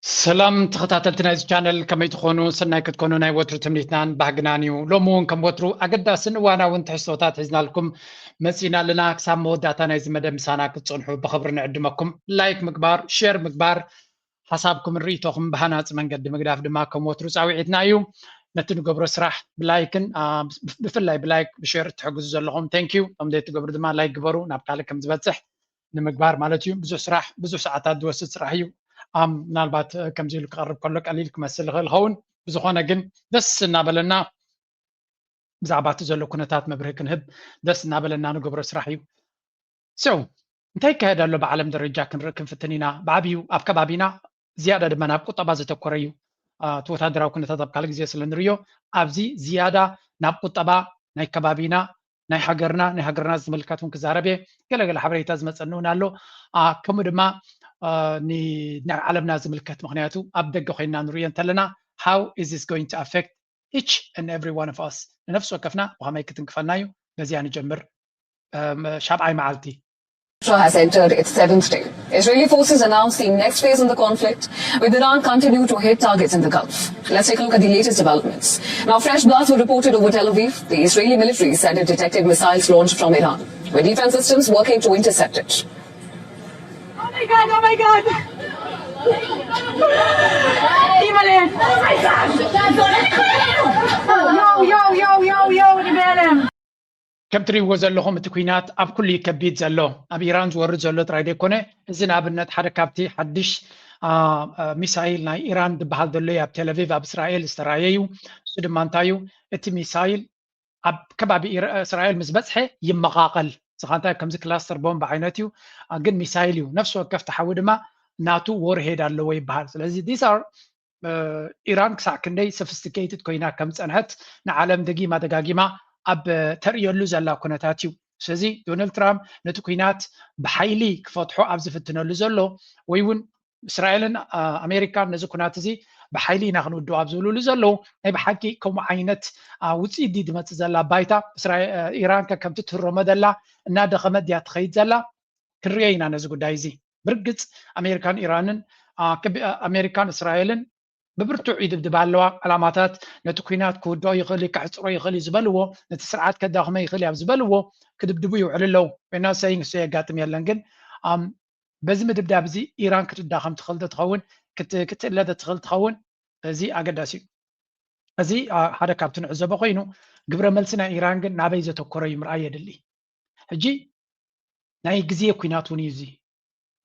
سلام تخطاتلتنا إذا channel كما يتخونوا سنة كتكونوا ناي وتر تمنيتنان بحقنانيو لومون كم وترو أقدا سنوانا وانت حسوتات حزنا لكم مسينا لنا كسام موداتا نايز مدى مسانا كتصنحوا بخبرنا عدمكم لايك مكبار شير مكبار حسابكم الريتوكم بحانات من قد مقداف دماكم وترو ساويعتنا يو نتنو قبرو سراح بلايكن بفلاي بلايك بشير تحقزوا لهم ثانك يو ام ديت قبر دما لايك قبرو نابقالكم زباتح نمكبار مالتيو بزو سراح بزو ساعات دوست سراحيو نالبات كم زيلو قرب كلك قليل كمسل غير هون بزخونا جن دس نابلنا بزعبات زلو كنتات مبرهك نهب دس نابلنا نقبر سراحيو انتي كهذا اللي بعالم درجة كنركن في التنينا بعبيو أفكا بابينا زيادة دمنا بقطة بازة تكوريو توتا دراو كنتات بقالك زي سلندريو أبزي زيادة ناب قطة ناي كبابينا ناي حقرنا زملكاتهم كزاربي قال حبريتا زمتسنونا له كم دما ني عالمنا زملكات مخنياتو أبدأ خينا نريا تلنا how is this going to affect each and every one of us نفس وقفنا وهم يكتن كفنايو لزيان جمر شاب عاي معالتي has entered its 7th day. Israeli forces announced the next phase in the conflict, with Iran continue to hit targets in the Gulf. Let's take a look at the latest developments. Now, fresh blasts were reported over Tel Aviv. The Israeli military said it detected missiles launched from Iran, with defense systems working to intercept it. Oh my God! Oh my God! كم تري وزلهم التكوينات أب كل كبيت زلوا أب إيران زور زلوا ترايدي كونه زين أبنت حركاتي حدش ميسايل نا إيران دبحال دلوا أب تل أبيب أب إسرائيل استرايو سودمانتايو إت ميسايل أب كباب إسرائيل مزبطحة يمقاقل سخانتا كم كلاستر بوم بعيناتيو أجن ميسايليو نفسه كيف تحود ما ناتو وور هيد على لوي بحال لذي these are إيران كسع كندي sophisticated كوينا كم سنهت نعلم دقي ما دقاقي ما أب تريولو زلا كونتاتيو سزي دونالد ترامب نتكوينات بحيلي كفتحو أبز فتنولو زلو ويون إسرائيل أمريكا نزكونات زي بحيلي نحن ودو أبزولو زلو أي بحكي كم عينت وتسيد دي دمت زلا بايتا إسرائيل إيران كم تتهرو مدلا نادا خمد ديات خيد زلا كريينا نزكو دايزي برقت أمريكان إيران أمريكان إسرائيل ببرتو عيد بدبالوا علامات نتكوينات كودو يخلي كعصرو يخلي زبلوه نتسرعات كداغما يخلي زبلوه كدبدبو يعللو بينا ساينغ سي قاتم يلنجن بزم دبدا بزي ايران كتداخم تخلد تخون كتلد تخلد تخون زي اقداسي زي هذا كابتن عزبه خوينو ግብረ መልስና ኢራን ግን ናበይ ዘተኮረ ይምርኣይ የድሊ ሕጂ ናይ ግዜ ኩናት እውን እዩ እዚ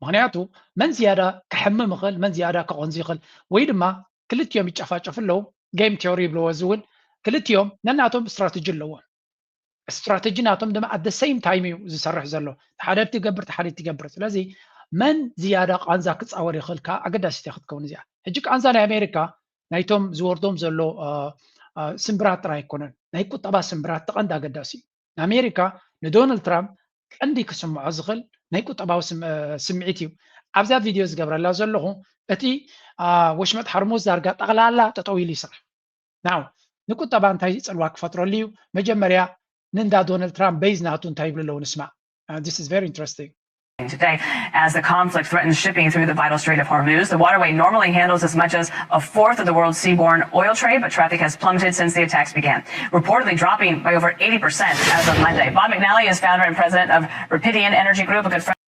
ምክንያቱ መን ዝያዳ ክሕምም ይኽእል መን ዝያዳ ክቆንዚ ይኽእል ወይ ድማ ክልቲኦም ይጨፋጨፉ ኣለዉ ጌም ቴዎሪ ይብልዎ እዚ እውን ክልቲኦም ነናቶም ስትራቴጂ ኣለዎም ስትራቴጂ ናቶም ድማ ኣት ሴም ታይም እዩ ዝሰርሕ ዘሎ ሓደ ትገብር ሓደ ትገብር ስለዚ መን ዝያዳ ቃንዛ ክፃወር ይኽእል ካ ኣገዳሲት ክትከውን እዚኣ ሕጂ ቃንዛ ናይ ኣሜሪካ ናይቶም ዝወርዶም ዘሎ ስምብራት ጥራይ ኣይኮነን ናይ ቁጠባ ስምብራት ተቐንዲ ኣገዳሲ እዩ ኣሜሪካ ንዶናልድ ትራምፕ ቀንዲ ክስምዖ ዝኽእል ናይ ቁጠባዊ ስምዒት እዩ ኣብዛ ቪድዮ ዝገብረላ ዘለኹ እቲ ወሽመጥ ሃርሙዝ ዳርጋ ጠቕላላ ጠጠው ኢሉ ይስራሕ ናው ንቁጠባ እንታይ ፅልዋ ክፈጥረሉ እዩ መጀመርያ ንንዳ ዶናልድ ትራምፕ ቤዝ ናቱ እንታይ ይብሉ ኣለዉ ንስማዕ this is very interesting Today, as the conflict threatens shipping through the vital Strait of Hormuz, the waterway normally handles as much as a fourth of the world's seaborne oil trade, but traffic has plummeted since the attacks began, reportedly dropping by over 80% as of Monday. Bob McNally is founder and president of Rapidian Energy Group, a good friend.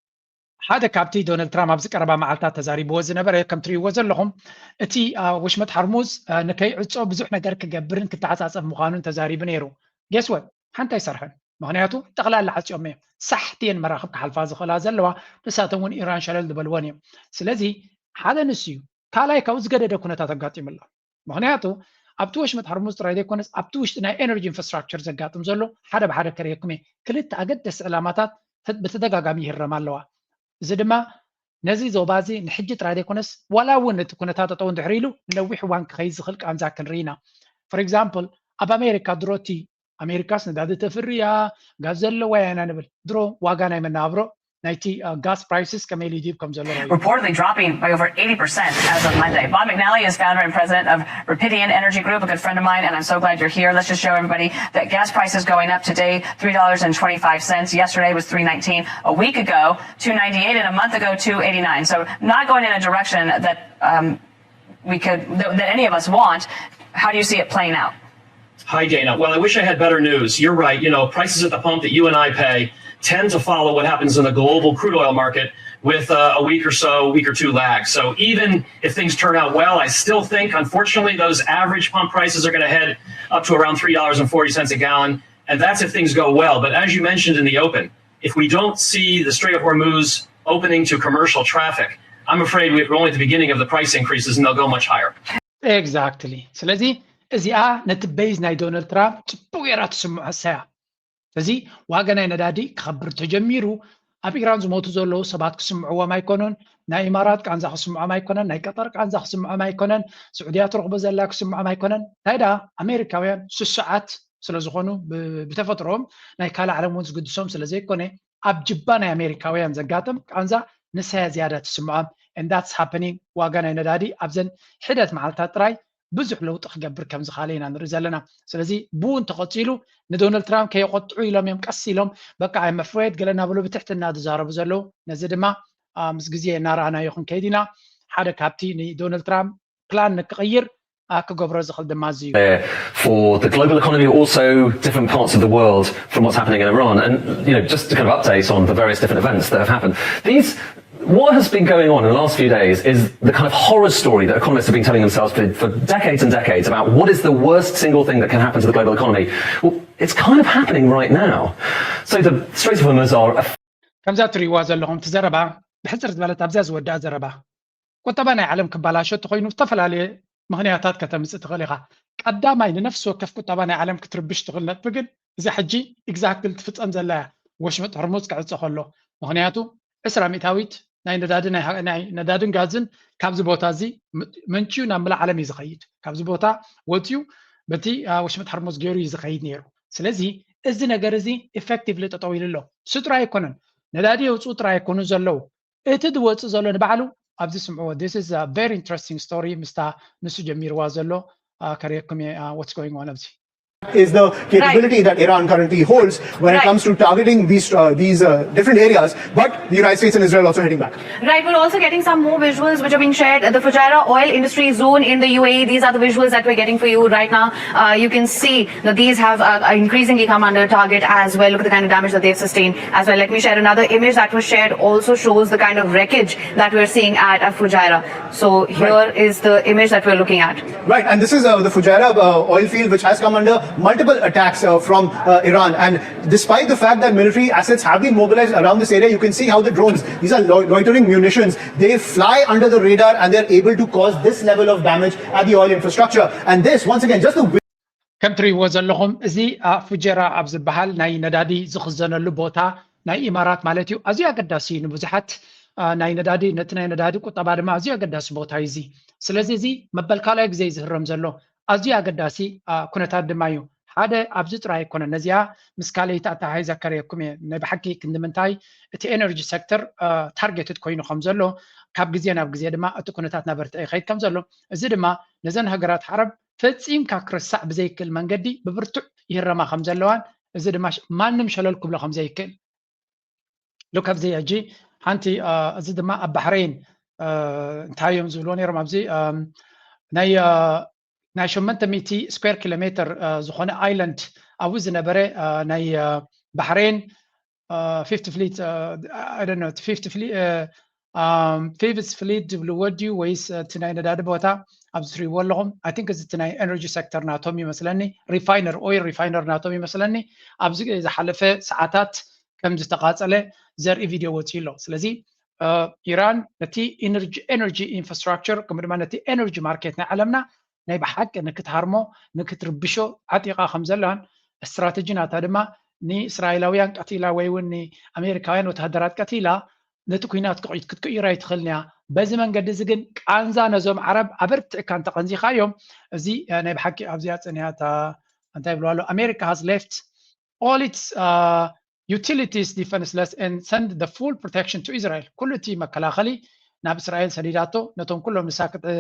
ሓደ ካብቲ ዶናልድ ትራምፕ ኣብዚ ቀረባ መዓልታት ተዛሪብዎ ዝነበረ ከም ትሪእዎ ዘለኹም እቲ ወሽመጥ ሃርሙዝ ንከይዕፆ ብዙሕ ነገር ክገብርን ክተዓፃፀፍ ምዃኑን ተዛሪቡ ነይሩ ጌስወት ሓንቲ ኣይሰርሐን ምክንያቱ ጠቕላላ ሓፂኦም እዮም ሳሕቲየን መራኽብ ክሓልፋ ዝኽእላ ዘለዋ ንሳቶም እውን ኢራን ሸለል ዝበልዎን እዮም ስለዚ ሓደ ንስ እዩ ካልኣይ ካብኡ ዝገደደ ኩነታት ኣጋጢሙ ኣሎ ምክንያቱ ኣብቲ ወሽመጥ ሃርሙዝ ጥራይ ዘይኮነስ ኣብቲ ውሽጢ ናይ ኤነርጂ ኢንፍራስትራክቸር ዘጋጥም ዘሎ ሓደ ብሓደ ከርየኩም እየ ክልተ ኣገደሲ ዕላማታት ብተደጋጋሚ ይህረም ኣለዋ እዚ ድማ ነዚ ዞባ እዚ ንሕጂ ጥራይ ዘይኮነስ ዋላ እውን እቲ ኩነታት ጠጠው እንድሕር ኢሉ ንነዊሕ እዋን ክኸይድ ዝኽእል ቃንዛ ክንርኢ ኢና ፎር ኤግዛምፕል ኣብ ኣሜሪካ ድሮቲ ኣሜሪካስ ነዳዲ ተፍርያ ጋዝ ዘለዋ ኢና ንብል ድሮ ዋጋ ናይ መናብሮ ናይቲ gas prices ከመይ ኢሉ ከም ዘሎ reportedly dropping by over 80% as of Monday. Bob McNally is founder and president of Rapidian Energy Group, a good friend of mine, and I'm so glad you're here. Let's just show everybody that gas prices going up today, $3.25. Yesterday was $3.19. A week ago, $2.98, and a month ago, $2.89. So not going in a direction that that any of us want. How do you see it playing out? Hi, Dana. Well, I wish I had better news. You're right. You know, prices at the pump that you and I pay tend to follow what happens in the global crude oil market with a week or two lag. So even if things turn out well, I still think, unfortunately, those average pump prices are going to head up to around $3.40 a gallon. And that's if things go well. But as you mentioned in the open, if we don't see the Strait of Hormuz opening to commercial traffic, I'm afraid we're only at the beginning of the price increases and they'll go much higher. Exactly. ስለዚህ እዚኣ ነቲ ቤዝ ናይ ዶናልድ ትራምፕ ፅቡቅ ጌራ ትስምዖ ኣሳያ ስለዚ ዋጋ ናይ ነዳዲ ክኸብር ተጀሚሩ ኣብ ኢራን ዝሞቱ ዘለዉ ሰባት ክስምዕዎም ኣይኮነን ናይ ኢማራት ቃንዛ ክስምዖም ኣይኮነን ናይ ቀጠር ቃንዛ ክስምዖም ኣይኮነን ስዑድያ ትረኽቦ ዘላ ክስምዖም ኣይኮነን እንታይ ዳ ኣሜሪካውያን ስሱዓት ስለዝኾኑ ብተፈጥሮም ናይ ካልእ ዓለም እውን ዝግድሶም ስለዘይኮነ ኣብ ጅባ ናይ ኣሜሪካውያን ዘጋጥም ቃንዛ ንሳያ ዝያዳ ትስምዖም and that's happening ዋጋ ናይ ነዳዲ ኣብዘን ሕደት መዓልታት ጥራይ ብዙሕ ለውጢ ክገብር ከም ዝኻለ ኢና ንርኢ ዘለና ስለዚ ብውን ተቐፂሉ ንዶናልድ ትራምፕ ከየቆጥዑ ኢሎም እዮም ቀስ ኢሎም በቃ I'm afraid ገለና ብሎ ብትሕትና ዝዛረቡ ዘለዉ ነዚ ድማ ምስ ግዜ እናረኣናዮ ክንከይድ ኢና ሓደ ካብቲ ንዶናልድ ትራምፕ ፕላን ንክቕይር ክገብሮ ዝኽእል ድማ እዚ እዩ for the global economy, also different parts of the world from what's happening in Iran, and just to kind of update on the various different events that have happened. What has been going on in the last few days is the kind of horror story that economists have been telling themselves for decades and decades about what is the worst single thing that can happen to the global economy. Well, it's kind of happening right now. So the Strait of Hormuz are... ከምዛ ትሪእዋ ዘለኹም ትዘረባ ብሕፅር ዝበለት ኣብዛ ዝወዳእ ዘረባ ቁጠባ ናይ ዓለም ክበላሾ ተኮይኑ ዝተፈላለየ ምክንያታት ከተምፅእ ትኽእል ኢኻ ቀዳማይ ንነፍሲ ወከፍ ቁጠባ ናይ ዓለም ክትርብሽ ትኽእል ነጥቢ ግን እዚ ሕጂ ኤግዛክትሊ ትፍፀም ዘላ ወሽመጥ ሃርሙዝ ክዕፀ ከሎ ምክንያቱ 20 ሚእታዊት ናይ ነዳድን ጋዝን ካብዚ ቦታ እዚ ምንጭዩ ናብ ምልእ ዓለም እዩ ዝኸይድ ካብዚ ቦታ ወፅዩ በቲ ወሽመጥ ሃርሙዝ ገይሩ እዩ ዝኸይድ ነይሩ ስለዚ እዚ ነገር እዚ ኢፌክቲቭሊ ጠጠው ኢሉ ኣሎ እሱ ጥራይ ኣይኮነን ነዳዲ የውፅኡ ጥራይ ኣይኮኑ ዘለዉ እቲ ዝወፅእ ዘሎ ንባዕሉ ኣብዚ ስምዕዎ this is a very interesting story ምስታ ንሱ ጀሚርዋ ዘሎ ከርየኩም what's going on ኣብዚ is the capability that Iran currently holds when it comes to targeting these different areas, but the United States and Israel also heading back. Right, we're also getting some more visuals which are being shared. The Fujairah oil industry zone in the UAE, these are the visuals that we're getting for you right now. You can see that these have increasingly come under target as well. Look at the kind of damage that they've sustained as well. Let me share another image that was shared, also shows the kind of wreckage that we're seeing at Fujairah. So here is the image that we're looking at. Right, and this is the Fujairah oil field which has come under multiple attacks from Iran. And despite the fact that military assets have been mobilized around this area, you can see how the drones, these are loitering munitions, they fly under the radar and they're able to cause this level of damage at the oil infrastructure. And this, once again, just the ከም ትሪእዎ ዘለኹም እዚ ፉጀራ ኣብ ዝበሃል ናይ ነዳዲ ዝኽዘነሉ ቦታ ናይ ኢማራት ማለት እዩ ኣዝዩ ኣገዳሲ ንብዙሓት ናይ ነዳዲ ነቲ ናይ ነዳዲ ቁጠባ ድማ ኣዝዩ ኣገዳሲ ቦታ እዩ እዚ ስለዚ እዚ መበል ካልኣይ ግዜ ዝህረም ዘሎ ኣዝዩ ኣገዳሲ ኩነታት ድማ እዩ ሓደ ኣብዚ ጥራይ ኣይኮነን ነዚኣ ምስ ካልአይቲ ኣተሓሒዘ ከርየኩም እየ ናይ ብሓቂ ክንምንታይ እቲ ኤነርጂ ሴክተር ታርጌትድ ኮይኑ ከም ዘሎ ካብ ግዜ ናብ ግዜ ድማ እቲ ኩነታት ናበርትዐ ይኸይድ ከም ዘሎ እዚ ድማ ነዘን ሃገራት ዓረብ ፈፂምካ ክርሳዕ ብዘይክእል መንገዲ ብብርቱዕ ይህረማ ከም ዘለዋን እዚ ድማ ማንም ሸለል ክብሎ ከም ዘይክእል ሉክ ኣብዚ ሕጂ ሓንቲ እዚ ድማ ኣብ ባሕሬን እንታይ እዮም ዝብልዎ ነይሮም ኣብዚ ናይ 800 ስኩዌር ኪሎ ሜትር ዝኾነ ኣይላንድ ኣብኡ ዝነበረ ናይ ባሕሬን 50 ፍሊት I don't know 50 ፍሊት ፌቨስ ፍሊት ዝብልዎ ድዩ ወይስ እቲ ናይ ነዳዲ ቦታ ኣብዚ ትሪእዎ ኣለኹም ኣይ ቲንክ እዚ እቲ ናይ ኤነርጂ ሴክተር ናቶም ይመስለኒ ሪፋይነር ኦይል ሪፋይነር ናቶም ይመስለኒ ኣብዚ ዝሓለፈ ሰዓታት ከም ዝተቃፀለ ዘርኢ ቪድዮ ወፂኡ ኣሎ ስለዚ ኢራን ነቲ ኤነርጂ ኢንፍራስትራክቸር ከምኡ ድማ ነቲ ኤነርጂ ማርኬት ናይ ዓለምና ናይ ብሓቂ ንክትሃርሞ ንክትርብሾ ዓጢቓ ከም ዘላን እስትራቴጂ ናታ ድማ ንእስራኤላውያን ቀቲላ ወይ እውን ንኣሜሪካውያን ወተሃደራት ቀቲላ ነቲ ኩናት ክትቅይራ ይትኽእል እያ በዚ መንገዲ እዚ ግን ቃንዛ ነዞም ዓረብ ኣበርቲዕካ እንተቐንዚኻዮም እዚ ናይ ብሓቂ ኣብዚኣ ፀኒሓታ እንታይ ይብልዋ ኣሎ ኣሜሪካ has left all its utilities defenseless and send the full protection to Israel ኩሉ እቲ መከላኸሊ ናብ እስራኤል ሰዲዳቶ ነቶም ኩሎም ንሳ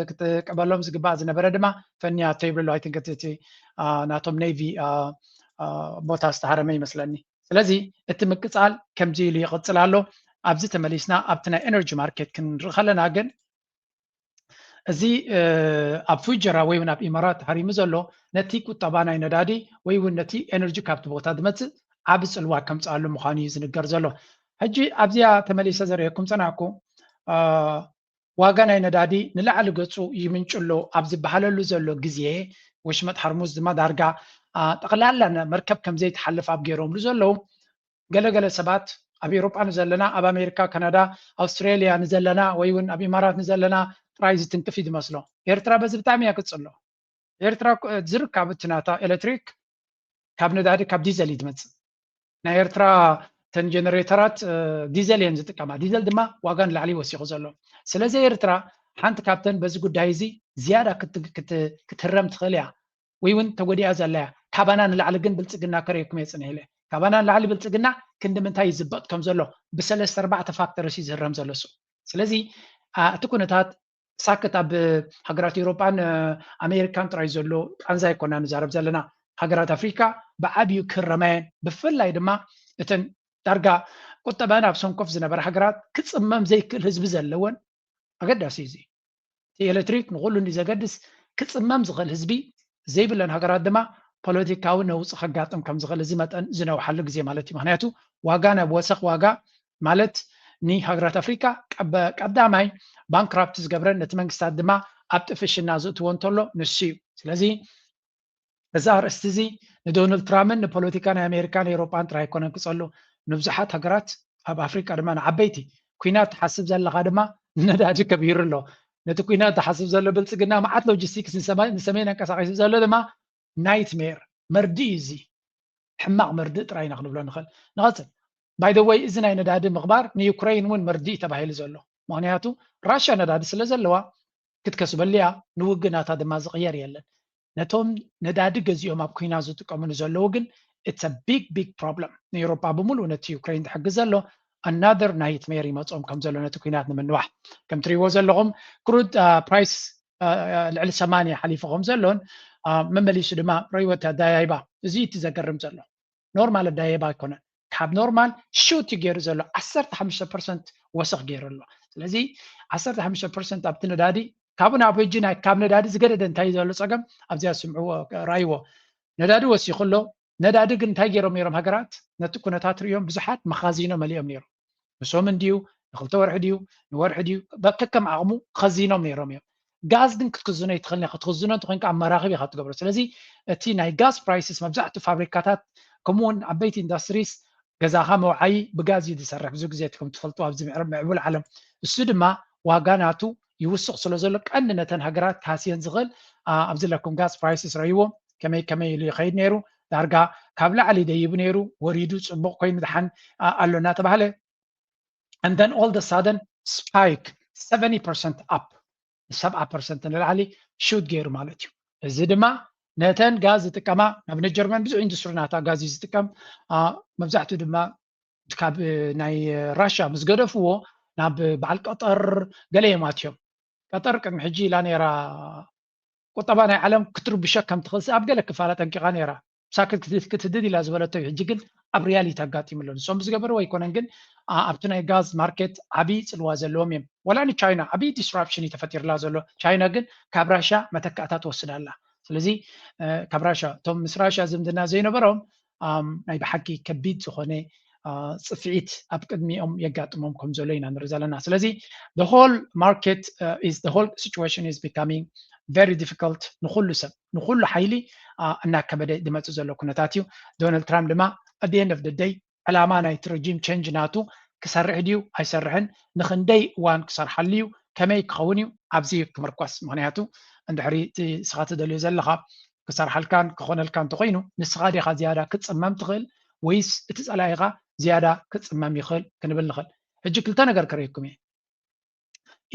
ክትቀበሎም ዝግባእ ዝነበረ ድማ ፈንያቶ ይብልሎ ኣይ ቲንክ እቲ ናቶም ኔቪ ቦታ ዝተሃረመ ይመስለኒ ስለዚ እቲ ምቅፃል ከምዚ ኢሉ ይቕፅል ኣሎ ኣብዚ ተመሊስና ኣብቲ ናይ ኤነርጂ ማርኬት ክንርኢ ከለና ግን እዚ ኣብ ፉጀራ ወይ እውን ኣብ ኢማራት ሃሪሙ ዘሎ ነቲ ቁጠባ ናይ ነዳዲ ወይ እውን ነቲ ኤነርጂ ካብቲ ቦታ ዝመፅእ ዓብ ፅልዋ ከምፃሉ ምዃኑ እዩ ዝንገር ዘሎ ሕጂ ኣብዚኣ ተመሊሰ ዘርእየኩም ፀናዕኩ ዋጋ ናይ ነዳዲ ንላዕሊ ገፁ ይምንጭሎ ኣብ ዝበሃለሉ ዘሎ ግዜ ወሽመጥ ሃርሙዝ ድማ ዳርጋ ጠቕላላ መርከብ ከምዘይተሓልፍ ኣብ ገይሮምሉ ዘለዉ ገለገለ ሰባት ኣብ ኤውሮጳ ንዘለና ኣብ ኣሜሪካ ካናዳ ኣውስትራልያ ንዘለና ወይ እውን ኣብ ኢማራት ንዘለና ጥራይ ዝትንክፍ እዩ ዝመስሎ ኤርትራ በዚ ብጣዕሚ እያ ክፅሎ ኤርትራ ዝርከብ እቲ ናታ ኤሌክትሪክ ካብ ነዳዲ ካብ ዲዘል እዩ ዝመፅእ ናይ ኤርትራ ተን ጀነሬተራት ዲዘል እየን ዝጥቀማ ዲዘል ድማ ዋጋ ንላዕሊ ወሲኹ ዘሎ ስለዚ ኤርትራ ሓንቲ ካብተን በዚ ጉዳይ እዚ ዝያዳ ክትህረም ትኽእል እያ ወይ እውን ተጎዲኣ ዘላ እያ ካባና ንላዕሊ ግን ብልፅግና ከርየኩም እየ ፅንሕ ኢለ ካባና ንላዕሊ ብልፅግና ክንዲ ምንታይ ይዝበጥ ከም ዘሎ ብሰለስተ ኣርባዕተ ፋክተርስ እዩ ዝህረም ዘሎ እሱ ስለዚ እቲ ኩነታት ሳክት ኣብ ሃገራት ኤውሮጳን ኣሜሪካን ጥራይ ዘሎ ቃንዛ ይኮና ንዛረብ ዘለና ሃገራት ኣፍሪካ ብዓብዩ ክህረማየን ብፍላይ ድማ እተን ዳርጋ ቁጠባን ኣብ ሰንኮፍ ዝነበረ ሃገራት ክፅመም ዘይክእል ህዝቢ ዘለወን ኣገዳሲ እዚ እቲ ኤሌክትሪክ ንኩሉ እንዲ ዘገድስ ክፅመም ዝኽእል ህዝቢ ዘይብለን ሃገራት ድማ ፖለቲካዊ ነውፅ ከጋጥም ከም ዝኽእል እዚ መጠን ዝነውሓሉ ግዜ ማለት እዩ ምክንያቱ ዋጋ ናብ ወሰኽ ዋጋ ማለት ንሃገራት ኣፍሪካ ቀዳማይ ባንክራፕት ዝገብረን ነቲ መንግስታት ድማ ኣብ ጥፍሽና ዝእትዎ እንተሎ ንሱ እዩ ስለዚ እዛ ኣርእስቲ እዚ ንዶናልድ ትራምፕን ንፖለቲካ ናይ ኣሜሪካን ኤውሮጳን ጥራይ ኣይኮነን ክፀሉ ንብዙሓት ሃገራት ኣብ ኣፍሪካ ድማ ንዓበይቲ ኩናት ትሓስብ ዘለካ ድማ ነዳዲ ከቢሩ ኣሎ ነቲ ኩናት ትሓስብ ዘሎ ብልፅግና መዓት ሎጂስቲክስ ንሰሜን አንቀሳቂሱ ዘሎ ድማ ናይትሜር መርዲእ እዚ ሕማቕ መርዲእ ጥራይና ክንብሎ ንኽእል ንቐፅል ባይ ደ ወይ እዚ ናይ ነዳዲ ምኽባር ንዩክሬን እውን መርዲእ ተባሂሉ ዘሎ ምክንያቱ ራሽያ ነዳዲ ስለ ዘለዋ ክትከስበልያ ንውግናታ ድማ ዝቕየር የለን ነቶም ነዳዲ ገዚኦም ኣብ ኩናት ዝጥቀሙሉ ዘለዉ ግን it's a big problem ንኤውሮጳ ብምሉእ ነቲ ዩክሬን ትሕግዝ ዘሎ another nightmare ይመፆም ከም ዘሎ ነቲ ኩናት ንምንዋሕ ከም ትሪእዎ ዘለኹም ክሩድ ፕራይስ ልዕሊ 80 ሓሊፉ ከም ዘሎን መመሊሱ ድማ ረይወት ኣዳያይባ እዚ እቲ ዘገርም ዘሎ ኖርማል ኣዳያይባ ኣይኮነን ካብ ኖርማል ሹት ገይሩ ዘሎ 15% ወሰኽ ገይሩ ኣሎ ስለዚ 15% ኣብቲ ነዳዲ ካብኡ ናብ ሕጂ ናይ ካብ ነዳዲ ዝገደደ እንታይ ዘሎ ፀገም ኣብዚኣ ስምዕዎ ራይዎ ነዳዲ ወሲኹ ኣሎ ነዳዲ ግን እንታይ ገይሮም ነይሮም ሃገራት ነቲ ኩነታት ሪኦም ብዙሓት መኻዚኖም መሊኦም ነይሮም ንሶም እንድዩ ንክልተ ወርሒ ድዩ ንወርሒ ድዩ ከከም ዓቕሙ ከዚኖም ነይሮም እዮም ጋዝ ግን ክትክዝኖ ይትኽእልኒ ክትክዝኖ እንትኮንካ ኣብ መራኸቢ ኢኻ ትገብሮ ስለዚ እቲ ናይ ጋዝ ፕራይስስ መብዛሕትኡ ፋብሪካታት ከምኡውን ዓበይቲ ኢንዳስትሪስ ገዛኻ መውዓይ ብጋዝ እዩ ዝሰርሕ ብዙ ግዜ ከም ትፈልጡ ኣብዚ ምዕቡል ዓለም እሱ ድማ ዋጋ ናቱ ይውስኽ ስለ ዘሎ ቀንዲ ነተን ሃገራት ካስየን ዝኽእል ኣብዚ ለኩም ጋዝ ፕራይስስ ረይዎ ከመይ ኢሉ ይኸይድ ነይሩ ዳርጋ ካብ ላዕሊ ደይቡ ነይሩ ወሪዱ ፅቡቕ ኮይኑ ድሓን ኣሎ እናተባሃለ and then all of a sudden spike 70% up 7% ንላዕሊ ሹት ገይሩ ማለት እዩ እዚ ድማ ነተን ጋዝ ዝጥቀማ ናብ ጀርመን ብዙሕ ኢንዱስትሪ ናታ ጋዝ ዝጥቀም መብዛሕትኡ ድማ ካብ ናይ ራሽያ ምስ ገደፍዎ ናብ በዓል ቀጠር ገለ የማትዮም ቀጠር ቅድሚ ሕጂ ኢላ ነይራ ቁጠባ ናይ ዓለም ክትርብሸ ከም ትኽእል ኣብ ገለ ክፋላ ጠንቂቓ ነይራ ሳክት ክትድድ ኢላ ዝበለቶ ሕጂ ግን ኣብ ሪያሊቲ ኣጋጢሙሎ ንሶም ዝገበርዎ ኣይኮነን ግን ኣብቲ ናይ ጋዝ ማርኬት ዓብይ ፅልዋ ዘለዎም እዮም ወላ ንቻይና ዓብይ ዲስራፕሽን እዩ ተፈጢርላ ዘሎ ቻይና ግን ካብ ራሽያ መተካእታ ትወስድ ኣላ ስለዚ ካብ ራሽያ እቶም ምስ ራሽያ ዝምድና ዘይነበሮም ናይ ብሓቂ ከቢድ ዝኾነ ፅፍዒት ኣብ ቅድሚኦም የጋጥሞም ከም ዘሎ ኢና ንርኢ ዘለና ስለዚ the whole market the whole situation is becoming very difficult ንኩሉ ሰብ ንኩሉ ሓይሊ እናከበደ ዝመፅእ ዘሎ ኩነታት እዩ ዶናልድ ትራምፕ ድማ at the end of the day ዕላማ ናይቲ ሬጂም ቼንጅ ናቱ ክሰርሕ ድዩ ኣይሰርሕን ንክንደይ እዋን ክሰርሓሉ እዩ ከመይ ክኸውን እዩ ኣብዚ ክምርኮስ ምክንያቱ እንድሕሪ ንስኻ ትደልዮ ዘለካ ክሰርሓልካን ክኾነልካ እንተኮይኑ ንስኻ ዲኻ ዝያዳ ክትፅመም ትኽእል ወይስ እቲ ፀላኢኻ ዝያዳ ክትፅመም ይኽእል ክንብል ንኽእል ሕጂ ክልተ ነገር ከርእየኩም እየ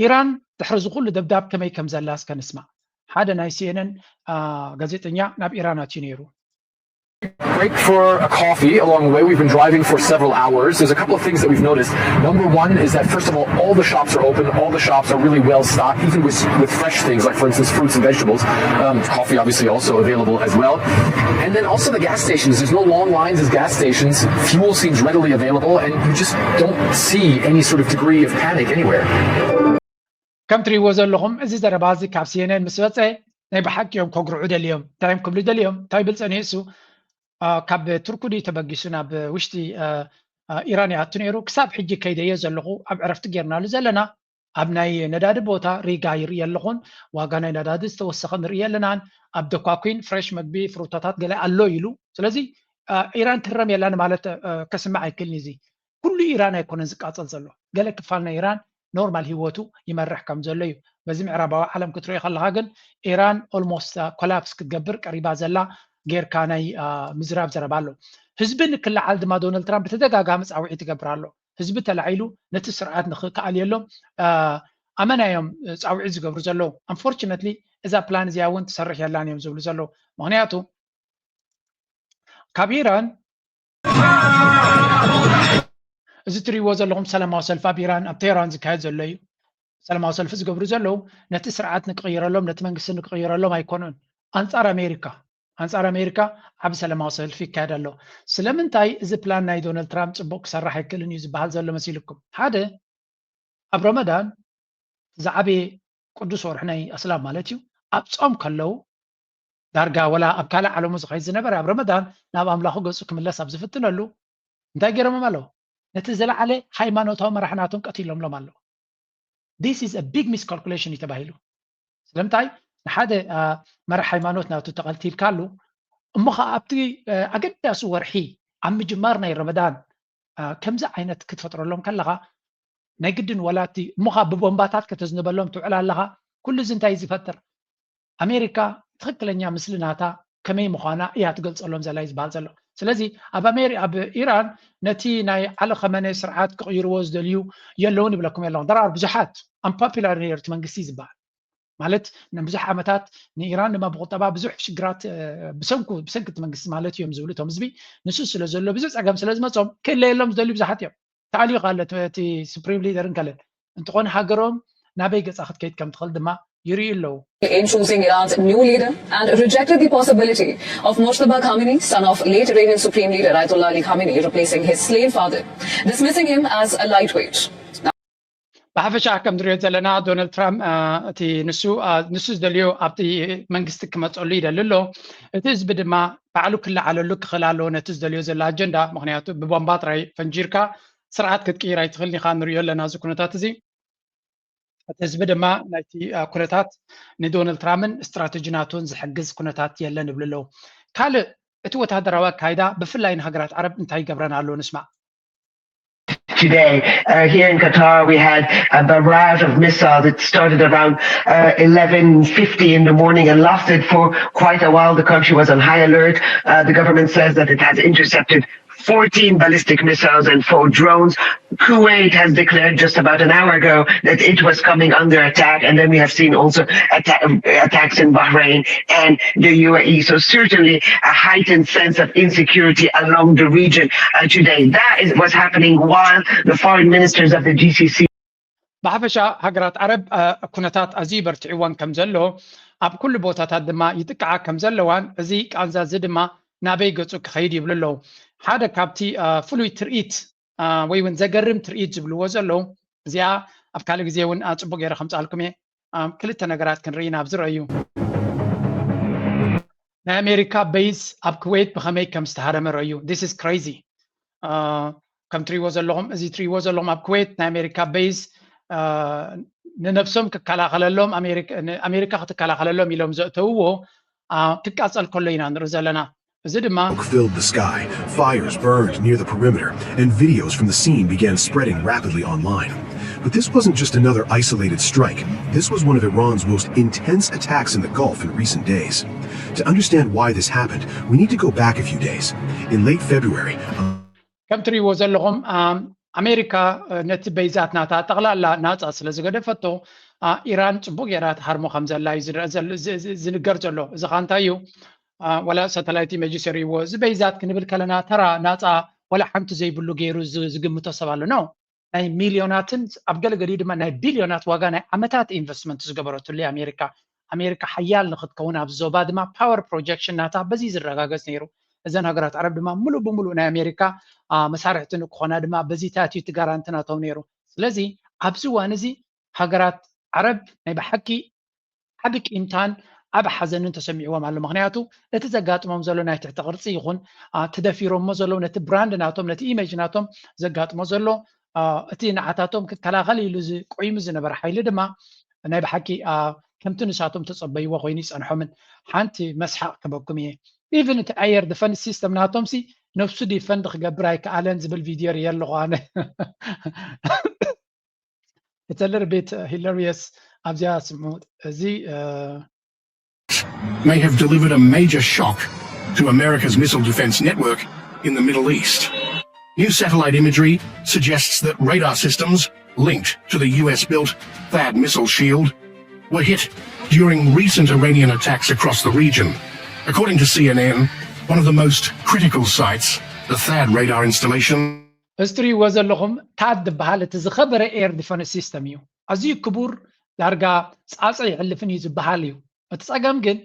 ኢራን ድሕሪ ዝኩሉ ደብዳብ ከመይ ከም ዘላ እስከ ንስማዕ ሓደ ናይ ሲኤንን ጋዜጠኛ ናብ ኢራን ኣትዩ ነይሩ Break for a coffee along the way. We've been driving for several hours. There's a couple of things that we've noticed. Number one is that, first of all the shops are open. All the shops are really well stocked, even with fresh things, like, for instance, fruits and vegetables. Coffee, obviously, also available as well. And then also the gas stations. There's no long lines as gas stations. Fuel seems readily available, and you just don't see any sort of degree of panic anywhere. ከም ትሪእዎ ዘለኹም እዚ ዘረባ እዚ ካብ ሲኤንን ምስ በፀ ናይ ብሓቂኦም ከግርዑ ደልዮም እንታይ ክብሉ ደልዮም እንታይ ብልፀ ነሱ ካብ ቱርኩዲ ተበጊሱ ናብ ውሽጢ ኢራን ይኣቱ ነይሩ ክሳብ ሕጂ ከይደየ ዘለኹ ኣብ ዕረፍቲ ጌርናሉ ዘለና ኣብ ናይ ነዳዲ ቦታ ሪጋ ይርኢ ኣለኹን ዋጋ ናይ ነዳዲ ዝተወሰኸ ንርኢ ኣለናን ኣብ ደኳኩን ፍሬሽ መግቢ ፍሩታታት ገለ ኣሎ ኢሉ ስለዚ ኢራን ትረም የላን ማለት ከስማዕ ኣይክልኒ እዚ ኩሉ ኢራን ኣይኮነን ዝቃፀል ዘሎ ገለ ክፋል ናይ ኢራን ኖርማል ሂወቱ ይመርሕ ከም ዘሎ እዩ በዚ ምዕራባዊ ዓለም ክትሪኦ ከለካ ግን ኢራን ኦልሞስት ኮላፕስ ክትገብር ቀሪባ ዘላ ጌርካ ናይ ምዝራብ ዘረባ ኣሎ ህዝቢ ንክልዓል ድማ ዶናልድ ትራምፕ ተደጋጋሚ ፃውዒት ይገብር ኣሎ ህዝቢ ተላዒሉ ነቲ ስርዓት ንክከኣል የሎም ኣመናዮም ፃውዒት ዝገብሩ ዘለዉ አንፎርቹነትሊ እዛ ፕላን እዚኣ እውን ትሰርሕ የላን እዮም ዝብሉ ዘለዉ ምክንያቱ ካብ ኢራን እዚ ትሪእዎ ዘለኹም ሰላማዊ ሰልፊ ኣብ ኢራን ኣብ ቴህራን ዝካየድ ዘሎ እዩ ሰላማዊ ሰልፊ ዝገብሩ ዘለዉ ነቲ ስርዓት ንክቕይረሎም ነቲ መንግስቲ ንክቕይረሎም ኣይኮኑን አንጻር አሜሪካ ዓብ ሰላማዊ ሰልፊ ይካየድ ኣሎ ስለምንታይ እዚ ፕላን ናይ ዶናልድ ትራምፕ ፅቡቅ ክሰርሕ ኣይክእልን እዩ ዝበሃል ዘሎ መሲልኩም ሓደ ኣብ ረመዳን ዝዓበየ ቅዱስ ወርሒ ናይ እስላም ማለት እዩ ኣብ ፆም ከለዉ ዳርጋ ወላ ኣብ ካልእ ዓለሙ ዝኸይድ ዝነበረ ኣብ ረመዳን ናብ ኣምላኹ ገፁ ክምለስ ኣብ ዝፍትነሉ እንታይ ገይሮሞም ኣለዉ ነቲ ዝለዓለ ሃይማኖታዊ መራሕናቶም ቀቲሎምሎም ኣለዉ this is a big miscalculation ተባሂሉ ስለምንታይ ንሓደ መራሕ ሃይማኖት ናቱ ተቐልቲልካሉ እሞኻ ኣብቲ ኣገዳሲ ወርሒ ኣብ ምጅማር ናይ ረመዳን ከምዚ ዓይነት ክትፈጥረሎም ከለኻ ናይ ግድን ወላቲ እሞኻ ብቦምባታት ከተዝንበሎም ትውዕል ኣለኻ ኩሉ እዚ እንታይ ዝፈጥር ኣሜሪካ ትክክለኛ ምስሊ ናታ ከመይ ምዃና እያ ትገልፀሎም ዘላ ዝበሃል ዘሎ ስለዚ ኣብ ኢራን ነቲ ናይ ዓለ ኸመነ ስርዓት ክቕይርዎ ዝደልዩ የለውን ይብለኩም ኣለኹም ደራር ብዙሓት ኣምፖፑላር ነርቲ መንግስቲ ዝበሃል ማለት ንብዙሕ ዓመታት ንኢራን ድማ ብቁጠባ ብዙሕ ሽግራት ብሰንኪ መንግስቲ ማለት እዮም ዝብሉ እቶም ህዝቢ ንሱ ስለ ዘሎ ብዙሕ ፀገም ስለ ዝመፆም ክለየሎም ዝደልዩ ብዙሓት እዮም ተኣልዩ ካለት እቲ ሱፕሪም ሊደርን ከለን እንትኾነ ሃገሮም ናበይ ገፃ ክትከይድ ከም ትኽእል ድማ ይርኢ ኣለዉ in choosing Iran's new leader and rejected the possibility of Mojtaba Khamenei, son of late Iranian Supreme Leader Ayatollah Ali Khamenei, replacing his slave father, dismissing him as a lightweight. ብሓፈሻ ከም ንሪኦ ዘለና ዶናልድ ትራምፕ እቲ ንሱ ዝደልዮ ኣብቲ መንግስቲ ክመፀሉ ይደሊ ኣሎ እቲ ህዝቢ ድማ ባዕሉ ክለዓለሉ ክኽእል ኣለዎ ነቲ ዝደልዮ ዘላ ኣጀንዳ ምክንያቱ ብቦምባ ጥራይ ፈንጂርካ ስርዓት ክትቅይር ኣይትኽእልኒ ኢኻ ንሪኦ ኣለና እዚ ኩነታት እዚ ህዝቢ ድማ ናይቲ ኩነታት ንዶናልድ ትራምፕን ስትራቴጂናቱን ዝሕግዝ ኩነታት የለን ይብሉ ኣለዉ ካልእ እቲ ወታደራዊ አካይዳ ብፍላይ ንሃገራት ዓረብ እንታይ ይገብረና ኣሎ ንስማዕ Today, here in Qatar, we had a barrage of missiles. It started around 11:50 in the morning and lasted for quite a while. The country was on high alert. The government says that it has intercepted 14 ballistic missiles and 4 drones. Kuwait has declared just about an hour ago that it was coming under attack. And then we have seen also attacks in Bahrain and the UAE. So certainly a heightened sense of insecurity along the region today. That is what's happening while the foreign ministers of the GCC ብሓፈሻ ሃገራት ዓረብ ኩነታት ኣዝዩ በርቲዕዋን ከም ዘሎ ኣብ ኩሉ ቦታታት ድማ ይጥቅዓ ከም ዘለዋን እዚ ቃንዛ እዚ ድማ ናበይ ገፁ ክኸይድ ይብሉ ኣለዉ ሓደ ካብቲ ፍሉይ ትርኢት ወይ እውን ዘገርም ትርኢት ዝብልዎ ዘለዉ እዚኣ ኣብ ካልእ ግዜ እውን ፅቡቅ ገይረ ከምፃልኩም እየ ክልተ ነገራት ክንርኢ ናብ ዝረአዩ ናይ ኣሜሪካ ቤዝ ኣብ ኩዌት ብኸመይ ከም ዝተሃረመ ረአዩ ዲስ ኢዝ ክሬዚ ከም ትሪእዎ ዘለኹም እዚ ትሪእዎ ዘለኹም ኣብ ኩዌት ናይ ኣሜሪካ ቤዝ ንነብሶም ክከላኸለሎም ኣሜሪካ ክትከላኸለሎም ኢሎም ዘእተውዎ ክቃፀል ከሎ ኢና ንርኢ ዘለና እዚ ድማ Smoke filled the sky, fires burned near the perimeter, and videos from the scene began spreading rapidly online. But this wasn't just another isolated strike. This was one of Iran's most intense attacks in the Gulf in recent days. To understand why this happened, we need to go back a few days. In late February, ከም ትሪእዎ ዘለኹም ኣሜሪካ ነቲ ቤዛት ናታ ጠቕላላ ናፃ ስለ ዝገደፈቶ ኢራን ፅቡቅ ጌራ ተሃርሞ ከም ዘላ እዩ ዝንገር ዘሎ እዚ ኸ እንታይ እዩ ወላ ሳተላይት ኢሜጅ ሰሪዎ እዚ ቤዛት ክንብል ከለና ተራ ናፃ ወላ ሓንቲ ዘይብሉ ገይሩ ዝግምቶ ሰብ ኣሎ ነው ናይ ሚልዮናትን ኣብ ገለገሊ ድማ ናይ ቢልዮናት ዋጋ ናይ ዓመታት ኢንቨስትመንት ዝገበረትሉ ኣሜሪካ ሓያል ንክትከውን ኣብ ዞባ ድማ ፓወር ፕሮጀክሽን ናታ በዚ ዝረጋገፅ ነይሩ እዘን ሃገራት ዓረብ ድማ ሙሉ ብሙሉእ ናይ ኣሜሪካ መሳርሕትን ክኾና ድማ በዚ ታትዩ ትጋራንቲ ናቶም ነይሩ ስለዚ ኣብዚ እዋን እዚ ሃገራት ዓረብ ናይ ብሓቂ ዓብ ቂምታን ኣብ ሓዘንን ተሰሚዕዎም ኣሎ ምክንያቱ እቲ ዘጋጥሞም ዘሎ ናይ ትሕቲ ቅርፂ ይኹን ትደፊሮሞ ዘሎ ነቲ ብራንድ ናቶም ነቲ ኢሜጅ ናቶም ዘጋጥሞ ዘሎ እቲ ንዓታቶም ክከላኸል ኢሉ ቆይሙ ዝነበረ ሓይሊ ድማ ናይ ብሓቂ ከምቲ ንሳቶም ተፀበይዎ ኮይኑ ይፀንሖምን ሓንቲ መስሓቅ ክበኩም እየ ኢቨን እቲ ኣየር ዲፈንስ ሲስተም ናቶም ሲ ነፍሱ ዲፈንድ ክገብር ኣይከኣለን ዝብል ቪድዮ ርኢ ኣለኹ ኣነ It's a little bit hilarious ኣብዚኣ ስምዑ እዚ may have delivered a major shock to America's missile defense network in the Middle East. New satellite imagery suggests that radar systems linked to the US-built THAAD missile shield were hit during recent Iranian attacks across the region. According to CNN, one of the most critical sites, the THAAD radar installation. استري وزلهم تاد بحال تزخبر اير ديفنس سيستم يو ازي كبور دارغا صاصي يحلفني زبحاليو اتصقم جن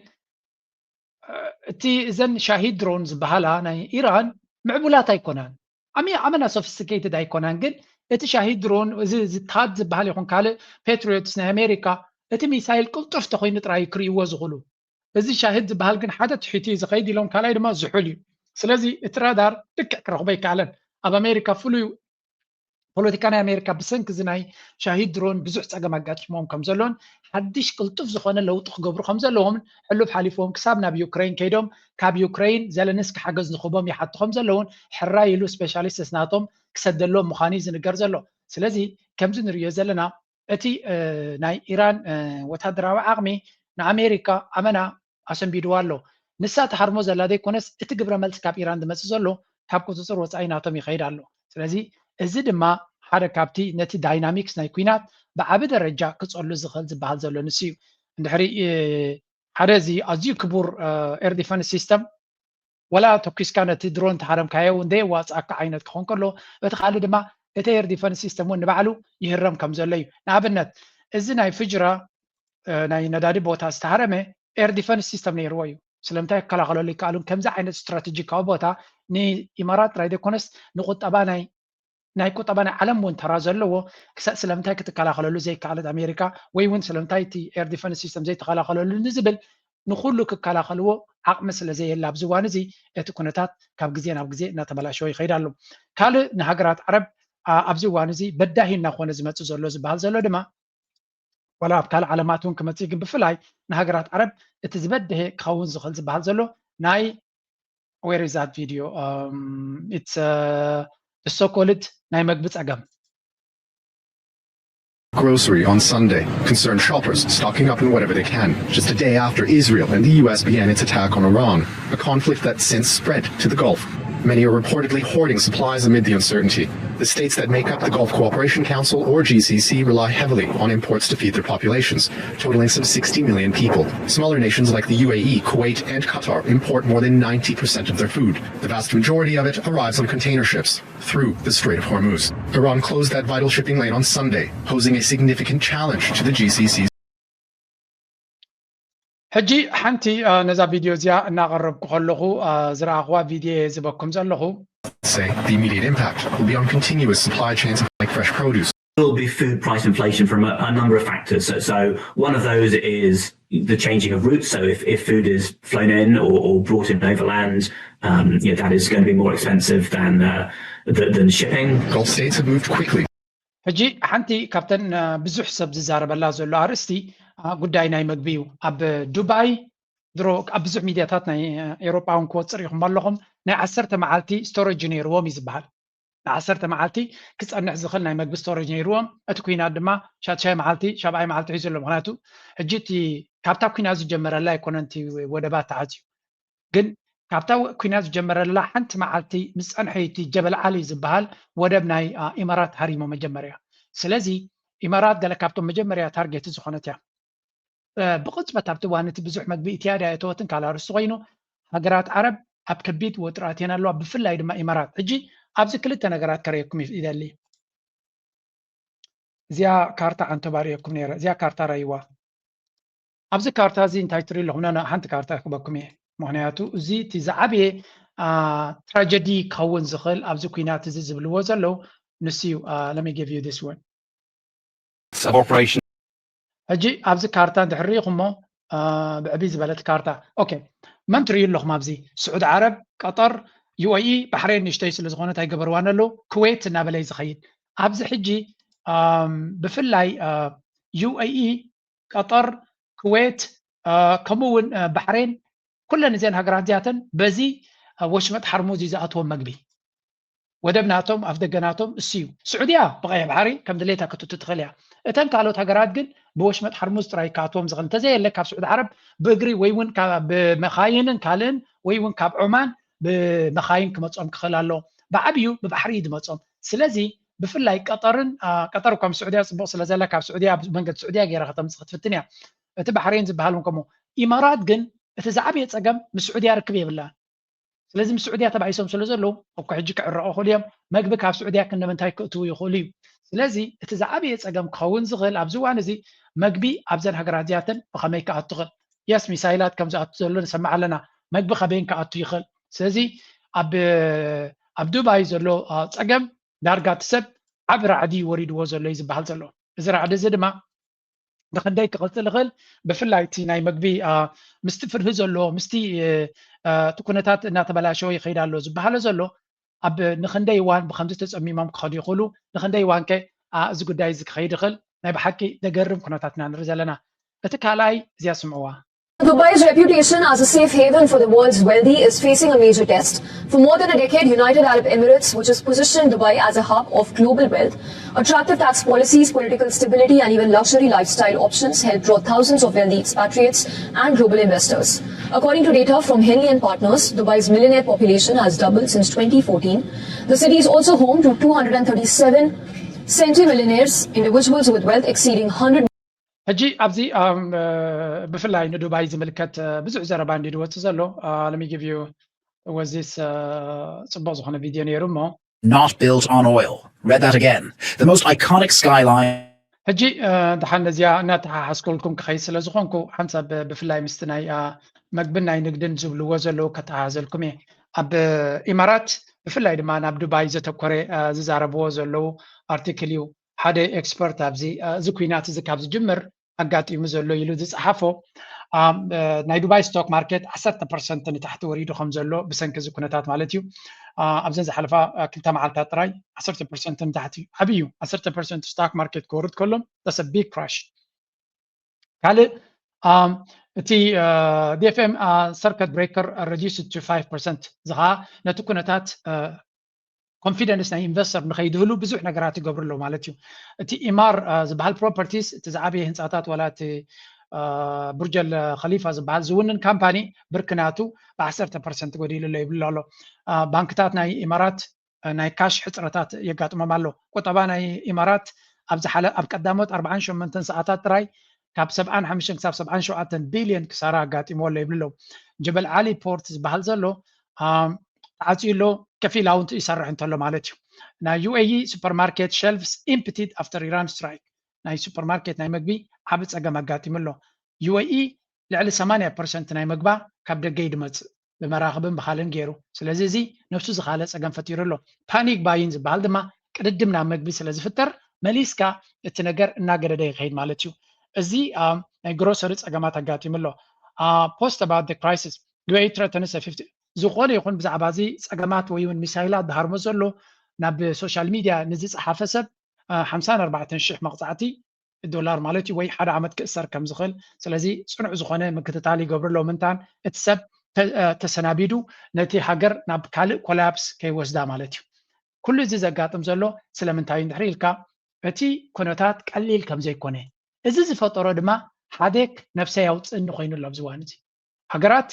تي اذن شاهد درونز بحالا ناي ايران معبولات ايكونان عمنا سوفيستيكيتد ايكونان جن اتي شاهد درون زي تاد زبحال يكون كاله باتريوتس نا امريكا اتي ميسايل قلطف تخوين تراي كريو زغلو ازي شاهد زبحال جن حدا تحيتي زقيدي لهم كالاي دما زحولي سلازي اترادار دك كرغبي كالن ኣብ ኣሜሪካ ፍሉይ ፖለቲካ ናይ ኣሜሪካ ብሰንኪ እዚ ናይ ሻሂድ ድሮን ብዙሕ ፀገም ኣጋጢሞም ከም ዘሎን ሓድሽ ቅልጡፍ ዝኾነ ለውጢ ክገብሩ ከም ዘለዎም ሕሉፍ ሓሊፎም ክሳብ ናብ ዩክሬን ከይዶም ካብ ዩክሬን ዘለንስኪ ሓገዝ ንኽቦም ይሓቱ ከም ዘለውን ሕራይ ኢሉ ስፔሻሊስትስ ናቶም ክሰደሎም ምዃኑ ዝንገር ዘሎ ስለዚ ከምዚ ንሪኦ ዘለና እቲ ናይ ኢራን ወታደራዊ ዓቕሚ ንኣሜሪካ ኣመና ኣሰንቢድዋ ኣሎ ንሳ ተሃርሞ ዘላ ዘይኮነስ እቲ ግብረ መልሲ ካብ ኢራን ዝመፅእ ዘሎ ካብ ቁፅፅር ወፃኢ ናቶም ይኸይድ ኣሎ ስለዚ እዚ ድማ ሓደ ካብቲ ነቲ ዳይናሚክስ ናይ ኩናት ብዓቢ ደረጃ ክፀሉ ዝኽእል ዝበሃል ዘሎ ንስ እዩ እንድሕሪ ሓደ እዚ ኣዝዩ ክቡር ኤር ዲፈንስ ሲስተም ወላ ተኪስካ ነቲ ድሮን ተሃረምካዮ እንደ ዋፅኣካ ዓይነት ክኾን ከሎ እቲ ካልእ ድማ እቲ ኤር ዲፈንስ ሲስተም እውን ንባዕሉ ይህረም ከም ዘሎ እዩ ንኣብነት እዚ ናይ ፍጅራ ናይ ነዳዲ ቦታ ዝተሃረመ ኤር ዲፈንስ ሲስተም ነይርዎ እዩ ስለምንታይ ክከላኸለሉ ይከኣሉን ከምዚ ዓይነት ስትራቴጂካዊ ቦታ ንኢማራት ራይ ደይኮነስ ንቁጠባ ናይ ቁጠባ ናይ ዓለም እውን ተራ ዘለዎ ስለምንታይ ክትከላኸለሉ ዘይከኣለት ኣሜሪካ ወይ እውን ስለምንታይ እቲ ኤር ዲፈንስ ሲስተም ዘይተኸላኸለሉ ንዝብል ንኩሉ ክከላኸልዎ ዓቕሚ ስለ ዘየላ ኣብዚ እዋን እዚ እቲ ኩነታት ካብ ግዜ ናብ ግዜ እናተበላሸወ ይኸይድ ኣሎ ካልእ ንሃገራት ዓረብ ኣብዚ እዋን እዚ በዳሂ እናኾነ ዝመፅእ ዘሎ ዝበሃል ዘሎ ድማ ولا بكال علاماتهم كما تيجي بفلاي نهاجرات عرب اتزبده كون زخل زبال زلو ناي where is that video it's the so-called ناي مقبت أقام Grocery on Sunday concerned shoppers stocking up on whatever they can, just a day after Israel and the US began its attack on Iran, a conflict that since spread to the Gulf. Many are reportedly hoarding supplies amid the uncertainty. The states that make up the Gulf Cooperation Council, or GCC, rely heavily on imports to feed their populations, totaling some 60 million people. Smaller nations like the UAE, Kuwait, and Qatar import more than 90% of their food. The vast majority of it arrives on container ships through the Strait of Hormuz. Iran closed that vital shipping lane on Sunday, posing a significant challenge to the GCC's. حجي حنتي نزا فيديو زيا نغرب كخلخو زرا اخوا فيديو زبكم زلخو Say the immediate impact will be on continuous supply chains like fresh produce. There will be food price inflation from a number of factors. So one of those is the changing of routes. So if food is flown in or brought in overland, that is going to be more expensive than shipping. Gulf states have moved quickly. حجي حنتي كابتن بزح سب زارب الله زلو ارستي قداي ناي مغبيو اب دبي درو اب بزح ميدياتات ناي اوروباون كوصر يخم بالهم ناي 10 معالتي ستورج نيروم يزبحال 10 معالتي كصنح زخل ناي مغب ستورج نيروم اتكوينا دما شاتشاي معالتي شابعي معالتي يزلو مخناتو حجيتي كابتا كوينا زجمر لا يكوننتي ودبات عاتيو ግን ካብታ ኩናት ዝጀመረላ ሓንቲ መዓልቲ ምስ ፀንሐይቲ ጀበል ዓሊ ዝበሃል ወደብ ናይ ኢማራት ሃሪሞ መጀመርያ ስለዚ ኢማራት ገለ ካብቶም መጀመርያ ታርጌት ዝኾነት እያ ብቅፅበት ኣብቲ ዋንቲ ብዙሕ መግቢ ኢትያዳ የተወትን ካላርስቲ ኮይኑ ሃገራት ዓረብ ኣብ ከቢድ ወጥራት የን ኣለዋ ብፍላይ ድማ ኢማራት ሕጂ ኣብዚ ክልተ ነገራት ከረየኩም ይደሊ እዚኣ ካርታ አንተባሪየኩም ነይረ እዚኣ ካርታ ራይዋ ኣብዚ ካርታ እዚ እንታይ ትሪኢ ኣለኹም ሓንቲ ካርታ ክበኩም እየ ምክንያቱ እዚ እቲ ዝዓበየ ትራጀዲ ክኸውን ዝኽእል ኣብዚ ኩናት እዚ ዝብልዎ ዘለው ንስዩ let me give you this one ሕጂ ኣብዚ ካርታ እንድሕር ሪኢኹሞ ብዕቢ ዝበለት ካርታ ኦኬ መን ትሪኡ ኣለኹም ኣብዚ ስዑድ ዓረብ ቀጠር ዩኤኢ ባሕሬን ንሽተይ ስለ ዝኾነት ኣይገበርዋን ኣለዉ ኩዌት እናበለይ ዝኸይድ ኣብዚ ሕጂ ብፍላይ ዩኤኢ ቀጠር ኩዌት ከምኡውን ባሕሬን كلن زين هاجرات زياتن بزي وشمت حرموز يزاتهم مقبي ودبناتهم افدقناتهم السيو سعوديه بغاية بحري كم دليتها كنت تدخلها اتن قالوا هاجرات جن بوشمت حرموز ترايكاتهم زغن تزي اللي كاب سعود عرب بقري ويون بمخاين كالن ويون كاب عمان بمخاين كمتصوم كخلالو بعبيو ببحري دمتصوم سلازي بفلاي قطرن قطر كم سعوديه صبو سلازلا كاب سعوديه منقد سعوديه غير ختم سخت فتنيا تبحرين زبحالهم كمو امارات جن እቲ ዝዓበየ ፀገም ምስ ስዑድያ ርክብ የብላን ስለዚ ምስ ስዑድያ ተባሂሶም ስለ ዘለዉ እኮ ሕጂ ክዕረቑ ክእሉ እዮም መግቢ ካብ ስዑድያ ክንምንታይ ክእትዉ ይኽእሉ እዩ ስለዚ እቲ ዝዓበየ ፀገም ክኸውን ዝኽእል ኣብዚ እዋን እዚ መግቢ ኣብዘን ሃገራት እዚኣተን ብኸመይ ክኣቱ ይኽእል የስ ሚሳይላት ከም ዝኣቱ ዘሎ ንሰማዕ ኣለና መግቢ ከበይን ክኣቱ ይኽእል ስለዚ ኣብ ዱባይ ዘሎ ፀገም ዳርጋ እቲ ሰብ ዓብ ራዕዲ ወሪድዎ ዘሎ እዩ ዝበሃል ዘሎ እዚ ራዕዲ እዚ ድማ ብክንደይ ክቕፅል ይኽእል ብፍላይ እቲ ናይ መግቢ ምስቲ ፍርህ ዘሎ ምስቲ እቲ ኩነታት እናተበላሸወ ይኸይድ ኣሎ ዝበሃለ ዘሎ ኣብ ንክንደይ እዋን ብከምዚ ተፀሚሞም ክኸዱ ይኽእሉ ንክንደይ እዋን ከ እዚ ጉዳይ እዚ ክኸይድ ይኽእል ናይ ብሓቂ ዘገርም ኩነታት ኢና ንርኢ ዘለና እቲ ካልኣይ እዚኣ ስምዕዋ Dubai's reputation as a safe haven for the world's wealthy is facing a major test. For more than a decade, United Arab Emirates, which has positioned Dubai as a hub of global wealth, attractive tax policies, political stability, and even luxury lifestyle options help draw thousands of wealthy expatriates and global investors. According to data from Henley and Partners, Dubai's millionaire population has doubled since 2014. The city is also home to 237 centimillionaires, individuals with wealth exceeding 100 ሕጂ ኣብዚ ብፍላይ ንዱባይ ዝምልከት ብዙሕ ዘረባ እንዲድወፅ ዘሎ let me give you was this ጽቡቕ ዝኾነ ቪድዮ ነይሩ እሞ not built on oil. Read that again. The most iconic skyline ሕጂ ድሓን ነዚኣ እናተሓሓስኩልኩም ክኸይድ ስለ ዝኾንኩ ሓንሳብ ብፍላይ ምስቲ ናይ መግብን ናይ ንግድን ዝብልዎ ዘለዉ ከተሓሓዘልኩም እየ ኣብ ኢማራት ብፍላይ ድማ ናብ ዱባይ ዘተኮረ ዝዛረብዎ ዘለዉ ኣርቲክል እዩ ሓደ ኤክስፐርት ኣብዚ እዚ ኩናት እዚ ካብ ዝጅምር ኣጋጢሙ ዘሎ ኢሉ ዝፀሓፎ ናይ ዱባይ ስቶክ ማርኬት 10% ንታሕቲ ወሪዱ ከም ዘሎ ብሰንኪ እዚ ኩነታት ማለት እዩ ኣብዘን ዝሓለፋ ክልተ መዓልታት ጥራይ 10% ንታሕቲ ዓብዩ 10% ስቶክ ማርኬት ክወርድ ከሎም that's a big crash ካልእ እቲ DFM circuit breaker reduced to 5% ዝኻ ነቲ ኩነታት ኮንፊደንስ ናይ ኢንቨስተር ንኸይድህሉ ብዙሕ ነገራት ይገብርሎ ማለት እዩ እቲ ኢማር ዝበሃል ፕሮፐርቲስ እቲ ዝዓበየ ህንፃታት ወላ እቲ ቡርጀል ኸሊፋ ዝበሃል ዝውንን ካምፓኒ ብርክናቱ ብ10% ጎዲሉሎ ይብሉ ኣሎ ባንክታት ናይ ኢማራት ናይ ካሽ ሕፅረታት የጋጥሞም ኣሎ ቁጠባ ናይ ኢማራት ኣብ ቀዳሞት 48 ሰዓታት ጥራይ ካብ 75 ክሳብ 77 ቢልዮን ክሳራ ኣጋጢሞሎ ይብሉ ጀበል ዓሊ ፖርት ዝበሃል ዘሎ ተዓፅዩሎ ከፊላውን ይሰርሕ እንተሎ ማለት እዩ ናይ UAE ሱፐርማርኬት ሸልፍስ ኢምፕቲድ ኣፍተር ኢራን ስትራይክ ናይ ሱፐርማርኬት ናይ ምግቢ ዓብ ፀገም ኣጋጢሙሎ UAE ልዕሊ 80% ናይ ምግባ ካብ ደገ ይድመፅእ ብመራኽብን ብኻልን ገይሩ ስለዚ እዚ ነፍሱ ዝኻለ ፀገም ፈጢሩሎ ፓኒክ ባይን ዝበሃል ድማ ቅድድም ናብ ምግቢ ስለ ዝፍጠር መሊስካ እቲ ነገር እናገደደ ይኸይድ ማለት እዩ እዚ ናይ ግሮሰሪ ፀገማት ኣጋጢሙሎ ፖስት about the crisis UAE threatens 50 ዝኾነ ይኹን ብዛዕባ እዚ ፀገማት ወይ እውን ሚሳይላት ድሃርሞ ዘሎ ናብ ሶሻል ሚድያ ንዝፀሓፈ ሰብ 54,000 መቕፃዕቲ ዶላር ማለት እዩ ወይ ሓደ ዓመት ክእሰር ከም ዝኽእል ስለዚ ፅኑዕ ዝኾነ ምክትታል ይገብርሎ ምንታን እቲ ሰብ ተሰናቢዱ ነቲ ሃገር ናብ ካልእ ኮላፕስ ከይወስዳ ማለት እዩ ኩሉ እዚ ዘጋጥም ዘሎ ስለምንታይ እንድሕሪ ኢልካ እቲ ኩነታት ቀሊል ከም ዘይኮነ እዚ ዝፈጠሮ ድማ ሓደክ ነፍሰይ ያውፅእ እንኮይኑሎ ኣብዚ እዋን እዚ ሃገራት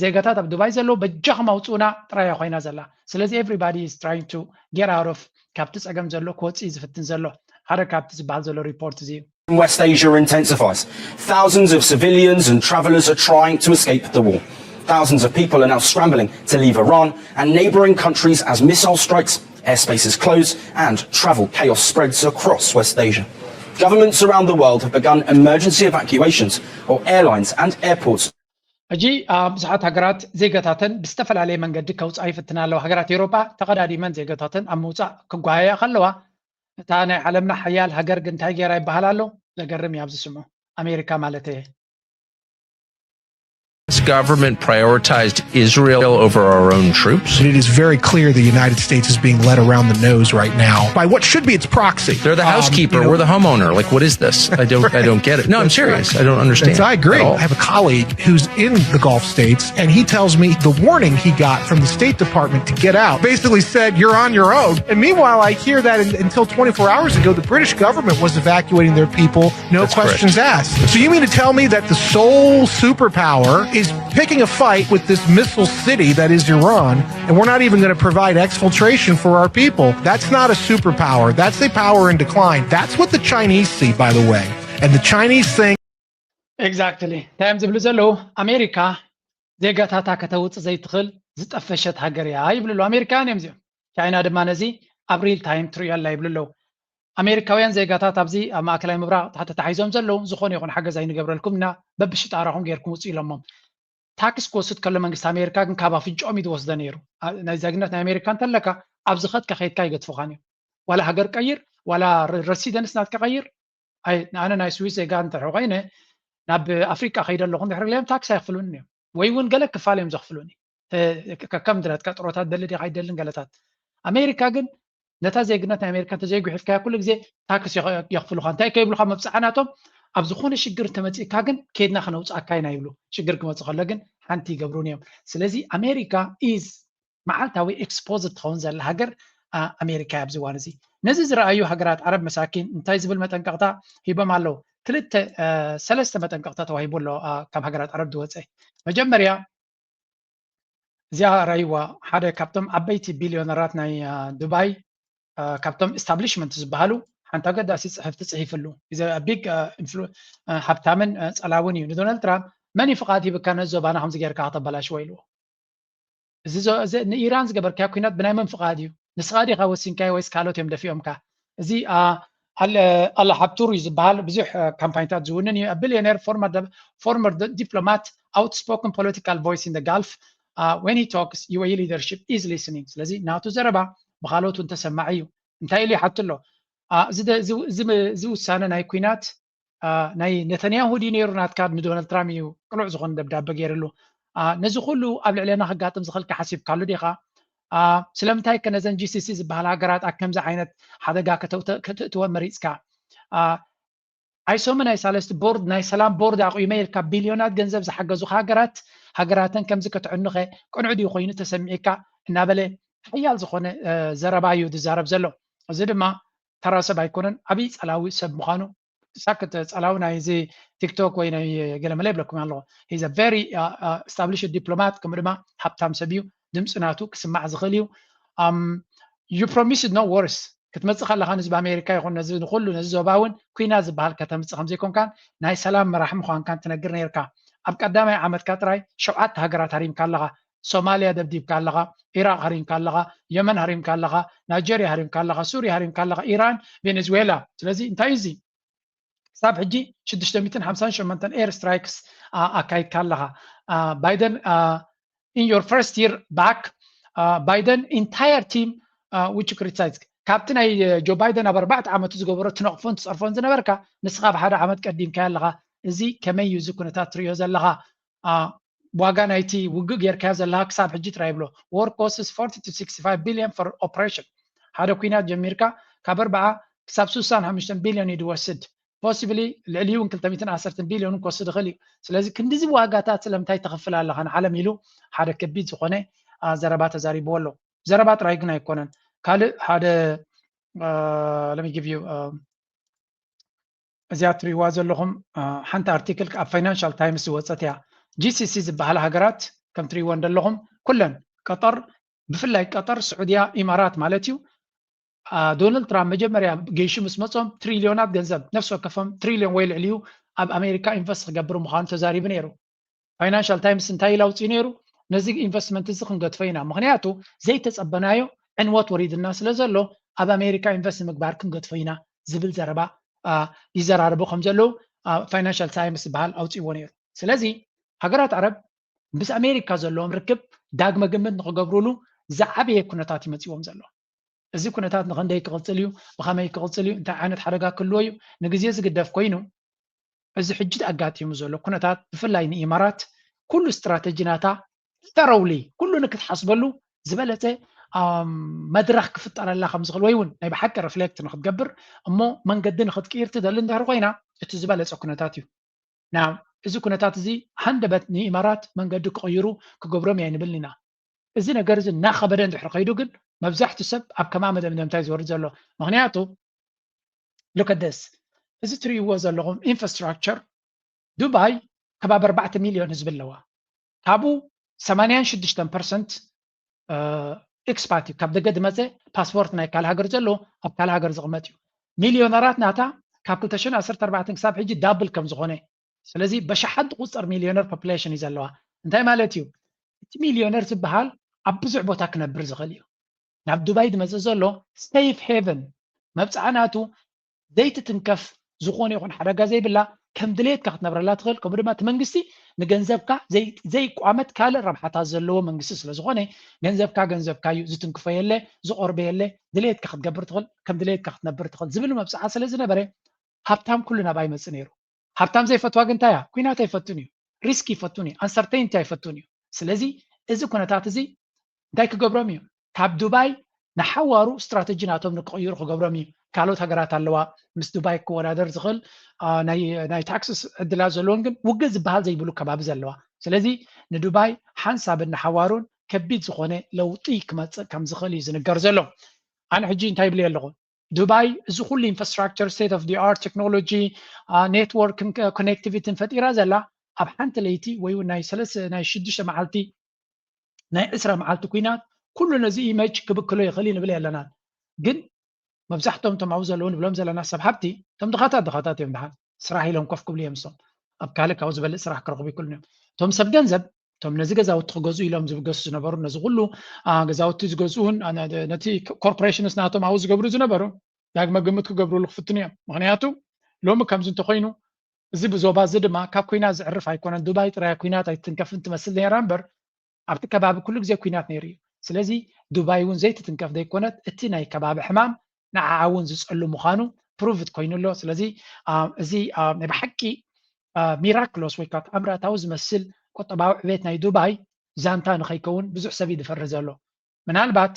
ዜጋታት ኣብ ዱባይ ዘሎ በጃኸም ኣውፅኡና ጥራይ ኮይና ዘላ ስለዚ everybody is trying to get out of ካብቲ ፀገም ዘሎ ክወፅእ ዝፍትን ዘሎ ሓደ ካብቲ ዝበሃል ዘሎ ሪፖርት እዚ West Asia intensifies. Thousands of civilians and travelers are trying to escape the war. Thousands of people are now scrambling to leave Iran and neighboring countries as missile strikes, airspaces close, and travel chaos spreads across West Asia. Governments around the world have begun emergency evacuations of airlines and airports. እጂ ብዙሓት ሃገራት ዜጋታትን ብዝተፈላለየ መንገዲ ከውፃእ ይፍትና ኣለዋ ሃገራት ኤውሮጳ ተቐዳዲመን ዜጋታትን ኣብ ምውፃእ ክጓየያ ከለዋ እታ ናይ ዓለምና ሓያል ሃገር ግን እንታይ ጌራ ይበሃል ኣሎ ዘገርም እዩ ኣብዚ ስምዑ ኣሜሪካ ማለት እየ This government prioritized Israel over our own troops. It is very clear the United States is being led around the nose right now by what should be its proxy. They're the housekeeper. We're the homeowner. Like, what is this? I don't get it. No, I'm serious. I don't understand. I agree. I have a colleague who's in the Gulf states, and he tells me the warning he got from the State Department to get out basically said, you're on your own. And meanwhile, I hear that until 24 hours ago, the British government was evacuating their people, no That's questions correct. asked. So you mean to tell me that the sole superpower is picking a fight with this missile city that is Iran, and we're not even going to provide exfiltration for our people? That's not a superpower. That's a power in decline. That's what the Chinese see, by the way. And the Chinese think... Exactly. ታይም ዝብሉ ዘለው ኣሜሪካ ዜጋታታ ከተውፅእ ዘይትኽእል ዝጠፈሸት ሃገር እያ ይብሉ ኣሜሪካን እዮም እዚኦም ቻይና ድማ ነዚ ኣብ ሪል ታይም ትሪኦ ኣላ ይብሉ ኣለው ኣሜሪካውያን ዜጋታት ኣብዚ ኣብ ማእከላይ ምብራቅ ታሕቲ ተሓሒዞም ዘለው ዝኾነ ይኹን ሓገዝ ኣይንገብረልኩም እና በብሽጣራኹም ጌርኩም ውፅኡ ኢሎሞም ታክስ ክወስድ ከሎ መንግስቲ ኣሜሪካ ግን ካብ ኣፍንጮኦም እዩ ዝወስደ ነይሩ ናይ ዜግነት ናይ ኣሜሪካ እንተለካ ኣብዚ ኸድካ ከይድካ ይገድፉኻን እዮም ዋላ ሃገር ቀይር ዋላ ረሲደንስ ናትካ ቀይር ኣነ ናይ ስዊስ ዜጋ እንተድሕሪ ኮይነ ናብ ኣፍሪቃ ከይደ ኣለኹ እንድሕሪ ኢሎም ታክስ ኣይኽፍሉን እዮም ወይ እውን ገለ ክፋል እዮም ዘኽፍሉኒ ከም ድረትካ ጥሮታት ደሊ ዲኻ ኣይደልን ገለታት ኣሜሪካ ግን ነታ ዜግነት ናይ ኣሜሪካ ተዘይጉሒፍካ ኩሉ ግዜ ታክስ የኽፍሉኻ እንታይ ከይብሉኻ መብፃዕናቶም ኣብ ዝኾነ ሽግር ተመፂእካ ግን ከድና ክነውፃእካ ኢና ይብሉ ሽግር ክመፅእ ከሎ ግን ሓንቲ ይገብሩን እዮም ስለዚ ኣሜሪካ ኢዝ መዓልታዊ ኤክስፖዝድ ትኸውን ዘላ ሃገር ኣሜሪካ ኣብዚ እዋን እዚ ነዚ ዝረኣዩ ሃገራት ዓረብ መሳኪን እንታይ ዝብል መጠንቀቕታ ሂቦም ኣለዉ ሰለስተ መጠንቀቕታ ተዋሂቡ ኣሎ ካብ ሃገራት ዓረብ ዝወፀ መጀመርያ እዚኣ ራእይዋ ሓደ ካብቶም ዓበይቲ ቢልዮነራት ናይ ዱባይ ካብቶም ኤስታብሊሽመንት ዝበሃሉ ሓንቲ ኣገዳሲ ፅሕፍ ትፅሒፍሉ እዚ ቢግ ሃብታምን ፀላውን እዩ ንዶናልድ ትራምፕ መን ፍቃድ ሂብካ ነዚ ዞባና ከምዚ ጌርካ ከተበላሽዎ ኢልዎ እዚ ንኢራን ዝገበርካዮ ኩናት ብናይ መን ፍቃድ እዩ ንስኻ ዲኻ ወሲንካዮ ወይስ ካልኦት እዮም ደፊኦም እዚ አላ ሀብቱር እዩ ዝበሃል ብዙሕ ካምፓኒታት ዝውንን እዩ ቢልዮነር ፎርመር ዲፕሎማት outspoken political voice in the Gulf when he talks UAE leadership is listening ስለዚ ናቱ ዘረባ ብካልኦቱ እንተሰማዕ እዩ እንታይ ኢሉ ይሓቱ ኣሎ እዚ ውሳነ ናይ ኩናት ናይ ነተንያሁ ዲ ነይሩ ናትካ ንዶናልድ ትራምፕ እዩ ቅሉዕ ዝኾነ ደብዳቤ ገይሩሉ ነዚ ኩሉ ኣብ ልዕልና ክጋጥም ዝኽእልካ ሓሲብካሉ ዲኻ ስለምንታይ ከነዘን ጂሲሲ ዝበሃል ሃገራት ኣብ ከምዚ ዓይነት ሓደጋ ከተእትወ መሪፅካ ኣይሶም ናይ ሳለስተ ቦርድ ናይ ሰላም ቦርድ ኣቑመ ኢልካ ቢልዮናት ገንዘብ ዝሓገዙ ሃገራትን ከምዚ ክትዕንኸ ቅንዑ ድዩ ኮይኑ ተሰሚዕካ እናበለ ሓያል ዝኾነ ዘረባ እዩ ዝዛረብ ዘሎ እዚ ድማ ተራ ሰብ ኣይኮነን ዓብይ ፀላዊ ሰብ ምዃኑ ሳክት ፀላዊ ናይ እዚ ቲክቶክ ወይ ናይ ገለመለ ይብለኩም ኣለዎ he's a very established diplomat ከምኡ ድማ ሃብታም ሰብ እዩ ድምፂ ናቱ ክስማዕ ዝኽእል እዩ you promised no worse ክትመፅእ ከለኻ ንህዝቢ ኣሜሪካ ይኹን ነዚ ንኩሉ ነዚ ዞባ እውን ኩናት ዝበሃል ከተምፅእ ከምዘይኮንካን ናይ ሰላም መራሒ ምዃንካን ትነግር ነርካ ኣብ ቀዳማይ ዓመትካ ጥራይ 7 ሃገራት ሃሪምካ ኣለኻ ሶማልያ ደብዲብካ ኣለኻ ኢራቅ ሃሪምካ ኣለኻ የመን ሃሪምካ ኣለኻ ናይጀርያ ሃሪምካ ኣለኻ ሱርያ ሃሪምካ ኣለኻ ኢራን ቬኔዙዌላ ስለዚ እንታይ እዚ ክሳብ ሕጂ 658 ኤር ስትራይክስ ኣካይድካ ኣለኻ ባይደን in your first year back Biden entire team which criticized ካብቲ ናይ ጆ ባይደን ኣብ 4 ዓመቱ ዝገበሮ ትነቕፎን ትፀርፎን ዝነበርካ ንስኻ ብሓደ ዓመት ቀዲምካ ኣለኻ እዚ ከመይ እዩ እዚ ኩነታት ትሪኦ ዘለኻ ዋጋ ናይቲ ውግእ ጌርካ ዘለኻ ክሳብ ሕጂ ጥራይ ብሎ war costs 40 to 65 billion for operation ሓደ ኩናት ጀሚርካ ካብ 40 ክሳብ 65 ቢልዮን ይድወስድ possibly ልዕሊኡ 210 ቢልዮን ክወስድ ይኽእል እዩ ስለዚ ክንዲዚ ዋጋታት ስለምንታይ ተኸፍል ኣለኻ ንዓለም ኢሉ ሓደ ከቢድ ዝኾነ ዘረባ ተዛሪብዎ ኣሎ ዘረባ ጥራይ ግን ኣይኮነን ካልእ ሓደ let me give you እዚኣ ትሪእዋ ዘለኹም ሓንቲ ኣርቲክል ኣብ ፋይናንሻል ታይምስ ዝወፀት እያ GCC ዝበሃላ ሃገራት ከም ትሪእዎ እንደለኹም ኩለን ቀጠር ብፍላይ ቀጠር ስዑድያ ኢማራት ማለት እዩ ዶናልድ ትራምፕ መጀመርያ ገይሹ ምስ መፆም ትሪልዮናት ገንዘብ ነፍሲ ወከፎም ትሪልዮን ወይ ልዕሊኡ ኣብ ኣሜሪካ ኢንቨስት ክገብሩ ምዃኑ ተዛሪቡ ነይሩ ፋይናንሻል ታይምስ እንታይ ኢሉ ኣውፂኡ ነይሩ ነዚ ኢንቨስትመንት እዚ ክንገድፎ ኢና ምክንያቱ ዘይተፀበናዮ ዕንወት ወሪድና ስለ ዘሎ ኣብ ኣሜሪካ ኢንቨስት ምግባር ክንገድፎ ኢና ዝብል ዘረባ ይዘራርቡ ከም ዘለዉ ፋይናንሻል ታይምስ ዝበሃል ኣውፂዎ ነይሩ ስለዚ ሃገራት ዓረብ ምስ ኣሜሪካ ዘለዎም ርክብ ዳግመ ግምት ንክገብርሉ ዝዓበየ ኩነታት ይመፅዎም ዘሎ እዚ ኩነታት ንክንደይ ክቕፅል እዩ ብኸመይ ክቕፅል እዩ እንታይ ዓይነት ሓደጋ ክህልዎ እዩ ንግዜ ዝግደፍ ኮይኑ እዚ ሕጂ ኣጋጢሙ ዘሎ ኩነታት ብፍላይ ንኢማራት ኩሉ ስትራቴጂናታ ተረውሊ ኩሉ ንክትሓስበሉ ዝበለፀ መድረኽ ክፍጠረላ ከም ዝኽእል ወይ እውን ናይ ብሓቂ ሪፍሌክት ንክትገብር እሞ መንገዲ ንክትቅይር ትደሊ እንድሕር ኮይና እቲ ዝበለፀ ኩነታት እዩ ናው እዚ ኩነታት እዚ ሃንደበት ንኢማራት መንገዲ ክቕይሩ ክገብሮም እያ ንብል ኢና እዚ ነገር እዚ እናኸበደ እንድሕር ከይዱ ግን መብዛሕትኡ ሰብ ኣብ ከማ መደምደምታይ ዝወርድ ዘሎ ምክንያቱ look at this እዚ ትሪእዎ ዘለኹም ኢንፍራስትራክቸር ዱባይ ከባቢ 4 ሚልዮን ህዝቢ ኣለዋ ካብኡ 86% ኤክስፓት እዩ ካብ ደገ ድመፀ ፓስፖርት ናይ ካልእ ሃገር ዘሎ ኣብ ካልእ ሃገር ዝቕመጥ እዩ ሚልዮነራት ናታ ካብ 2014 ክሳብ ሕጂ ዳብል ከም ዝኾነ ስለዚ በሸሓት ቁፅር ሚልዮነር ፖፑሌሽን እዩ ዘለዋ እንታይ ማለት እዩ እቲ ሚልዮነር ዝበሃል ኣብ ብዙሕ ቦታ ክነብር ዝኽእል እዩ ናብ ዱባይ ድመፀ ዘሎ ሴፍ ሄቨን መብፃዕናቱ ዘይትትንከፍ ዝኾነ ይኹን ሓደጋ ዘይብላ ከም ድሌትካ ክትነብረላ ትኽእል ከምኡ ድማ እቲ መንግስቲ ንገንዘብካ ዘይቋመት ካልእ ረብሓታት ዘለዎ መንግስቲ ስለ ዝኾነ ገንዘብካ እዩ ዝትንክፎ የለ ዝቆርበ የለ ድሌትካ ክትገብር ትኽእል ከም ድሌትካ ክትነብር ትኽእል ዝብል መብፃዓ ስለ ዝነበረ ሃብታም ኩሉ ናብኣ ይመፅእ ነይሩ ሃብታም ዘይፈትዋ ግን እንታይ እያ ኩናት ኣይፈቱን እዩ ሪስክ ይፈቱን እዩ አንሰርቴንቲ ኣይፈቱን እዩ ስለዚ እዚ ኩነታት እዚ እንታይ ክገብሮም እዩ ካብ ዱባይ ንሓዋሩ ስትራቴጂ ናቶም ንክቕይሩ ክገብሮም እዩ ካልኦት ሃገራት ኣለዋ ምስ ዱባይ ክወዳደር ዝኽእል ናይ ታክስስ ዕድላት ዘለዎን ግን ውግእ ዝበሃል ዘይብሉ ከባቢ ዘለዋ ስለዚ ንዱባይ ሓንሳብን ንሓዋሩን ከቢድ ዝኾነ ለውጢ ክመፅእ ከም ዝኽእል እዩ ዝንገር ዘሎ ኣነ ሕጂ እንታይ ይብል ኣለኹ ዱባይ እዚ ኩሉ ኢንፍራስትራክቸር ስቴት ኦፍ ዲ ኣርት ቴክኖሎጂ ኔትወርክን ኮኔክቲቪቲን ፈጢራ ዘላ ኣብ ሓንቲ ለይቲ ወይ ናይ 6 መዓልቲ ናይ 20 መዓልቲ ኩናት ኩሉ ነዚ ኢሜጅ ክብክሎ ይኽእል ንብል ኣለና ግን መብዛሕትኦም እቶም ኣብኡ ዘለዉ ንብሎም ዘለና ሰብ ሃብቲ እቶም ድኻታት እዮም ድሓን ስራሕ ኢሎም ኮፍ ክብሉ እዮም ሶም ኣብ ካልእ ካብኡ ዝበልፅ ስራሕ ክረኽቡ ይክእሉን እዮም እቶም ሰብ ገንዘብ እቶም ነዚ ገዛውቲ ክገዝኡ ኢሎም ዝብገሱ ዝነበሩ ነዚ ኩሉ ገዛውቲ ዝገዝኡን ነቲ ኮርፖሬሽንስ ናቶም ኣብኡ ዝገብሩ ዝነበሩ ዳግመ ግምት ክገብርሉ ክፍትኑ እዮም ምክንያቱ ሎሚ ከምዚ እንተኮይኑ እዚ ብዞባ እዚ ድማ ካብ ኩናት ዝዕርፍ ኣይኮነን ዱባይ ጥራይ ኩናት ኣይትንከፍን ትመስል ነይራ እምበር ኣብቲ ከባቢ ኩሉ ግዜ ኩናት ነይሩ እዩ ስለዚ ዱባይ እውን ዘይትትንከፍ ዘይኮነት እቲ ናይ ከባቢ ሕማም ንዓዓ እውን ዝፀሉ ምዃኑ ፕሩቭት ኮይኑሎ ስለዚ እዚ ናይ ብሓቂ ሚራክሎስ ወይ ከዓ ተኣምራታዊ ዝመስል ቁጠባዊ ዕቤት ናይ ዱባይ ዛንታ ንኸይከውን ብዙሕ ሰብ ይድፈሪ ዘሎ ምናልባት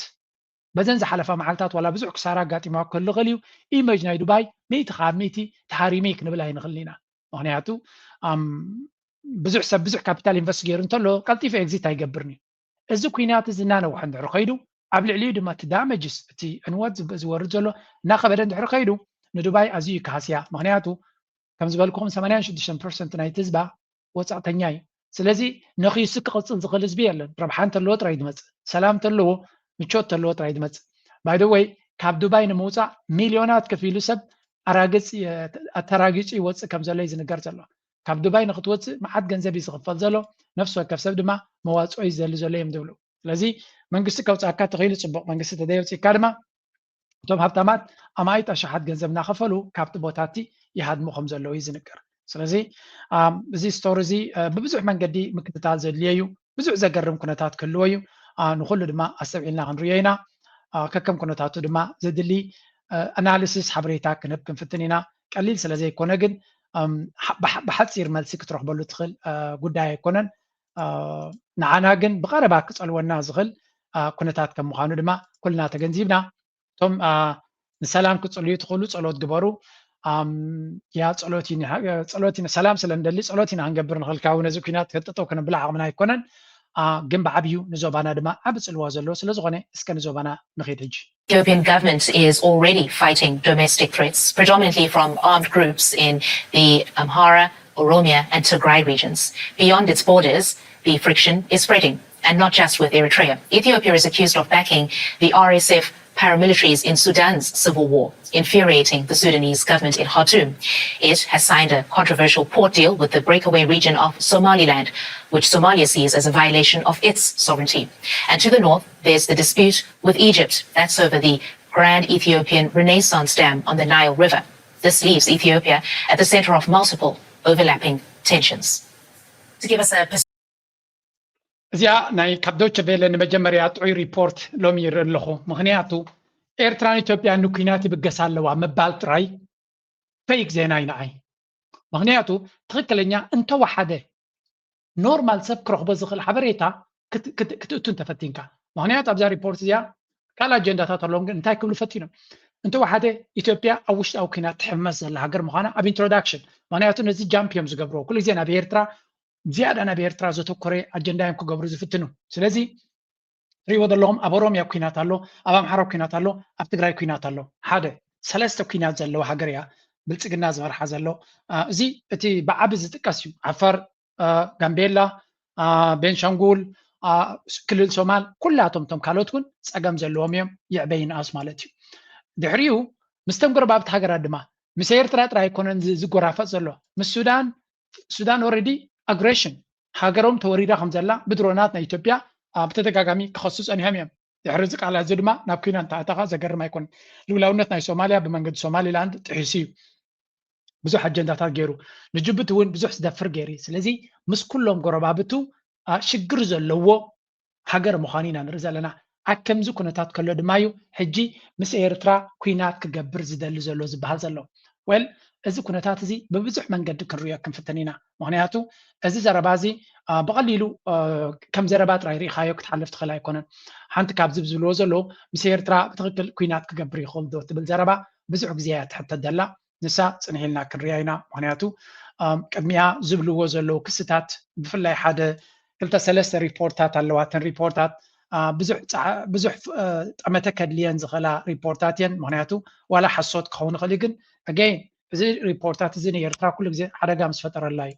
بزن زحلف معلتات ولا بزح كسارة قاتي ما كل غليو إيمج ناي دبي ميت خاميتي تحريميك نبلها نخلينا معناته بزح سب بزح كابيتال انفستيجير انتلو قلتي في اكزيت هيقبرني እዚ ኩናት እዚ እናነውሐ እንድሕር ከይዱ ኣብ ልዕሊኡ ድማ ትዳመጅስ እቲ እንወት ዝወርድ ዘሎ እናኸበደ እንድሕር ከይዱ ንዱባይ ኣዝዩ ይከሃስያ ምክንያቱ ከም ዝበልኩኹም 86% ናይቲ ህዝባ ወፃእተኛ እዩ ስለዚ ነኺሱ ክቕፅል ዝኽእል ህዝቢ የለን ረብሓ እንተለዎ ጥራይ ዝመፅእ ሰላም እንተለዎ ምቾት እንተለዎ ጥራይ ዝመፅእ ባይ ደ ወይ ካብ ዱባይ ንምውፃእ ሚልዮናት ከፊሉ ሰብ ኣተራጊፁ ይወፅእ ከም ዘሎ እዩ ዝንገር ዘሎ ካብ ዱባይ ንኽትወፅእ መዓት ገንዘብ እዩ ዝኽፈል ዘሎ ነፍሲ ወከፍ ሰብ ድማ መዋፅኦ እዩ ዘሊ ዘሎ እዮም ዝብሉ ስለዚ መንግስቲ ከውፃእካ ተኽኢሉ ፅቡቕ መንግስቲ ተዘይወፂእካ ድማ እቶም ሃብታማት ኣማይት ኣሽሓት ገንዘብ እናኸፈሉ ካብቲ ቦታቲ ይሃድሙ ከም ዘለዎ እዩ ዝንገር ስለዚ እዚ ስቶሪ እዚ ብብዙሕ መንገዲ ምክትታል ዘድልዮ እዩ ብዙሕ ዘገርም ኩነታት ክህልዎ እዩ ንኩሉ ድማ ኣሰብዒልና ክንሪኦ ኢና ከከም ኩነታቱ ድማ ዘድሊ ኣናሊሲስ ሓበሬታ ክንህብ ክንፍትን ኢና ቀሊል ስለ ዘይኮነ ግን ብሓፂር መልሲ ክትረክበሉ ትኽእል ጉዳይ ኣይኮነን ንዓና ግን ብቐረባ ክፀልወና ዝኽእል ኩነታት ከም ምዃኑ ድማ ኩልና ተገንዚብና እቶም ንሰላም ክፅልዩ ትኽእሉ ፀሎት ግበሩ ያ ፀሎት ኢና ሰላም ስለ እንደሊ ፀሎት ኢና ክንገብር ንኽእል ካብ ነዚ ኩናት ከጥጠው ክንብል ዓቕምና ኣይኮነን ግን ብዓብዩ ንዞባና ድማ ዓብ ፅልዋ ዘለዎ ስለ ዝኾነ እስከ ንዞባና ንኸይድ ሕጂ Ethiopian government is already fighting domestic threats, predominantly from armed groups in the Amhara, Oromia and Tigray regions. Beyond its borders, the friction is spreading, and not just with Eritrea. Ethiopia is accused of backing the RSF paramilitaries in Sudan's civil war, infuriating the Sudanese government in Khartoum. It has signed a controversial port deal with the breakaway region of Somaliland, which Somalia sees as a violation of its sovereignty. And to the north, there's the dispute with Egypt. That's over the Grand Ethiopian Renaissance Dam on the Nile River. This leaves Ethiopia at the center of multiple overlapping tensions. To give us a እዚኣ ናይ ካብ ዶይቸ ቬለ ንመጀመርያ ጥዑይ ሪፖርት ሎሚ ይርኢ ኣለኹ ምክንያቱ ኤርትራን ኢትዮጵያን ንኩናት ይብገሳ ኣለዋ ምባል ጥራይ ፌክ ዜና ይንዓይ ምክንያቱ ትክክለኛ እንተወሓደ ኖርማል ሰብ ክረክቦ ዝኽእል ሓበሬታ ክትእቱ እንተፈቲንካ ምክንያቱ ኣብዛ ሪፖርት እዚኣ ካልእ ኣጀንዳታት ኣለዎም ግን እንታይ ክብሉ ፈቲኖም እንተወሓደ ኢትዮጵያ ኣብ ውሽጣዊ ኩናት ትሕመስ ዘላ ሃገር ምዃና ኣብ ኢንትሮዳክሽን ምክንያቱ ነዚ ጃምፕ እዮም ዝገብርዎ ኩሉ ግዜ ናብ ኤርትራ زيادة أنا بيرترا زوتو كوري أجندة يمكو قبرو زفتنو سلازي ريو دلهم أب أوروميا كوينات الله أب أمحارة كوينات الله أب تقراي كوينات الله هذا سلاسة كوينات زلوا هاجريا بلتق الناس مرحا زلوا زي أتي بعبز تكاسيو عفر غامبيلا بنشانغول كل الصومال كلها تم كالوتكون سأقام زلوهم يوم يعبين أسمالتي دحريو مستمقر باب هاجر دما مسير ترات راي كونن زغرافة زلوا من السودان already aggression هاجرهم توريدا خمزلا بدرونات نا إثيوبيا بتدقاقامي تخصص أنهم يوم يحرزق على زدما نابكينا انتعتقا زقر ما يكون لولاونت نا سوماليا بمنقد سومالي لاند تحسيو بزوح أجندات غيرو نجبتو وين بزوح سدفر غيري سلازي مس كلهم قربابتو شقر زلوو هاجر مخانينا نرزالنا أكمزو كنتات كله دمايو حجي مس إيرترا كوينات كقبر زدل زلو زبهال زلو ويل እዚ ኩነታት እዚ በብዙሕ መንገዲ ክንሪኦ ክንፍተኒና ምክንያቱ እዚ ዘረባ እዚ ብቐሊሉ ከም ዘረባ ጥራይ ሪኢኻዮ ክትሓልፍ ትኽእል ኣይኮነን ሓንቲ ካብ ዝብዝብልዎ ዘሎ ምስ ኤርትራ ብትክክል ኩናት ክገብር ይኽእል ዶ ትብል ዘረባ ብዙሕ ግዜ እያ ትሕተት ዘላ ንሳ ፅንሒልና ክንሪኣ ኢና ምክንያቱ ቅድሚያ ዝብልዎ ዘለው ክስታት ብፍላይ ሓደ ክልተ ሰለስተ ሪፖርታት ኣለዋ እተን ሪፖርታት ብዙሕ ጠመተ ከድልየን ዝኽእላ ሪፖርታት እየን ምክንያቱ ዋላ ሓሶት ክኸውን ይኽእል ግን ኣገይን እዚ ሪፖርታት እዚ ኤርትራ ኩሉ ግዜ ሓደጋ ምስ ፈጠረላ እዩ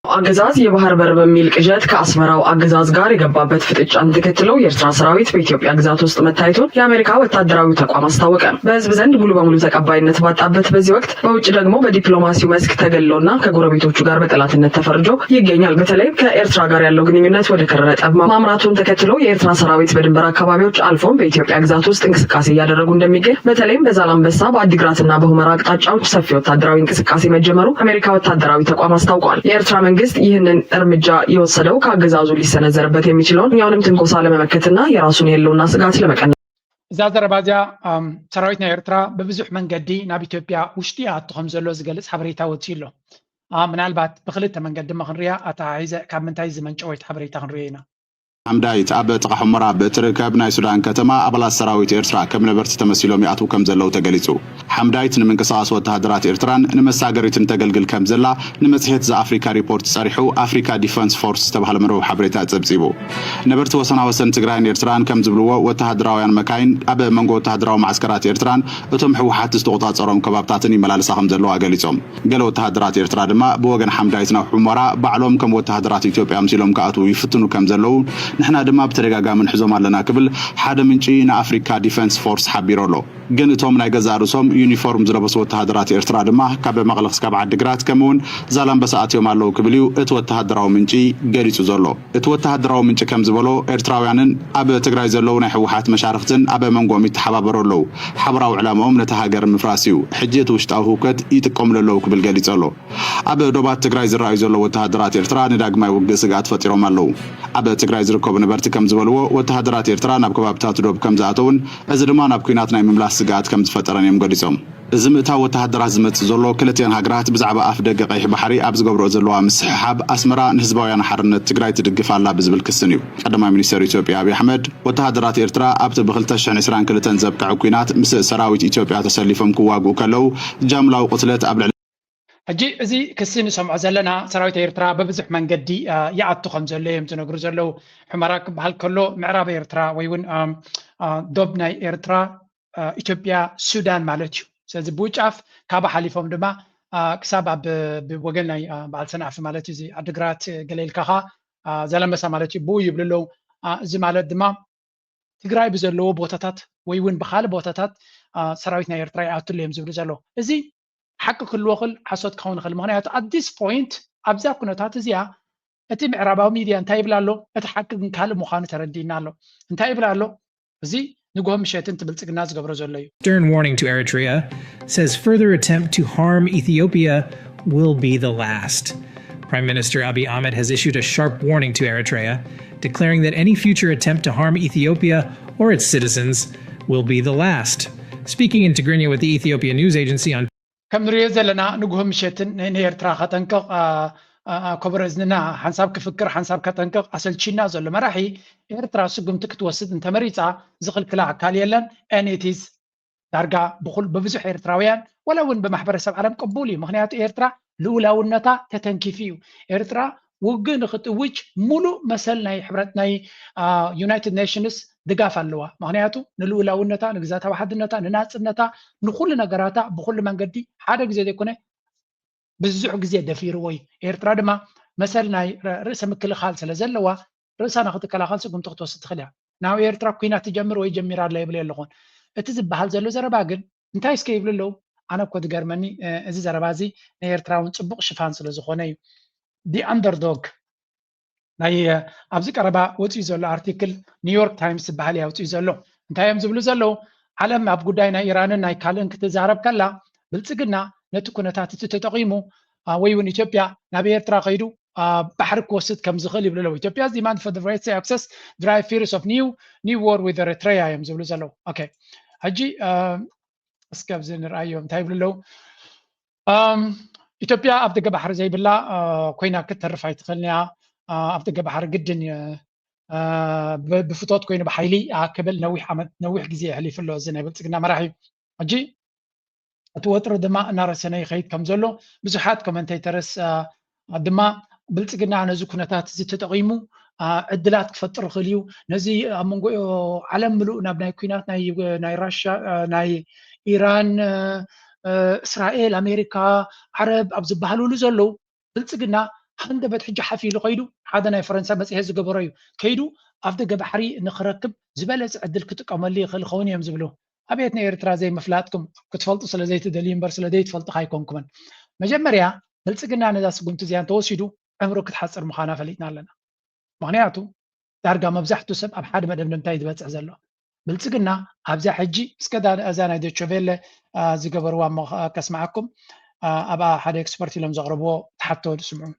አገዛዝ የባህር በር በሚል ቅዠት ከአስመራው አገዛዝ ጋር የገባበት ፍጥጫን ተከትለው የኤርትራ ሰራዊት በኢትዮጵያ ግዛት ውስጥ መታየቱን የአሜሪካ ወታደራዊ ተቋም አስታወቀ። በህዝብ ዘንድ ሙሉ በሙሉ ተቀባይነት ባጣበት በዚህ ወቅት በውጭ ደግሞ በዲፕሎማሲው መስክ ተገልሎና ከጎረቤቶቹ ጋር በጠላትነት ተፈርጆ ይገኛል። በተለይም ከኤርትራ ጋር ያለው ግንኙነት ወደ ከረረ ጠብ ማምራቱን ተከትሎ የኤርትራ ሰራዊት በድንበር አካባቢዎች አልፎም በኢትዮጵያ ግዛት ውስጥ እንቅስቃሴ እያደረጉ እንደሚገኝ በተለይም በዛላምበሳ በአዲግራትና በሁመራ አቅጣጫዎች ሰፊ ወታደራዊ እንቅስቃሴ መጀመሩ አሜሪካ ወታደራዊ ተቋም አስታውቋል። የኤርትራ መንግስት ይህንን እርምጃ የወሰደው ከአገዛዙ ሊሰነዘርበት የሚችለውን እኛውንም ትንኮሳ ለመመከትና የራሱን የለውና ስጋት ለመቀነስ እዛ ዘረባ እዚኣ ሰራዊት ናይ ኤርትራ በብዙሕ መንገዲ ናብ ኢትዮጵያ ውሽጢ ኣቱ ከም ዘሎ ዝገልፅ ሓበሬታ ወፂኡ ኣሎ ምናልባት ብክልተ መንገዲ ድማ ክንሪኣ ኣተሓሒዘ ካብ ምንታይ ዝመንጨወ ሓበሬታ ክንሪኦ ኢና حمدايت أب تقحم مراب تركب ناي سودان كتما أبلا السراويت إرترا كم نبرت تمثيلهم يأتوا كم زلوا تجلسوا حمدايت نمن قصاص وتهدرات إرتران نمساجريت نتجلجل كم زلا نمسحت ز أفريكا ريبورت صريحو أفريكا ديفنس فورس تبع المرو حبريتات تبزيبو نبرت وصنا وسن تجرين إرتران كم زبلوا وتهدراويان مكاين أب منجو تهدراو معسكرات إرتران وتم حوحات استوطات صارهم كبابتاتني ملال ساهم زلوا أجلسهم قالوا تهدرات إرتران ما بوجن حمدايت نوحمرا بعلوم كم وتهدرات إثيوبيا أمثيلهم كأتوا يفتنوا كم زلوا نحنا دما بترجع من حزام لنا قبل حدا من شيء أفريكا ديفنس فورس حبيرولو جنتهم نايجزارسهم يونيفورم زربس وتهدرات إرترا دما كاب مغلق كاب عدقرات كمون زالم بساعات يوم على قبليو اتوتهدراو من شيء جريتو زلو اتوتهدراو من شيء كم زبلو إرتراويانن أب تجري زلو نحوحات مشارفتن أب منقوم يتحبابرولو حبراو علامهم نتهاجر مفراسيو حجيت وشتاهو كد يتقوم للو قبل جريت زلو أب دوبات تجري زراي زلو وتهدرات إرترا نداق ما يوجس قات فتيرهم علو أب تجري زركوب نبرت كم زبلو وتهدرات إرترا نبكوا بتاتدوب كم زاتون أزدمان نبكيناتنا مملاس سجات كم تفترن يوم قديسهم زمتها وتهدرات زمت زلو كلتين هاجرات بزعبة أفدق قيح بحري أبز قبر زلوا مسحاب أسمرا نهزبويان حرنة تجري تدقف على بزبل كسنيو قدما مينيستر إثيوبيا أبي أحمد وتهدرات إرترا أبت بخلتش عن إسران كلتين زب كعكينات مس سراويت إثيوبيا تسلفهم كواجو كلو جاملا وقتلت قبل هجي زي كسين سمع زلنا سراويت إيرترا ببزح من قدي يعطوا خمسة ليهم تنقر زلوا حمراك بهالكلو معراب إيرترا ويون دوبنا إيرترا إثيوبيا السودان مالتيو سأز بوجاف كابا حليفهم دما كسابة بوجلنا بعد سنة في مالتي زي أدقرات قليل كها زلمة بس مالتي بو يبللو زي مالت دما تقرأي بزلوا بوتاتات ويون بخال بوتاتات سراويتنا إيرترا يعطوا ليهم زبل زلوا زي حق كل وقت حصد كون خل مهنيات at this point أبزار كنا تاتزيا أتم عرباو ميديا انتهي بلالو أتحقق من كهل مخانة تردينا له انتهي بلالو زي نقوم مشيتين تبلت الناس قبل زلوا. Stern warning to Eritrea says further attempt to harm Ethiopia will be the last. Prime Minister Abiy Ahmed has issued a sharp warning to Eritrea, declaring that any future attempt to harm Ethiopia or its citizens will be the last. Speaking in Tigrinya with the Ethiopian news agency on كم ريزة لنا نقوم مشيتن نهير تراخة تنكق كبرزنا حنساب كفكر حنساب كتنكق أصل تشينا زل مراحي إيرترا سقم تكتوسد انت مريتا زخل كلا كاليلن أنيتيز ترجع بخل بفزح إيرتراويان ولو إن بمحبر السبع عالم قبولي مهنيات إيرترا لولا والنتا تتنكيفيو إيرترا وجن خطوج ملو مثلنا حبرتنا يونايتد نيشنز دقافا اللوا مهنياتو نلولا والنتا نجزاتها واحد النتا نناس النتا نخل نجراتا بخل من قدي حدا جزء يكونه بزح جزء دفير وي إيرترا دما مثلنا رأس مكل خالص لزلوا رأسنا خط كلا خالص قم تخطو ستخلع ناو إيرترا كوينا تجمر ويجمر على يبلي اللغون اتزب بحال زلو زرباقن انتاي سكيب للو أنا كود جرماني إزي زربازي إيرترا ونصبق شفان سلزخوني دي أندردوغ ناي أبزك أربعة وتيزولو أرتيكل نيويورك تايمز بحالي وتيزولو انتاي يمزبلو زلو علم أبقوداينا إيران ناي كالن كتزارب كلا بلتقنا نتكونا تاتي تتقيمو ويون إثيوبيا نابي إيرترا قيدو بحر كوست كم زخلي بلو Ethiopia's demand for the right to access drive fears of new war with Eritrea يمزبلو زلو أوكي هجي اسكاب زين رأيهم تايب لو إثيوبيا أبدأ بحر زي بالله كوينا كتر فايت خلنيها أبدأ بحر جدا بفتوت كوينا بحيلي قبل نويح جزية حلي في اللو زين بلتقنا مراحي هجي توتر دماء نار السنة خيط كم زلو بزحات كومنتيترس دماء بلتقنا عن زكونتات زي تتقيمو عدلات كفتر خليو نزي منقو علم ملوء ناي كوينات ناي راشا ناي إيران إسرائيل أمريكا عرب أبز بحلول زلو بلتقنا هند بتحج حفيلو قيدو هذا ناي فرنسا بس هز قبريو كيدو أفضل بحري نخركب زبالة عدل كتك أمالي خلخوني يمزبلو أبيتنا إيرترا زي مفلاتكم كتفلطوا سلا زي تدلين بر سلا دي تفلط خايكم كمان مجمريا بلتقنا أنا داس قمت زيان توسيدو عمرو كتحصر مخانا فليتنا لنا معناته دارجا مبزحتو سب أب حد مدام نمتايد بس أزلو بلتقنا أبزح حجي سكدا أزانا دي تشوفيل زي قبروا كسمعكم أبا حد إكسبرتي لهم زغربو تحطوا تسمعون.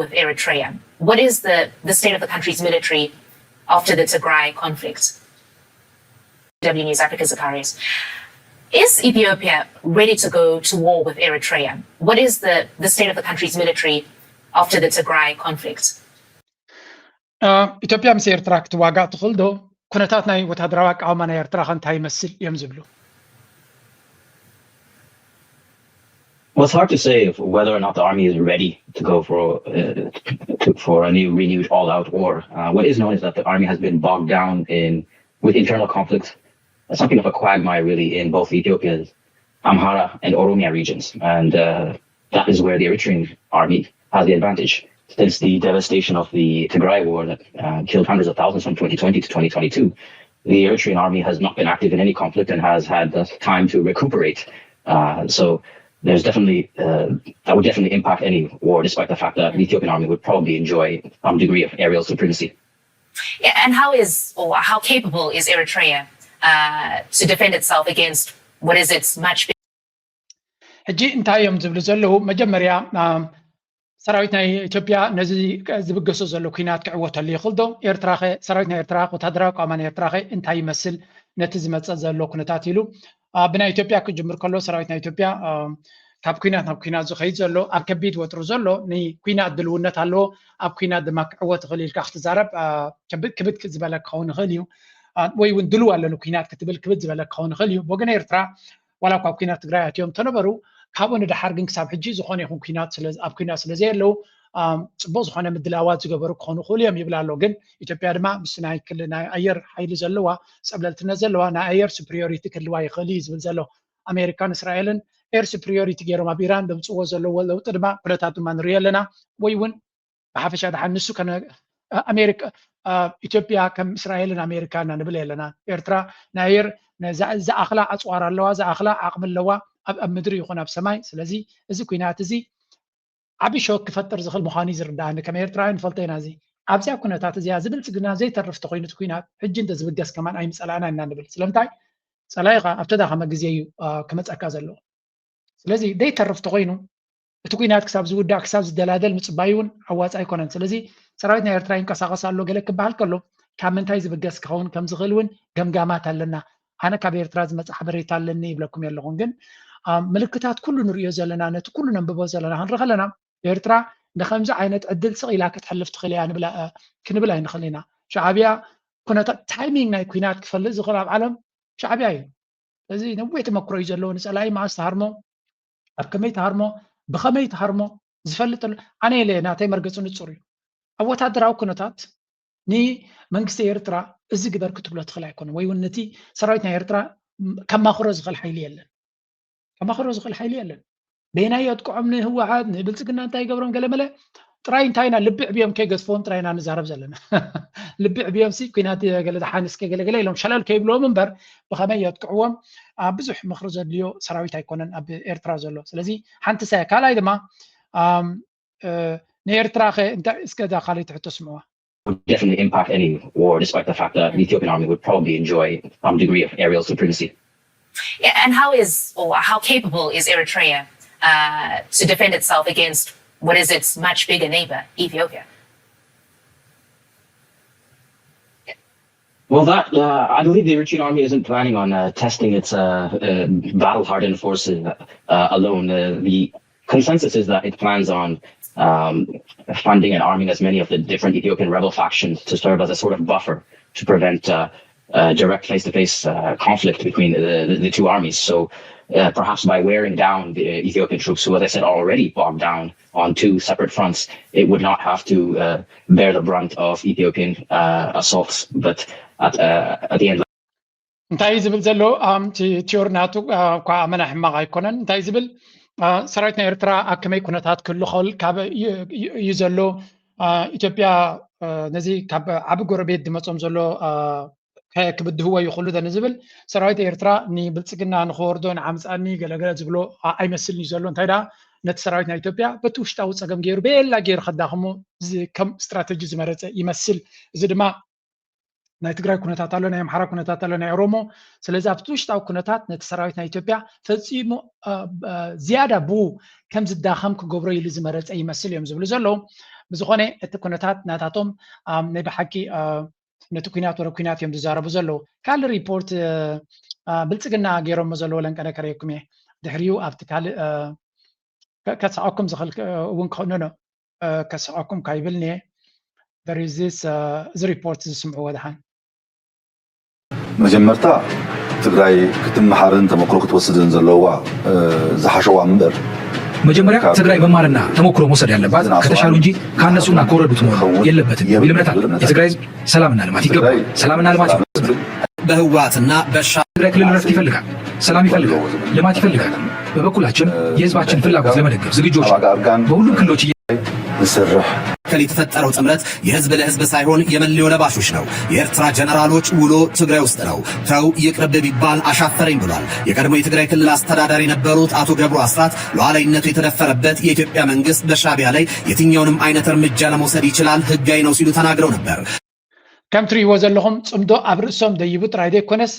With Eritrea, what is the state of the country's military after the Tigray conflict? W News Africa Zacharias. Is Ethiopia ready to go to war with Eritrea? What is the state of the country's military after the Tigray conflict? ኢትዮጵያ ምስ ኤርትራ ክትዋጋእ ትኽእል ዶ ኩነታት ናይ ወታደራዊ ኣቃውማ ናይ ኤርትራ እንታይ ይመስል እዮም ዝብሉ? Well, it's hard to say whether or not the army is ready to go for a new renewed all-out war. What is known is that the army has been bogged down with internal conflicts, something of a quagmire really in both Ethiopia's Amhara and Oromia regions, and that is where the Eritrean army has the advantage. Since the devastation of the Tigray war that killed hundreds of thousands from 2020 to 2022, the Eritrean army has not been active in any conflict and has had the time to recuperate. So there's definitely that would definitely impact any war, despite the fact that the Ethiopian army would probably enjoy some degree of aerial supremacy. Yeah, and how capable is Eritrea to defend itself against what is its much bigger? ሕጂ እንታይ እዮም ዝብሉ ዘለዉ መጀመርያ ሰራዊት ናይ ኢትዮጵያ ነዚ ዝብገሶ ዘሎ ኩናት ክዕወተሉ ይኽእል ዶ ኤርትራ ሰራዊት ናይ ኤርትራ ወታደራዊ ኣቃውማ ናይ ኤርትራ እንታይ ይመስል ነቲ ዝመፀ ዘሎ ኩነታት ኢሉ ብናይ ኢትዮጵያ ክጅምር ከሎ ሰራዊት ናይ ኢትዮጵያ ካብ ኩናት ናብ ኩናት ዝኸይድ ዘሎ ኣብ ከቢድ ወጥሩ ዘሎ ንኩናት ድልውነት ኣለዎ ኣብ ኩናት ድማ ክዕወት ይኽእል ኢልካ ክትዛረብ ክብድ ዝበለ ክኸውን ይኽእል እዩ ወይ እውን ድልው ኣለሉ ኩናት ክትብል ክብድ ዝበለ ክኸውን ይኽእል እዩ ወገን ኤርትራ ዋላ እኳ ኣብ ኩናት ትግራይ ኣትዮም ተነበሩ ካብኡ ንድሓር ግን ክሳብ ሕጂ ዝኾነ ይኹን ኩናት ኣብ ኩናት ስለዘየለው ፅቡቅ ዝኾነ ምድላዋት ዝገበሩ ክኾኑ ይኽእሉ እዮም ይብላ ኣሎ ግን ኢትዮጵያ ድማ ምስ ናይ ክልል ናይ ኣየር ሓይሊ ዘለዋ ፀብለልትነት ዘለዋ ናይ ኣየር ሱፕሪዮሪቲ ክህልዋ ይኽእል እዩ ዝብል ዘሎ ኣሜሪካን እስራኤልን ኤር ሱፕሪዮሪቲ ገይሮም ኣብ ኢራን ዘምፅዎ ዘለዎ ለውጢ ድማ ኩነታት ድማ ንሪኦ ኣለና ወይ እውን ብሓፈሻ ድሓን ንሱ ኣሜሪካ ኢትዮጵያ ከም እስራኤልን ኣሜሪካን ንብል ኣለና ኤርትራ ናይ ኣየር ዝኣኽላ ኣፅዋር ኣለዋ ዝኣኽላ ዓቕሚ ኣለዋ ኣብ ምድሪ ይኹን ኣብ ሰማይ ስለዚ እዚ ኩናት እዚ ዓብይ ሾክ ክፈጥር ዝኽእል ምዃኑ ዝርዳእኒ ከም ኤርትራውያን ንፈልጦ ኢና እዚ ኣብዚኣ ኩነታት እዚኣ ዝብልፅግና ዘይተርፍ ተኮይኑ እቲ ኩናት ሕጂ እንተዝብገስ ከማን ኣይምፀላእና ኢና ንብል ስለምንታይ ፀላኢኻ ኣብ ተዳኸመ ግዜ እዩ ክመፀካ ዘለዎ ስለዚ ዘይተርፍ ተኮይኑ እቲ ኩናት ክሳብ ዝውዳእ ክሳብ ዝደላደል ምፅባይ እውን ኣዋፃ ኣይኮነን ስለዚ ሰራዊት ናይ ኤርትራ ይንቀሳቀስ ኣሎ ገለ ክበሃል ከሎ ካብ ምንታይ ዝብገስ ክኸውን ከም ዝኽእል እውን ገምጋማት ኣለና ኣነ ካብ ኤርትራ ዝመፀ ሓበሬታ ኣለኒ ይብለኩም ኣለኹም ግን ምልክታት ኩሉ ንሪኦ ዘለና ነቲ ኩሉ ነንብቦ ዘለና ክንርኢ ከለና ኤርትራ ንከምዚ ዓይነት ዕድል ስቕ ኢላ ክትሕልፍ ትኽእል እያ ክንብል ኣይንኽእል ኢና ሻዕብያ ኩነታት ታይሚንግ ናይ ኩናት ክፈልጥ ዝኽእል ኣብ ዓለም ሻዕብያ እዩ ስለዚ ነዊሕ ተመክሮ እዩ ዘለዎ ንፀላኢ መዓዝ ተሃርሞ ኣብ ከመይ ተሃርሞ ብኸመይ ተሃርሞ ዝፈልጥ ኣነ የለ ናተይ መርገፂ ንፁር እዩ ኣብ ወታደራዊ ኩነታት ንመንግስቲ ኤርትራ እዚ ግበር ክትብሎ ትኽእል ኣይኮነን ወይ እውን ነቲ ሰራዊት ናይ ኤርትራ ከማኽሮ ዝኽእል ሓይሊ የለን ከማኽሮ ዝኽእል ሓይሊ የለን በይናይ ኣጥቅዖም ንህወሓት ንብልፅግና እንታይ ይገብሮም ገለመለ ጥራይ እንታይ ኢና ልቢ ዕብዮም ከይገዝፎም ጥራይ ኢና ንዛረብ ዘለና ልቢ ዕብዮም ሲ ኩናት ገለ ዝሓንስ ከገለገለ ኢሎም ሸለል ከይብሎም እምበር ብኸመይ የጥቅዕዎም ብዙሕ ምኽሪ ዘድልዮ ሰራዊት ኣይኮነን ኣብ ኤርትራ ዘሎ ስለዚ ሓንቲ ሳያ ካልኣይ ድማ ንኤርትራ እንታይ እስከዛ ካልኣይ ትሕቶ ስምዕዋ Would definitely impact any war, despite the fact that the Ethiopian army would probably enjoy some degree of aerial supremacy. Yeah, and how capable is Eritrea to defend itself against what is its much bigger neighbor, Ethiopia? Well, I believe the Eritrean army isn't planning on testing its battle-hardened forces alone. The consensus is that it plans on funding and arming as many of the different Ethiopian rebel factions to serve as a sort of buffer to prevent direct face-to-face conflict between the two armies. So perhaps by wearing down the Ethiopian troops, who, as I said, are already bogged down on two separate fronts, it would not have to bear the brunt of Ethiopian assaults. But at the end... እንታይ ዝብል ዘሎ ቲዮርናቱ እኳ ኣመና ሕማቕ ኣይኮነን እንታይ ዝብል ሰራዊት ናይ ኤርትራ ኣብ ከመይ ኩነታት ክህሉ ክእል ካብ እዩ ዘሎ ኢትዮጵያ ነዚ ካብ ዓብ ጎረቤት ድመፆም ዘሎ ክብድህዎ ይኽእሉ ደ ንዝብል ሰራዊት ኤርትራ ንብልፅግና ንክወርዶ ንዓምፃኒ ገለገለ ዝብሎ ኣይመስልን እዩ ዘሎ እንታይ ዳ ነቲ ሰራዊት ናይ ኢትዮጵያ በቲ ውሽጣዊ ፀገም ገይሩ ቤላ ገይሩ ከዳኽሞ ከም ስትራቴጂ ዝመረፀ ይመስል እዚ ድማ ናይ ትግራይ ኩነታት ኣሎ ናይ ኣምሓራ ኩነታት ኣሎ ናይ ኦሮሞ ስለዚ ኣብቲ ውሽጣዊ ኩነታት ነቲ ሰራዊት ናይ ኢትዮጵያ ፈፂሙ ዝያዳ ብኡ ከም ዝዳኸም ክገብሮ ኢሉ ዝመረፀ ይመስል እዮም ዝብሉ ዘለዉ ብዝኾነ እቲ ኩነታት ናታቶም ናይ ብሓቂ ነቲ ኩናት ወረ ኩናት እዮም ዝዛረቡ ዘለዉ ካልእ ሪፖርት ብልፅግና ገይሮሞ ዘለዎ ለንቀነከረየኩም እየ ድሕሪኡ ኣብቲ ካልእ ከስዓኩም ዝኽእል እውን ክኾኑ ከስዓኩም ካይብልኒ there is this report ዝስምዑዎ ድሓን መጀመርታ ትግራይ ክትመሓርን ተመክሮ ክትወስድን ዘለዋ ዝሓሸዋ እምበር መጀመሪያ ትግራይ መማርና ተሞክሮ መውሰድ ያለባት ከተሻሉ እንጂ ካነሱና ከወረዱት መሆን የለበትም የሚል እምነት አለ። የትግራይ ሰላምና ልማት ይገባል። ሰላምና ልማት በህወሓትና ትግራይ ክልል ረፍት ይፈልጋል፣ ሰላም ይፈልጋል፣ ልማት ይፈልጋል። በበኩላችን የህዝባችን ፍላጎት ለመደገፍ ዝግጆች በሁሉም ክልሎች ንስርሕ የተፈጠረው ጥምረት የህዝብ ለህዝብ ሳይሆን የመለዮ ለባሾች ነው። የኤርትራ ጀነራሎች ውሎ ትግራይ ውስጥ ነው። ተው ይቅርብ ቢባል አሻፈረኝ ብሏል። የቀድሞ የትግራይ ክልል አስተዳዳሪ የነበሩት አቶ ገብሩ አስራት ሉዓላዊነቱ የተደፈረበት የኢትዮጵያ መንግስት በሻዕቢያ ላይ የትኛውንም አይነት እርምጃ ለመውሰድ ይችላል፣ ህጋዊ ነው ሲሉ ተናግረው ነበር። ከም ትሪእዎ ዘለኹም ጽምዶ ኣብ ርእሶም ደይቡ ጥራይ ዘይኮነስ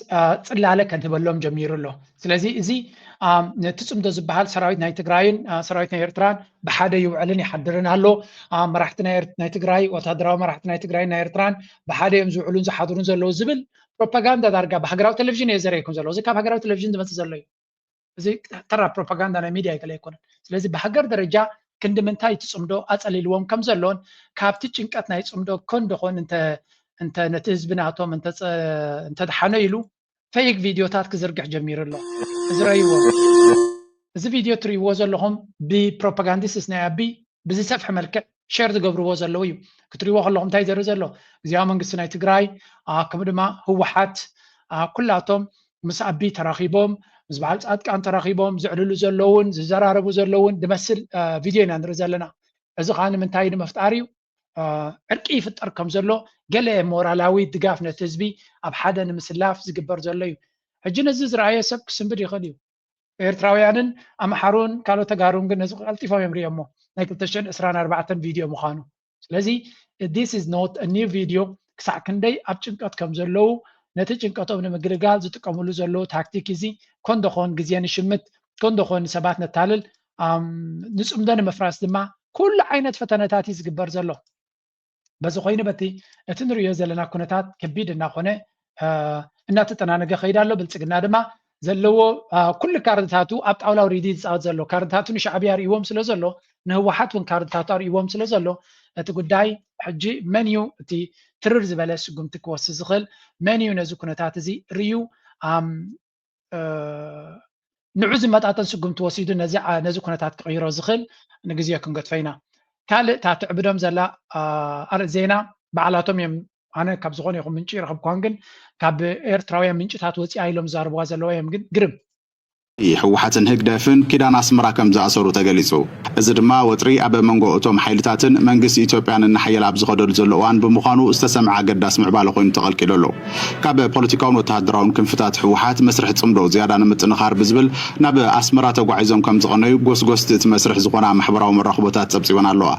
ጽላለ ከንትበሎም ጀሚሩ ኣሎ። ስለዚ እዚ ነቲ ጽምዶ ዝበሃል ሰራዊት ናይ ትግራይን ሰራዊት ናይ ኤርትራን ብሓደ ይውዕልን ይሓድርን ኣሎ። መራሕቲ ናይ ትግራይ ወታደራዊ መራሕቲ ናይ ትግራይን ናይ ኤርትራን ብሓደ እዮም ዝውዕሉን ዝሓድሩን ዘለዉ ዝብል ፕሮፓጋንዳ ዳርጋ ብሃገራዊ ቴሌቭዥን እየ ዘርእየኩም ዘሎ። እዚ ካብ ሃገራዊ ቴሌቭዥን ዝመፅእ ዘሎ እዩ። እዚ ተራ ፕሮፓጋንዳ ናይ ሚድያ ይገለ ኣይኮነን። ስለዚ ብሃገር ደረጃ ክንዲ ምንታይ እቲ ጽምዶ ኣፀሊልዎም ከም ዘሎን ካብቲ ጭንቀት ናይ ጽምዶ ኮንድኾን እንተ ነቲ ህዝቢ ናቶም እንተድሓነ ኢሉ ፌክ ቪድዮታት ክዝርግሕ ጀሚሩ ኣሎ። እዚ ቪድዮ ትሪእዎ ዘለኹም ብፕሮፓጋንዲስትስ ናይ ኣቢ ብዝሰፍሐ መልክዕ ሸር ዝገብርዎ ዘለዉ እዩ። ክትሪእዎ ከለኹም እንታይ ዘርኢ ዘሎ ግዚያዊ መንግስቲ ናይ ትግራይ ከምኡ ድማ ህወሓት ኩላቶም ምስ ኣቢ ተራኺቦም ምስ በዓል ጻድቃን ተራኺቦም ዝዕልሉ ዘለውን ዝዘራረቡ ዘለውን ዝመስል ቪድዮ ኢና ንርኢ ዘለና። እዚ ከዓ ንምንታይ ንምፍጣር እዩ ዕርቂ ይፍጠር ከም ዘሎ ገለ ሞራላዊ ድጋፍ ነቲ ህዝቢ ኣብ ሓደ ንምስላፍ ዝግበር ዘሎ እዩ። ሕጂ ነዚ ዝረኣየ ሰብ ክስንብድ ይኽእል እዩ። ኤርትራውያንን ኣምሓሩን ካልኦት ተጋሩን ግን ነዚ ቀልጢፎም እዮም ሪኦሞ ናይ 2024 ቪድዮ ምዃኑ። ስለዚ this is not a new video ክሳዕ ክንደይ ኣብ ጭንቀት ከም ዘለዉ ነቲ ጭንቀቶም ንምግልጋል ዝጥቀምሉ ዘለዉ ታክቲክ እዚ ኮንደኾን ግዜ ንሽምት ኮንደኾን ሰባት ነታልል ንጽምዶ ንምፍራስ ድማ ኩሉ ዓይነት ፈተነታት እዩ ዝግበር ዘሎ። በዚ ኮይኑ በቲ እቲ ንሪኦ ዘለና ኩነታት ከቢድ እናኾነ እናተጠናነገ ከይዳ ኣሎ። ብልፅግና ድማ ዘለዎ ኩሉ ካርድታቱ ኣብ ጣውላ ውሪዲ ዝፃወት ዘሎ ካርድታቱ ንሻዕብያ ርእይዎም ስለ ዘሎ ንህወሓት እውን ካርድታቱ ርእይዎም ስለ ዘሎ እቲ ጉዳይ ሕጂ መን እዩ እቲ ትርር ዝበለ ስጉምቲ ክወስድ ዝኽእል መን እዩ ነዚ ኩነታት እዚ ርዩ ንዑ ዝመጣጠን ስጉምቲ ወሲዱ ነዚ ኩነታት ክቕይሮ ዝኽእል ንግዜ ክንገድፈይና። ካልእ እታ ትዕብዶም ዘላ ዜና በዓላቶም እዮም ኣነ ካብ ዝኾነ ይኹን ምንጪ ረኸብኳን ግን ካብ ኤርትራውያን ምንጭታት ወፂኣ ኢሎም ዝዛረብዋ ዘለዋ እዮም ግን ግርም ሕወሓትን ህግደፍን ኪዳን ኣስመራ ከም ዝኣሰሩ ተገሊጹ። እዚ ድማ ወጥሪ ኣብ መንጎ እቶም ሓይልታትን መንግስቲ ኢትዮጵያን እናሓየላ ኣብ ዝኸደሉ ዘሎ እዋን ብምዃኑ ዝተሰምዐ ኣገዳሲ ምዕባለ ኮይኑ ተቐልቂሉ ኣሎ። ካብ ፖለቲካውን ወተሃደራውን ክንፍታት ሕወሓት መስርሕ ጽምዶ ዝያዳ ንምጥንኻር ብዝብል ናብ ኣስመራ ተጓዒዞም ከም ዝቐነዩ ጎስጎስቲ እቲ መስርሕ ዝኾና ማሕበራዊ መራኽቦታት ጸብጺበን ኣለዋ።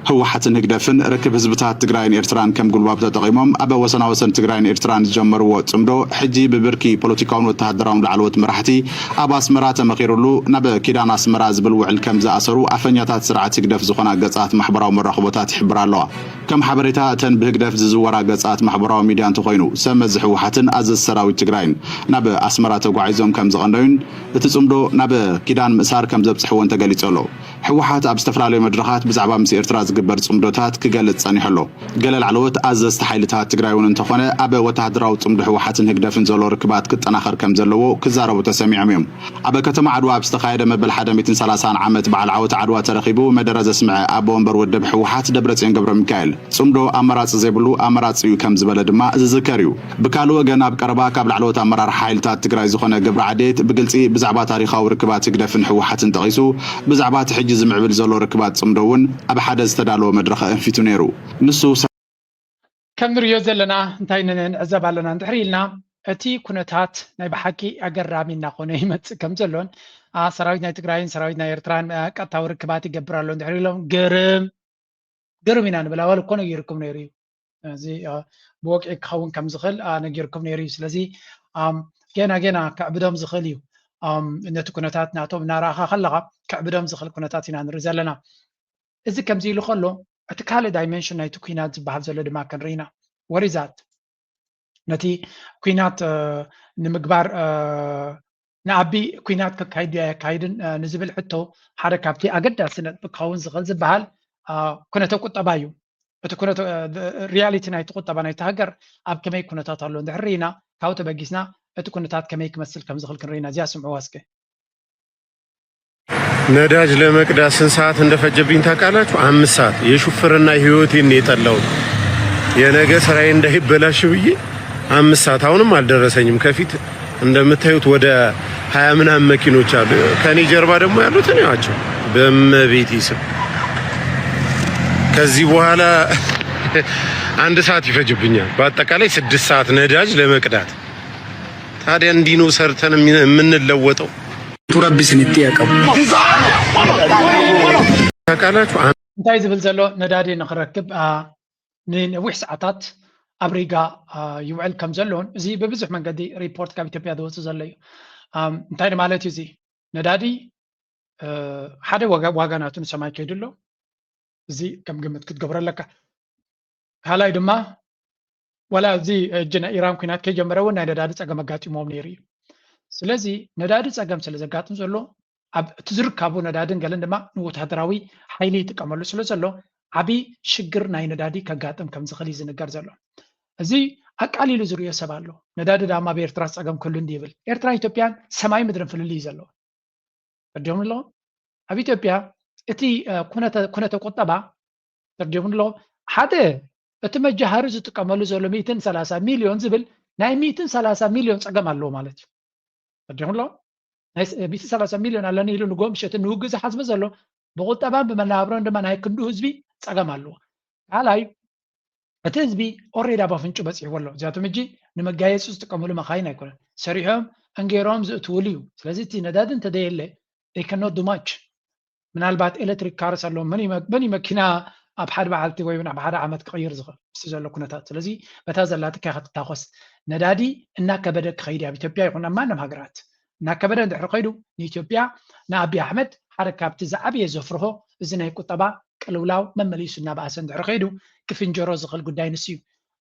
ሕወሓትን ህግደፍን ርክብ ህዝብታት ትግራይን ኤርትራን ከም ጉልባብ ተጠቒሞም ኣብ ወሰናወሰን ትግራይን ኤርትራን ዝጀመርዎ ጽምዶ ሕጂ ብብርኪ ፖለቲካውን ወተሃደራውን ላዕለዎት መራሕቲ ኣብ ኣስመራ ተመኺሩሉ ናብ ኪዳን ኣስመራ ዝብል ውዕል ከም ዝኣሰሩ ኣፈኛታት ስርዓት ህግደፍ ዝኾና ገጻት ማሕበራዊ መራኽቦታት ይሕብር ኣለዋ። ከም ሓበሬታ እተን ብህግደፍ ዝዝወራ ገጻት ማሕበራዊ ሚድያ እንተኾይኑ ሰብ መዚ ሕወሓትን ኣዘዝ ሰራዊት ትግራይን ናብ ኣስመራ ተጓዒዞም ከም ዝቐነዩን እቲ ጽምዶ ናብ ኪዳን ምእሳር ከም ዘብፅሕዎን ተገሊጹ ኣሎ። ሕወሓት ኣብ ዝተፈላለዩ መድረኻት ብዛዕባ ምስ ኤርትራ ዝግበር ጽምዶታት ክገልጽ ጸኒሑ ኣሎ። ገለ ላዕለዎት ኣዘዝቲ ሓይልታት ትግራይ እውን እንተኾነ ኣብ ወተሃደራዊ ጽምዶ ሕወሓትን ህግደፍን ዘሎ ርክባት ክጠናኸር ከም ዘለዎ ክዛረቡ ተሰሚዖም እዮም። ኣብ ከተማ ዓድዋ ኣብ ዝተኻየደ መበል 130 ዓመት በዓል ዓወት ዓድዋ ተረኺቡ መደረ ዘስምዐ ኣቦ ወንበር ወደብ ሕወሓት ደብረጽዮን ገብረ ሚካኤል ጽምዶ ኣመራፂ ዘይብሉ ኣመራፂ እዩ ከም ዝበለ ድማ ዝዝከር እዩ። ብካልእ ወገን ኣብ ቀረባ ካብ ላዕለዎት ኣመራርሓ ሓይልታት ትግራይ ዝኾነ ገብረ ዓዴት ብግልፂ ብዛዕባ ታሪኻዊ ርክባት ህግደፍን ሕወሓትን ጠቒሱ ብዛዕባ እቲ ሕጂ ዝምዕብል ዘሎ ርክባት ጽምዶ እውን ኣብ ሓደ ዝተዳለወ መድረኽ ኣንፊቱ ነይሩ። ንሱ ከም ንሪኦ ዘለና እንታይ ንዕዘብ ኣለና እንድሕሪ ኢልና እቲ ኩነታት ናይ ብሓቂ ኣገራሚ እናኾነ ይመፅእ ከም ዘሎን ሰራዊት ናይ ትግራይን ሰራዊት ናይ ኤርትራን ቀጥታዊ ርክባት ይገብር ኣሎ እንድሕሪ ኢሎም ግርም ኢና ንብል ኣበል እኮ ነጊርኩም ነይሩ እዩ እዚ ብወቅዒ ክኸውን ከም ዝኽእል ነጊርኩም ነይሩ እዩ። ስለዚ ገና ክዕብዶም ዝኽእል እዩ ነቲ ኩነታት ናቶም እናረኣኻ ከለኻ ክዕብዶም ዝኽእል ኩነታት ኢና ንርኢ ዘለና። እዚ ከምዚ ኢሉ ከሎ እቲ ካልእ ዳይሜንሽን ናይቲ ኩናት ዝበሃል ዘሎ ድማ ክንርኢ ኢና ወሪዛት ነቲ ኩናት ንምግባር ንኣቢ ኩናት ከካይድ ኣካይድን ንዝብል ሕቶ ሓደ ካብቲ ኣገዳሲ ነጥቢ ክኸውን ዝኽእል ዝበሃል ኩነተ ቁጠባ እዩ። እትኩነት ሪያሊቲ ናይ ተቆጠባ ናይ ተሃገር ኣብ ከመይ ኩነታት ኣሎ እንድሕሪና ካብኡ ተበጊስና እቲ ኩነታት ከመይ ክመስል ከም ዝኽእል ክንሪና እዚያ ስምዑ ዋስከ ነዳጅ ለመቅዳት ስንት ሰዓት እንደፈጀብኝ ታውቃላችሁ? 5 ሰዓት። የሹፍርና ህይወቴን የጠላሁት የነገ ስራዬ እንዳይበላሽ ብዬ 5 ሰዓት። አሁንም አልደረሰኝም። ከፊት እንደምታዩት ወደ 20 ምናምን መኪኖች አሉ። ከኔ ጀርባ ደግሞ ያሉትን ያቸው በመቤት ይስም ከዚህ በኋላ 1 ሰዓት ይፈጅብኛል። በአጠቃላይ 6 ሰዓት ነዳጅ ለመቅዳት። ታዲያ እንዲህ ነው ሰርተን የምንለወጠው? ቱረቢስ ንጥያቀው ታውቃላችሁ እንታይ ዝብል ዘሎ ነዳዲ ንኽረክብ ንነዊሕ ሰዓታት ኣብ ሪጋ ይውዕል ከም ዘለዎን እዚ ብብዙሕ መንገዲ ሪፖርት ካብ ኢትዮጵያ ዝወፅእ ዘሎ እዩ እንታይ ማለት እዩ እዚ ነዳዲ ሓደ ዋጋ ናቱ ንሰማይ ከይዱ ኣሎ እዚ ከም ግምት ክትገብሮ ኣለካ ካልኣይ ድማ ወላ እዚ እጅና ኢራን ኩናት ከይጀመረ እውን ናይ ነዳዲ ፀገም ኣጋጢሞም ነይሩ እዩ ስለዚ ነዳዲ ፀገም ስለ ዘጋጥም ዘሎ ኣብ ትዝርካቡ ነዳድን ገለን ድማ ንወታደራዊ ሓይሊ ይጥቀመሉ ስለ ዘሎ ዓብይ ሽግር ናይ ነዳዲ ከጋጥም ከም ዝኽእል እዩ ዝንገር ዘሎ እዚ ኣቃሊሉ ዝርዮ ሰብ ኣሎ ነዳዲ ዳማ ብኤርትራ ፀገም ኩሉ እንዲ ይብል ኤርትራ ኢትዮጵያን ሰማይ ምድርን ፍልልይ ዘሎ ተርዲዮም ኣሎ ኣብ ኢትዮጵያ እቲ ኩነተ ቁጠባ ተርዲዮም ኣሎ ሓደ እቲ መጃሃሪ ዝጥቀመሉ ዘሎ 130 ሚሊዮን ዝብል ናይ 130 ሚሊዮን ፀገም ኣለዎ ማለት እዩ ተርዲዮም ኣሎ ናይ 130 ሚሊዮን ኣለኒ ኢሉ ንጎም ሸት ንውግእ ዝሓስበ ዘሎ ብቁጠባን ብመናብሮን ድማ ናይ ክንዱ ህዝቢ ፀገም ኣለዎ ካልኣይ እቲ ህዝቢ ኦሬዲ ኣብ ኣፍንጩ በፂሕዎ ኣሎ እዚኣቶም ሕጂ ንመጋየፂ ዝጥቀምሉ መካይን ኣይኮነን ሰሪሖም እንገይሮም ዝእትውሉ እዩ ስለዚ እቲ ነዳዲ እንተደየለ they cannot do much ምናልባት ኤሌክትሪክ ካርስ ኣለዎም መኒ መኪና ኣብ ሓደ በዓልቲ ወይ ኣብ ሓደ ዓመት ክቕይር ዝኽእል ምስ ዘሎ ኩነታት ስለዚ በታ ዘላቲ ከ ክትታኮስ ነዳዲ እናከበደ ክኸይድ ኣብ ኢትዮጵያ ይኹን ኣብ ማንም ሃገራት እናከበደ እንድሕሪ ከይዱ ንኢትዮጵያ ንኣብይ ኣሕመድ ሓደ ካብቲ ዝዓበየ ዘፍርሆ እዚ ናይ ቁጠባ ቅልውላው መመሊሱ እናበኣሰ እንድሕሪ ከይዱ ክፍንጀሮ ዝኽእል ጉዳይ ንስ እዩ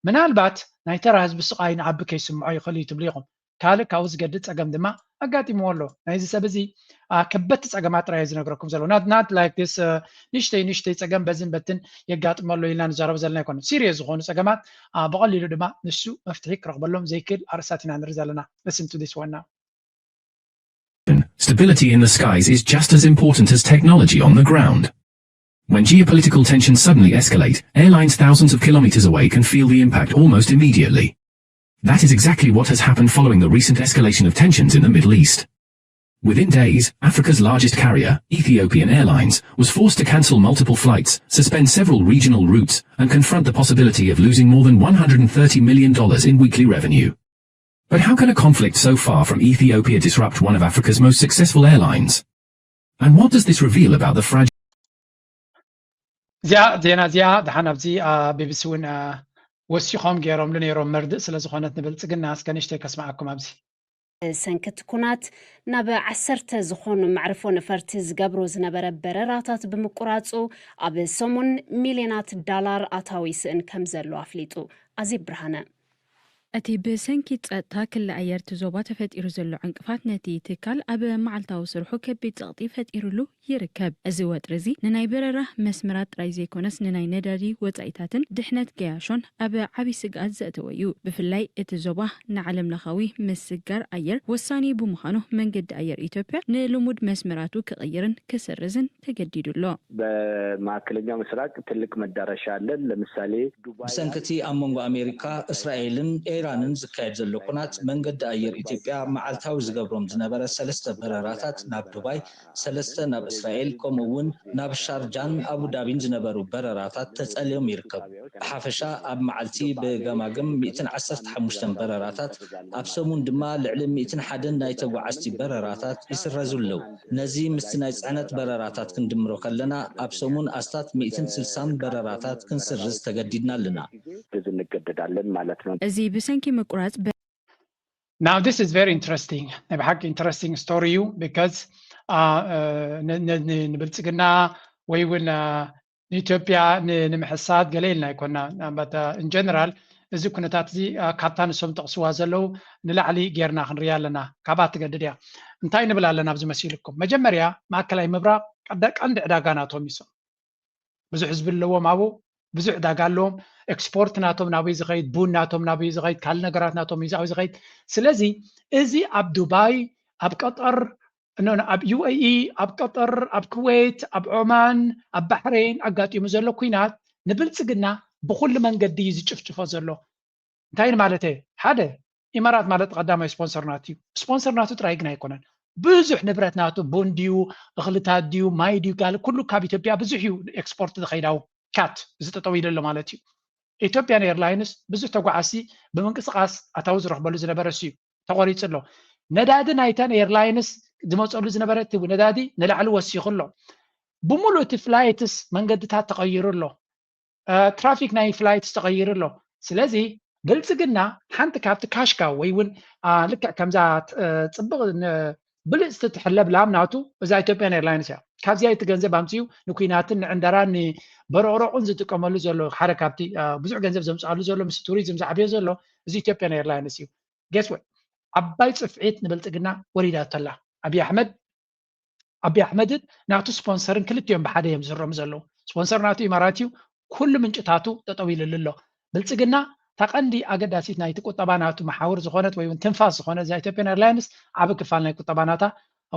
ምናልባት ናይ ተራ ህዝቢ ስቃይ ንዓቢ ከይስምዖ ይኽእል እዩ ትብሉ ኢኹም ካልእ ካብኡ ዝገድድ ፀገም ድማ ኣጋጢምዎ ኣሎ ናይዚ ሰብ እዚ ከበድቲ ፀገማት ጥራይ ዝነግረኩም ዘሎ ናት ላይክ ስ ንሽተይ ፀገም በዝን በትን የጋጥመሎ ኢልና ንዛረብ ዘለና ይኮነ ሲሪየስ ዝኾኑ ፀገማት ብቐሊሉ ድማ ንሱ መፍትሒ ክረክበሎም ዘይክእል ኣርእስታት ኢና ንርኢ ዘለና listen to this one now Stability in the skies is just as important as technology on the ground. When geopolitical tensions suddenly escalate, airlines thousands of kilometers away can feel the impact almost immediately. That is exactly what has happened following the recent escalation of tensions in the Middle East. Within days, Africa's largest carrier, Ethiopian Airlines, was forced to cancel multiple flights, suspend several regional routes, and confront the possibility of losing more than $130 million in weekly revenue. But how can a conflict so far from Ethiopia disrupt one of Africa's most successful airlines? And what does this reveal about the fragile... ዜና እዚኣ ድሓን ኣብዚ ቢቢሲ እውን ወሲኾም ገይሮም ነይሮም መርድእ ስለ ዝኾነት ንብልፅግና እስከ ንእሽተይ ከስማዓኩም ኣብዚ ሰንከት ኩናት ናብ 10 ዝኾኑ መዕርፎ ነፈርቲ ዝገብሮ ዝነበረ በረራታት ብምቁራፁ ኣብ ሰሙን ሚልዮናት ዶላር ኣታዊ ስእን ከም ዘሎ ኣፍሊጡ ኣዜብ ብርሃነ እቲ ብሰንኪ ጸጥታ ክልል ኣየር ዞባ ተፈጢሩ ዘሎ ዕንቅፋት ነቲ ትካል ኣብ መዓልታዊ ስርሑ ከቢድ ፀቕጢ ፈጢሩሉ ይርከብ እዚ ወጥሪ እዚ ንናይ በረራ መስመራት ጥራይ ዘይኮነስ ንናይ ነዳዲ ወፃኢታትን ድሕነት ገያሾን ኣብ ዓብይ ስግኣት ዘእተወ እዩ ብፍላይ እቲ ዞባ ንዓለም ለኻዊ ምስጋር ኣየር ወሳኒ ብምዃኑ መንገዲ ኣየር ኢትዮጵያ ንልሙድ መስመራቱ ክቕይርን ክሰርዝን ተገዲዱሎ በማዕከለኛው ምስራቅ ትልቅ መዳረሻ አለን ለምሳሌ ዱባይ ብሰንከቲ ኣብ መንጎ ኣሜሪካ እስራኤልን ኢራንን ዝካየድ ዘሎ ኩናት መንገዲ ኣየር ኢትዮጵያ መዓልታዊ ዝገብሮም ዝነበረ 3 በረራታት ናብ ዱባይ 3 ናብ እስራኤል ከምኡውን ናብ ሻርጃን አቡዳቢን ዝነበሩ በረራታት ተጸልዮም ይርከቡ ሓፈሻ ኣብ መዓልቲ ብገማግም 115 በረራታት ኣብ ሰሙን ድማ ልዕሊ 101 ናይ ተጓዓዝቲ በረራታት ይስረዙለው ነዚ ምስቲ ናይ ጽዕነት በረራታት ክንድምሮ ከለና ኣብ ሰሙን ኣስታት 160 በረራታት ክንስርዝ ተገዲድና ኣለና ዝንገደዳለን ማለት ነው እዚ ብሰንኪ መቁራጽ Now this is very interesting. نبحق interesting story you because نبلغنا ويون ኢትዮጵያ ንምሕሳት ገለልና ይኮና but in general እዚ ኩነታት እዚ ካታን ሶም ተቕስዋ ዘለው ንላዕሊ ጌርና ክንሪያ ኣለና ካባት ገድድያ እንታይ ንብል ኣለና ኣብዚ መሲልኩም መጀመርያ ማእከላይ ምብራቅ ቀንዲ ዕዳጋ ናቶም ይሶም ብዙ ህዝብ ኣለዎም ኣብኡ ብዙሕ ዕዳጋ ኣለዎም ኤክስፖርት ናቶም ናበይ ዝኸይድ ቡን ናቶም ናበይ ዝኸይድ ካልእ ነገራት ናቶም ናበይ ዝኸይድ ስለዚ እዚ ኣብ ዱባይ ኣብ ቀጠር ኣብ ዩኤኢ ኣብ ቀጠር ኣብ ኩዌት ኣብ ዖማን ኣብ ባሕሬን ኣጋጢሙ ዘሎ ኩናት ንብልፅግና ብኩሉ መንገዲ ዝጭፍጭፎ ዘሎ እንታይ ማለት እዩ ሓደ ኢማራት ማለት ቀዳማይ ስፖንሰር ናቱ እዩ ስፖንሰር ናቱ ጥራይ ግን ኣይኮነን ብዙሕ ንብረት ናቱ ቡን ድዩ እኽልታት ድዩ ማይ ድዩ ካል ኩሉ ካብ ኢትዮጵያ ብዙሕ እዩ ኤክስፖርት ዝኸይዳው ካት ዝጠጠው ኢሉ ኣሎ ማለት እዩ ኢትዮጵያን ኤርላይንስ ብዙሕ ተጓዓሲ ብምንቅስቃስ ኣታዊ ዝረኽበሉ ዝነበረ እዩ ተቆሪፁ ኣሎ ነዳዲ ናይተን ኤርላይንስ ዝመፀሉ ዝነበረ ነዳዲ ንላዕሊ ወሲኹ ኣሎ ብሙሉእ እቲ ፍላይትስ መንገድታት ተቐይሩ ኣሎ ትራፊክ ናይ ፍላይትስ ተቐይሩ ኣሎ ስለዚ ብልፅግና ሓንቲ ካብቲ ካሽካ ወይ እውን ልክዕ ከምዛ ፅብቕ ብልፅቲ ትሕለብ ላምናቱ እዛ ኢትዮጵያን ኤርላይንስ እያ ካብዚያ እቲ ገንዘብ ኣምፅኡ ንኩናትን ንዕንደራን በረቕረቑን ዝጥቀመሉ ዘሎ ሓደ ካብቲ ብዙሕ ገንዘብ ዘምፅኣሉ ዘሎ ምስ ቱሪዝም ዝዓብዮ ዘሎ እዚ ኢትዮጵያን ኤርላይንስ እዩ ገስ ወይ ዓባይ ፅፍዒት ንብልፅግና ወሪዳተላ ኣብይ ኣሕመድን ናቱ ስፖንሰርን ክልቲኦም ብሓደ እዮም ዝረሙ ዘለዉ ስፖንሰር ናቱ ኢማራት እዩ ኩሉ ምንጭታቱ ጠጠው ኢሉሉ ኣሎ ብልፅግና ታቀንዲ ኣገዳሲት ናይቲ ቁጠባ ናቱ መሓውር ዝኾነት ወይ ትንፋስ ዝኾነ እዛ ኢትዮጵያን ኤርላይንስ ዓብ ክፋል ናይ ቁጠባ ናታ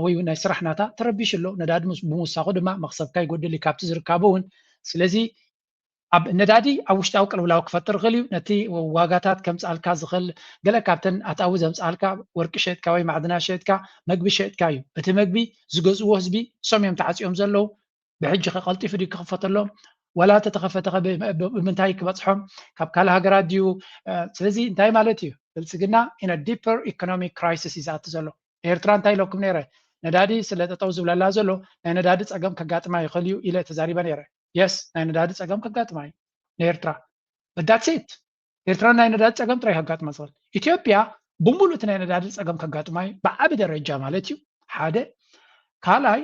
ወይ ናይ ስራሕ ናታ ተረቢሽ ኣሎ ነዳዲ ብምውሳኹ ድማ መክሰብካ ይጎድል ካብቲ ዝርከቡ እውን ስለዚ ኣብ ነዳዲ ኣብ ውሽጣዊ ቅልውላው ክፈጥር ክእል እዩ ነቲ ዋጋታት ከምፃልካ ዝኽእል ገለ ካብተን ኣታዊ ዘምፃልካ ወርቂ ሸጥካ ወይ ማዕድናት ሸጥካ መግቢ ሸጥካ እዩ እቲ መግቢ ዝገዝዎ ህዝቢ ሶም ተዓፂኦም ዘለው ብሕጂ ከቀልጢፉ ድዩ ክኽፈተሎም ወላ ተተኸፈተ ብምንታይ ክበፅሖም ካብ ካልእ ሃገራት ድዩ ስለዚ እንታይ ማለት እዩ ብልፅግና ኢን ዲፐር ኢኮኖሚክ ክራይሲስ እዩ ዝኣቱ ዘሎ ኤርትራ እንታይ ኢለኩም ነይረ ነዳዲ ስለ ጠጠው ዝብለላ ዘሎ ናይ ነዳዲ ፀገም ከጋጥማ ይኽእል እዩ ኢለ ተዛሪበ ነይረ የስ ናይ ነዳዲ ፀገም ከጋጥማ እዩ ንኤርትራ በዳትሴት ኤርትራ ናይ ነዳዲ ፀገም ጥራይ ከጋጥማ ዝኽእል ኢትዮጵያ ብሙሉእ እቲ ናይ ነዳዲ ፀገም ከጋጥማ እዩ ብዓቢ ደረጃ ማለት እዩ ሓደ ካልኣይ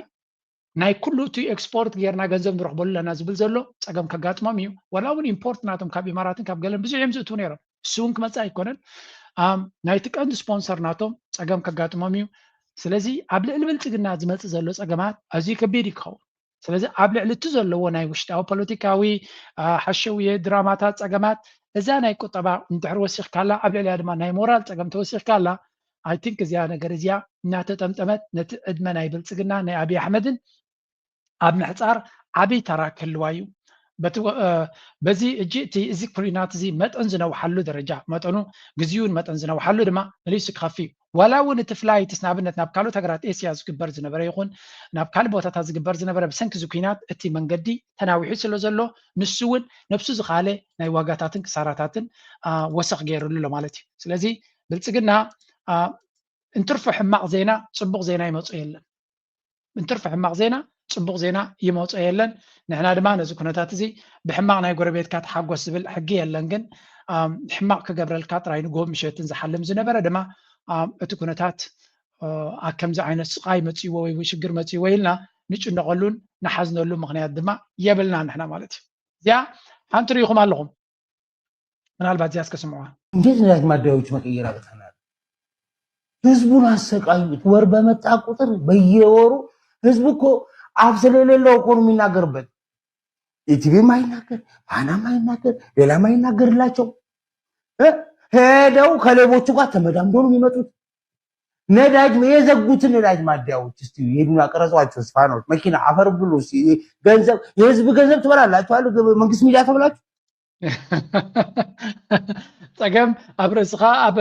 ናይ ኩሉ እቲ ኤክስፖርት ጌርና ገንዘብ ንረኽበሉ ኣለና ዝብል ዘሎ ፀገም ከጋጥሞም እዩ ወላ እውን ኢምፖርት ናቶም ካብ ኢማራትን ካብ ገለን ብዙሕ እዮም ዝእትው ነይሮም እሱ እውን ክመፅእ ኣይኮነን ናይቲ ቀንዲ ስፖንሰር ናቶም ፀገም ከጋጥሞም እዩ ስለዚ ኣብ ልዕሊ ብልፅግና ዝመፅእ ዘሎ ፀገማት ኣዝዩ ከቢድ ይክኸውን ስለዚ ኣብ ልዕሊ እቲ ዘለዎ ናይ ውሽጣዊ ፖለቲካዊ ሓሸውየ ድራማታት ፀገማት እዛ ናይ ቁጠባ እንድሕር ወሲኽካላ ኣብ ልዕልያ ድማ ናይ ሞራል ፀገም ተወሲኽካላ ኣይ ቲንክ እዚኣ ነገር እዚኣ እናተጠምጠመት ነቲ ዕድመ ናይ ብልፅግና ናይ ኣብይ ኣሕመድን ኣብ ምሕፃር ዓብይ ተራ ክህልዋ እዩ በዚ እጂ እዚ ኩናት እዚ መጠን ዝነውሓሉ ደረጃ መጠኑ ግዜውን መጠን ዝነውሓሉ ድማ መሊሱ ክኸፊ እዩ ዋላ እውን እቲ ፍላይትስ ንኣብነት ናብ ካልኦት ሃገራት ኤስያ ዝግበር ዝነበረ ይኹን ናብ ካልእ ቦታታት ዝግበር ዝነበረ ብሰንኪ እዚ ኩናት እቲ መንገዲ ተናዊሑ ስለ ዘሎ ንሱ እውን ነብሱ ዝኻለ ናይ ዋጋታትን ክሳራታትን ወሰኽ ገይሩሉ ኣሎ ማለት እዩ ስለዚ ብልፅግና እንትርፎ ሕማቕ ዜና ፅቡቕ ዜና ይመፁ የለን እንትርፎ ሕማቕ ዜና ፅቡቕ ዜና ይመፁ የለን ንሕና ድማ ነዚ ኩነታት እዚ ብሕማቕ ናይ ጎረቤትካ ተሓጎስ ዝብል ሕጊ የለን ግን ሕማቕ ክገብረልካ ጥራይ ንጎብ ምሸትን ዝሓልም ዝነበረ ድማ እቲ ኩነታት ኣብ ከምዚ ዓይነት ስቃይ መፅይዎ ወይ ሽግር መፅይዎ ኢልና ንጭነቐሉን ንሓዝነሉ ምክንያት ድማ የብልና ንሕና ማለት እዩ እዚኣ ሓንቲ ርኢኹም ኣለኹም ምናልባት እዚያ እስከስምዑዋ እንዴት ነዳጅ ማደያዎች መቀየር አቅተናል ህዝቡን አሰቃዩት ወር በመጣ ቁጥር በየወሩ ህዝቡ እኮ አፍ ስለሌለው እኮ ነው የሚናገርበት ኢቲቪ ማይናገር ፋና ማይናገር ሌላ ማይናገርላቸው ሄደው ከሌቦቹ ጋር ተመዳምዶ ነው የሚመጡት ነዳጅ የዘጉትን ነዳጅ ማደያዎች እስቲ ሄዱና ቀረጿቸው ስፋኖች መኪና አፈር ብሉ ገንዘብ የህዝብ ገንዘብ ትበላላችሁ አሉ መንግስት ሚዲያ ተብላችሁ ፀገም ኣብ ርእስኻ ኣብ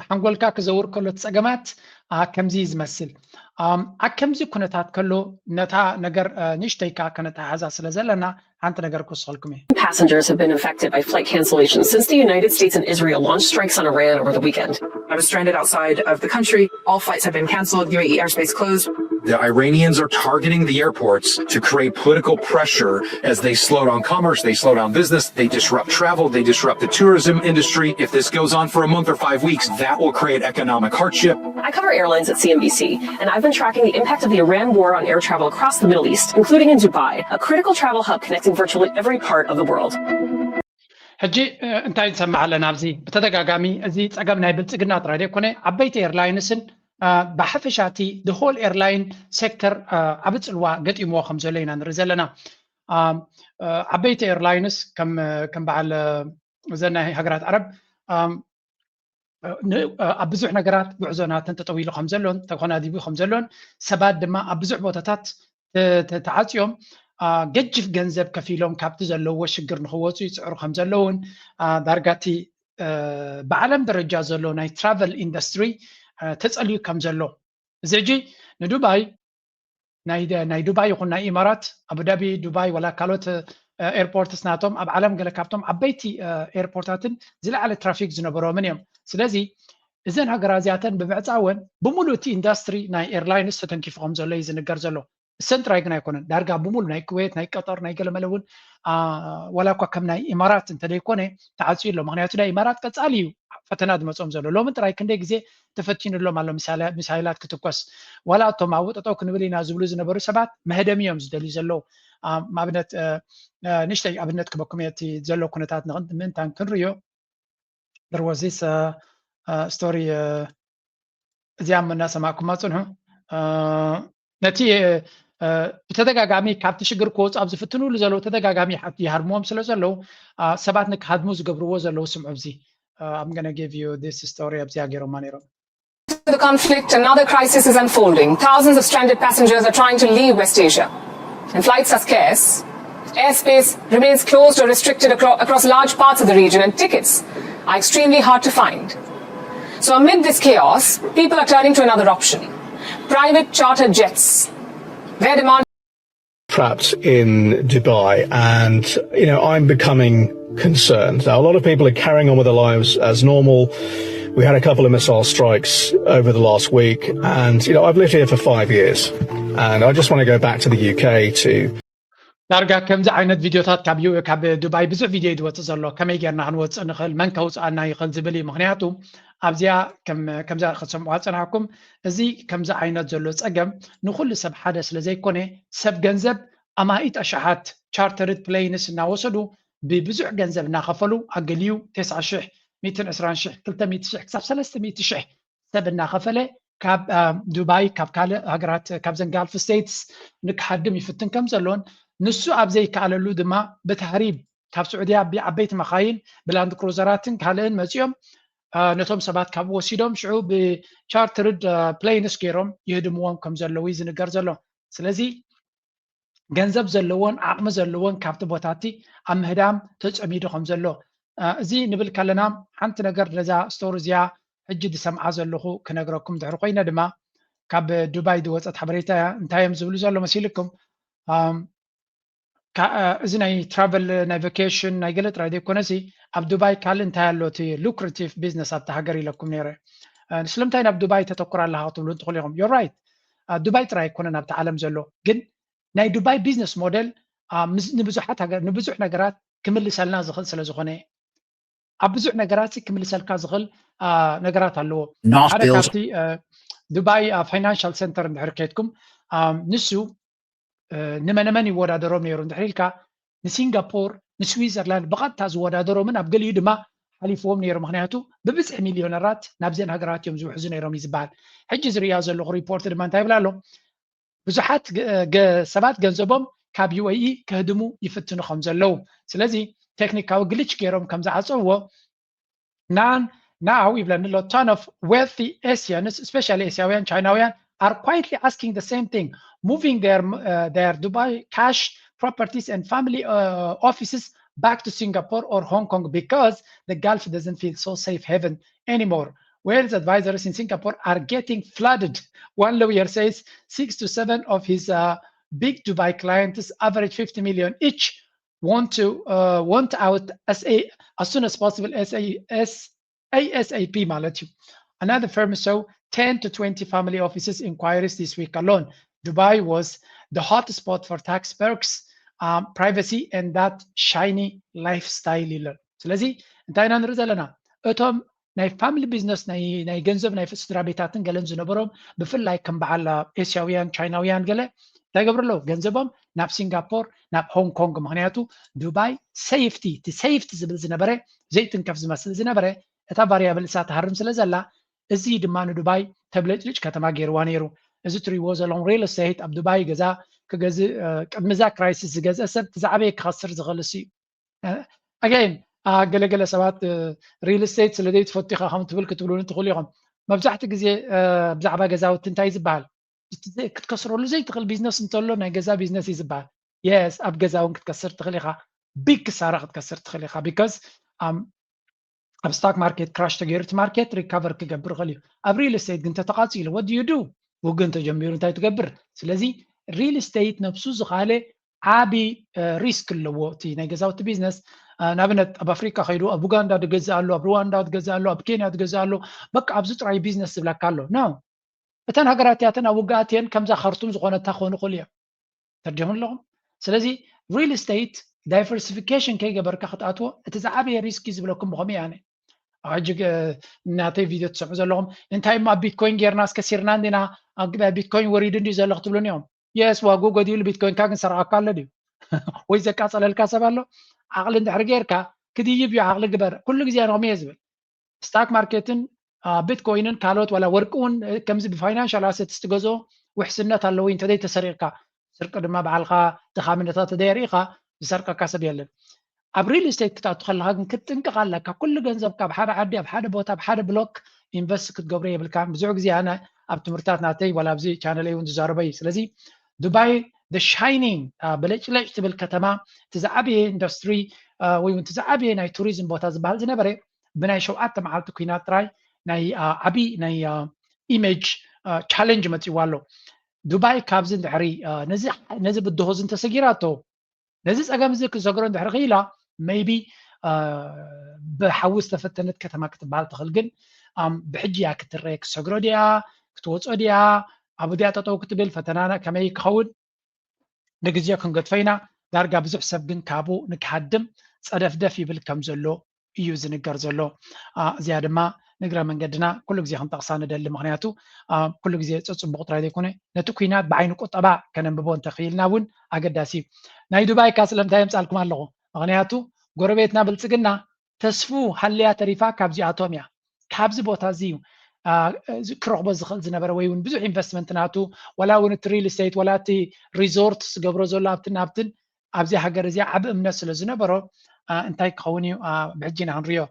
ሓንጎልካ ክዘውር ከሎ ፀገማት ከምዚ ዝመስል ኣብ ከምዚ ኩነታት ከሎ ነታ ነገር ንሽተይካ ከነተሓዛ ስለ ዘለና ሓንቲ ነገር ክወስኸልኩም እየ Passengers have been affected by flight cancellations since the United States and Israel launched strikes on Iran over the weekend. I was stranded outside of the country. All flights have been canceled. UAE airspace closed. The Iranians are targeting the airports to create political pressure as they slow down commerce, they slow down business, they disrupt travel, they disrupt the tourism industry. If this goes on for a month or 5 weeks, that will create economic hardship. I cover airlines at CNBC, and I've been tracking the impact of the Iran war on air travel across the Middle East, including in Dubai, a critical travel hub connecting virtually every part of the world. ሕጂ እንታይ ንሰማዕ ኣለና ኣብዚ ብተደጋጋሚ እዚ ፀገም ናይ ብልፅግና ጥራይ ደይኮነ ዓበይቲ ኤርላይንስን ብሓፈሻቲ the whole airline sector ዓብ ፅልዋ ገጢምዎ ከም ዘሎ ኢና ንርኢ ዘለና عبيت ايرلاينس كم بعل زنا هجرات عرب أبزح نجارات بعزونات أنت طويل خمزلون تكون ديبي خمزلون سباد دما أبزح بوتات تعاتيهم جدف جنزب كفيلهم كابت زلوا وشجر نخواتو يسعر خمزلون درجاتي بعلم درجة زلون أي travel industry تسألي كم زلوا زيجي ندبي ناي دبي يقولنا إمارات أبو دبي دبي ولا كالوت ايربورت سناتهم اب عالم قال كابتم عبيتي ايربورتاتن زلا على ترافيك زنبرو منيم سلازي اذن هاغرازياتن بمعصاون بمولوتي اندستري ناي ايرلاينز تنكيفهم زلو يزنقر زلو السنتراي كنا يكون دارغا بمول ناي كويت ناي قطر ناي قلملون ولا كم ناي امارات انت ديكونه تعصيل له مغنياتو ناي امارات قصاليو فتناد مصوم زلو لو من تراي كندي غزي تفتين له مالو مثالات كتكوس ولا توماوطو كنبلينا زبلو زنبرو سبات مهدميوم زدلي زلو مابنت نشتي ابنت كبكميتي زلو كنتات نغند من تان كنريو there was this story زيام الناس معكم ماصنه نتي بتدغاغامي كابت شجر كوص ابز فتنو لزلو تدغاغامي حتى يهرموم سلازلو سبات نك هادمو زغبرو زلو سمعبزي I'm going to give you this story of Ziagiro Maniro. The conflict, another crisis is unfolding. Thousands of stranded passengers are trying to leave West Asia, and flights are scarce. Airspace remains closed or restricted across large parts of the region, and tickets are extremely hard to find. So amid this chaos, people are turning to another option: private charter jets. Their demand trapped in Dubai, and I'm becoming concerned. Now, a lot of people are carrying on with their lives as normal. We had a couple of missile strikes over the last week, and I've lived here for 5 years, and I just want to go back to the UK to. دارجا كم زعينت فيديوهات كاب دبي بزح فيديو دوت زلوا كم يجرنا هنوت نخل من كوس أنا يخل زبلي مغنياتهم أبزيا كم زع خصم واتناكم زي كم زعينت زلوا أجمع نخل سب حدث لزي كونه سب جنزب أما إيت أشحات chartered planes ناوصلوا ببزح جنزب ناخفلوا أقليو 9 شح 220 شح 300 شح كسب 300 شح سب ناخفله كاب دبي كاب كاله هجرات كاب زنقال في ستيتس نكحدم يفتن كم زلون نسو أبزي كعللو دما بتهريب كاب سعودية بعبيت مخاين بلاند كروزراتن كالين مزيوم نتوم سبات كاب وسيدهم شعو بشارترد بلاينس كيروم يهدموهم كم زلو يزنقر زلو سلازي جنزب زلوون عقم زلوون كاب تبوتاتي أم هدام تجميدو خم زلو زي نبل كالنام حنت نقر لزا ستورزيا حجد سمع زلوخو كنقرأكم دعرقين دما كاب دبي دوات اتحبريتا انتايم زبلو زلو مسيلكم إذن travel navigation نايقلت رايدي كونسي أب دبي كالن تايلوتي lucrative business أبتهاجري لكم نيره نسلمتين أب دبي تتوقع لها طولون تقولهم you're right دبي تراي كوننا بتعلم زلو جن ناي دبي business model نبزحات نبزح نجارات كمل سالنا زخل سلزخونه أبزح نجارات كمل سالك زخل نجارات هلو هذا كارتي دبي financial center بحركتكم نسو نمني ودادرو نيرون دحيلكا نسنغافور نسويسرلاند بقطع زودادرو من ابقليو دما حليفهم نيرو مخنياتو ببزح مليونيرات نابزين هاجرات يوم زوحزو نيرو يزبال حجز رياض لو ريبورت دما انتاي بلالو بزحات سبات ገንዘቦም ካብ UAE ከህድሙ ይፍትኑ ከም ዘለው ስለዚ ቴክኒካዊ ግልች ገይሮም ከም ዝዓፀዎ now ይብለኒ ሎ ton of wealthy Asians especially Asian Chinawian are quietly asking the same thing, moving their Dubai cash properties and family offices back to Singapore or Hong Kong because the Gulf doesn't feel so safe haven anymore. Whereas advisors in Singapore are getting flooded. One lawyer says 6 to 7 of his big Dubai clients, average 50 million each, want out as soon as possible ASAP Malati. Another firm saw 10 to 20 family offices inquiries this week alone. Dubai was the hot spot for tax perks, privacy, and that shiny lifestyle. ስለዚህ እንታይ ኢና ንርኢ ዘለና እቶም ናይ ፋሚሊ ቢዝነስ ናይ ገንዘብ ናይ ስድራ ቤታትን ገለን ዝነበሮም ብፍላይ ከም በዓል ኤስያውያን ቻይናውያን ገለ እንታይ ገብርሎ ገንዘቦም ናብ ሲንጋፖር ናብ ሆንግ ኮንግ ምክንያቱ ዱባይ ሴፍቲ ዝብል ዝነበረ ዘይትንከፍ ዝመስል ዝነበረ እታ ቫሪያብል እሳ ትሃርም ስለ ዘላ እዚ ድማ ንዱባይ ተብለጭልጭ ከተማ ገይርዋ ነይሩ እዚ ትሪዎ ዘለኹም ሪል ስቴት ኣብ ዱባይ ገዛ كجزء كمزا كرايسيس جزء سب تزعبي كخسر زغلسي again قلقلة سبات real estate سلدي تفتخ خم تقول كتقولون تقوليهم ما بزحت جزء بزعبة جزاء وتنتهي زبال كتكسروا له زي تقل بيزنس انتولو نا جزاء بيزنس يزبال yes أب جزاء وانك تكسر تخليها big سعر تكسر تخليها because أب stock market crash تغيرت market recover كجبر غليو أب real estate أنت تقاتيله what do you do وقنت جنبير أنت تجبر سلزي real estate نفسه زخالة عابي ريسك اللي تي نجزاو بيزنس نابنت أب أفريقيا خيرو أب أوغندا تجزا له أب رواندا تجزا له أب كينيا تجزا له بق أبزط راي بيزنس بلا كله نو أتن هجراتياتن أوقاتين كم زخرتم زغنا تاخون قليا ترجمون لهم سلزي real estate diversification كي جبر كخط أتوا تزعبي ريسك يزبلكم بهم يعني أجيك نعطي فيديو تسمع لهم انتهي ما بيتكوين غير ناس كثير ناندنا بيتكوين وريدن دي زلق تقولون يوم يس واجو قدي البيتكوين كان سرعة كله دي وإذا كاسل الكاسب له عقل عند حرجيرك كدي يبيع عقل جبر كل جزء رقمي يزبل ستاك ماركتن بيتكوين كالوت ولا وركون كمز بفاينانشال اسيت استجزو وحسنات اللو انت دي تسرقة سرقة ما بعلقة تخامنات تديريقة بسرقة كاسب يلن أب ريل استيت كتدخل هاجن كتنقل لك كل جنزبك بحدا عدي بحدا بوتا بحدا بلوك انفست كتقبريه بالكام بزوج زي أنا أب تمرتات ناتي ولا بزي channel وند زاربي سلزي دبي the shining بلش بالكتما تزعبي اندستري وين تزعبي ناي توريزم بوتا زبال زنبري بناي شوقات معالتو كينات راي ناي أبي ناي ايميج challenge متي والو دبي كابزن دحري نزي بدهوزن تسجيراتو نزي أجمع زي كزجرون دحري غيلا maybe بحوس تفتنت كتما كتبال تخلقن بحجي كتريك سجرو ديا كتوصو ديا أبو ديا تطو كتبل فتنانا كما يكخون نجزيا كنقد فينا دارقا بزح سبقن كابو نكحدم صدف دفي بالكمزلو يوز نقرزلو زيادة ما نقرأ من قدنا كل جزيا خنطقصان دل مغنياتو كل جزيا تصبح قطرة ديكونه نتوكينات بعين قطبا كان ببون تخيل ناون أقداسي ناي دبي كاسلم تايم سألكم اللغو مغنياتو قربيتنا بالسجنا تسفو حليا تريفا كابزي أتوميا كابزي بوتازيو كرغب زخل زنبر ويون بزح انفستمنت ناتو ولا ونت ريل استيت ولا تي ريزورتس قبرو زولا نابتن ابزي حجر زي عب امنا سل زنبرو انتاي قوني بحجينا هنريو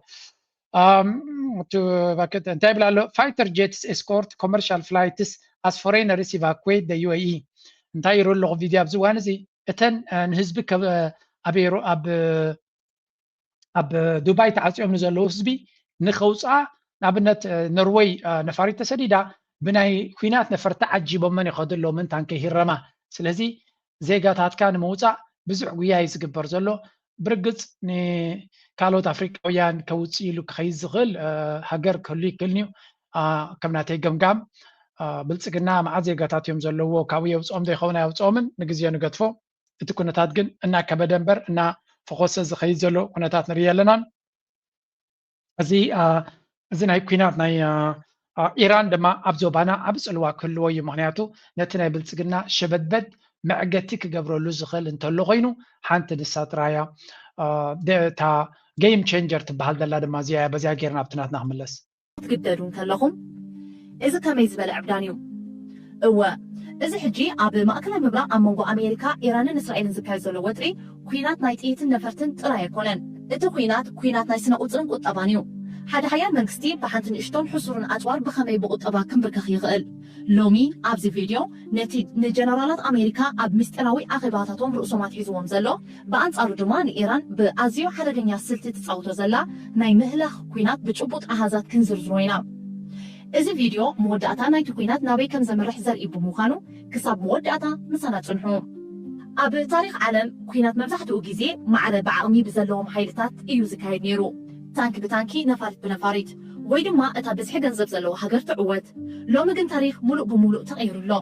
تو باكت انتاي بلا فايتر جيتس اسكورت كوميرشال فلايتس as foreigners evacuate the UAE انتاي رول لغ فيديو ابزوان زي اتن نهزبك ابيرو اب دبي تعصيهم نزلو حزبي نخوصا نابنت نروي نفاري تسديدا بناي كوينات نفرت عجيبو من يخدلو من تانكي هرما سلازي زيغاتات كان موصا بزح غيا يزغبر زلو برغص ني كالوت افريقيان كوصي لو خيزغل هاجر كلي كلنيو كمناتي گمگام بلصقنا مع زيغاتات يوم زلو كاوي وصوم دي خونا يوصومن نغزيا نغتفو اتكونتات جن انا كبدنبر انا فخوس زخيز زلو كونتات نريالنا ازي زناي كوينات ناي إيران دما أبزوبانا أبزلوا كل ويا معناته نتنا بلصقنا شبدبد معقتك قبروا لزخل انت لغينو حانت دسات رايا تا جيم تشينجر تبهال دلا دما زي بزي غيرنا بتناتنا خملس تقدرون كلهم إذا كميز بلا عبدانيو هو إذا حجي أب مأكل مبرا أمونغو أمريكا إيران إسرائيل زكايزلو وتري كوينات نايتيتن نفرتن ترايا كونن إتو كوينات نايسنا قطرن قطبانيو حدا حيان منكستي بحانتن اشتون حصورن أتوار بخمي بقطبا كم بركخ يغقل لومي أبزي فيديو نتي نجنرالات أمريكا أب مستراوي أخباتاتهم رؤسومات حيزوهم زلو بأنصارو دمان إيران بأزيو حدا دنيا سلتي تتصاوتو زلا ناي مهلخ كوينات بتشبوط أهازات كنزر زروينا إذا فيديو مودعتا نايتو كوينات ناوي كم زمرح زرقي بموخانو كساب مودعتا نسانا تنحو أب تاريخ عالم كوينات مبزحتو جيزي معنا بعقمي بزلوهم حيلتات إيو زكايد نيرو تانك بتانكي نفارت بنفارت ويدما اتا بزح ገንዘብ ዘለዎ ሃገር ትዕወት ሎሚ ግን ታሪክ ሙሉእ ብሙሉእ ተቀይሩሎ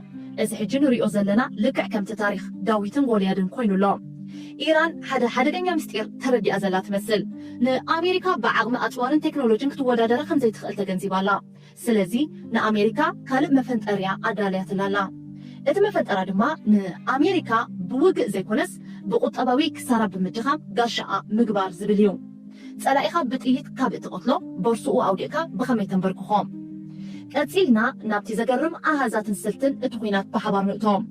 እዚ ሕጂ ንሪኦ ዘለና ልክዕ ከምቲ ታሪክ ዳዊትን ጎልያድን ኮይኑሎ ኢራን ሓደገኛ ምስጢር ተረዲኣ ዘላ ትመስል ንኣሜሪካ ብዓቕሚ ኣፅዋርን ቴክኖሎጂን ክትወዳደረ ከም ዘይትኽእል ተገንዚባላ ስለዚ ንኣሜሪካ ካልእ መፈንጠርያ ኣዳልያትላ ኣላ እቲ መፈንጠራ ድማ ንኣሜሪካ ብውግእ ዘይኮነስ ብቁጠባዊ ክሳራ ብምድኻም ጋሻኣ ምግባር ዝብል እዩ ጸላኢኻ ብጥይት ካብ እትቆትሎ ቦርሱኡ ኣውዲእካ ብኸመይ ተንበርክኾም ቀፂልና ናብቲ ዘገርም ኣሃዛትን ስልትን እቲ ኩናት ብሓባር ንእቶም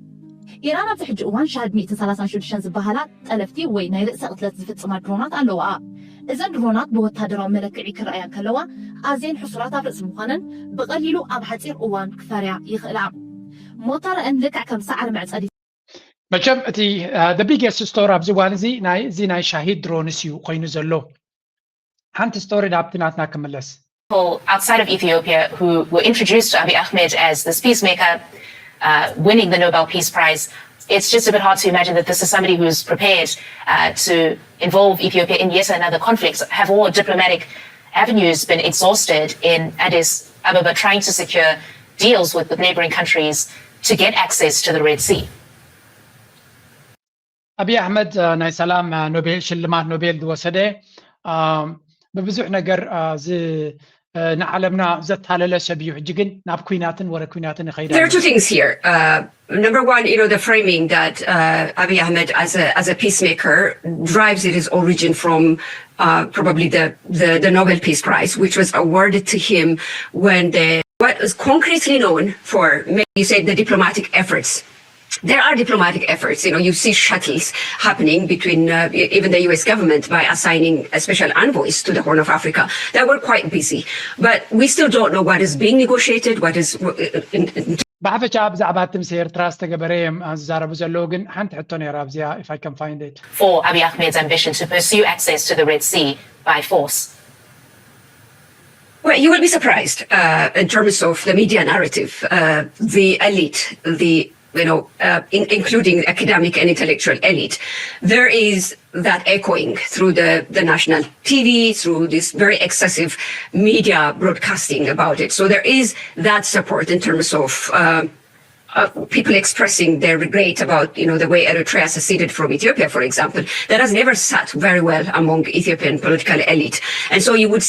إيران ኣብ ሕጂ እዋን ሻሃድ 136 ዝበሃላ ጠለፍቲ ወይ ናይ ርእሰ ቅትለት ዝፍጽማ ድሮናት ኣለዋ እዘን ድሮናት ብወታደራዊ መለክዒ ክረአያ ከለዋ ኣዝየን ሕሱራት ኣብ ርእሲ ምዃነን ብቐሊሉ ኣብ ሓፂር እዋን ክፈርያ ይኽእላ ሞተረአን ልክዕ ከም ሳዕሪ መዕፀዲ መቸም እቲ the biggest story ኣብዚ እዋን እዚ ናይ ሻሂድ ድሮንስ እዩ ኮይኑ ዘሎ ሓንቲ ስቶሪ ናብቲ ናትና ክምለስ outside of Ethiopia who were introduced to Abiy Ahmed as this peacemaker winning the Nobel Peace Prize. It's just a bit hard to imagine that this is somebody who's prepared to involve Ethiopia in yet another conflict. Have all diplomatic avenues been exhausted in Addis Ababa trying to secure deals with neighboring countries to get access to the Red Sea? Abiy Ahmed ናይ ሰላም ኖቤል ሽልማት ኖቤል ዝወሰደ በብዙሕ ነገር نعلمنا زت على سبيو جيجن ناب كويناتن ورا كويناتن خير. There are two things here. Number one, the framing that Abiy Ahmed as a peacemaker drives his origin from probably the Nobel Peace Prize, which was awarded to him when what was concretely known for, maybe you said, the diplomatic efforts. There are diplomatic efforts. You see shuttles happening between even the US government by assigning special envoys to the Horn of Africa. They were quite busy. But we still don't know what is being negotiated, what is... بعرف شعب زعبات مسير تراست جبريم زارب زلوجن حنت حطوني رابزيا if I can find it. For Abiy Ahmed's ambition to pursue access to the Red Sea by force. Well, you will be surprised in terms of the media narrative, the elite, including academic and intellectual elite. There is that echoing through the national TV, through this very excessive media broadcasting about it. So there is that support in terms of people expressing their regret about, the way Eritrea seceded from Ethiopia, for example. That has never sat very well among Ethiopian political elite. And so you would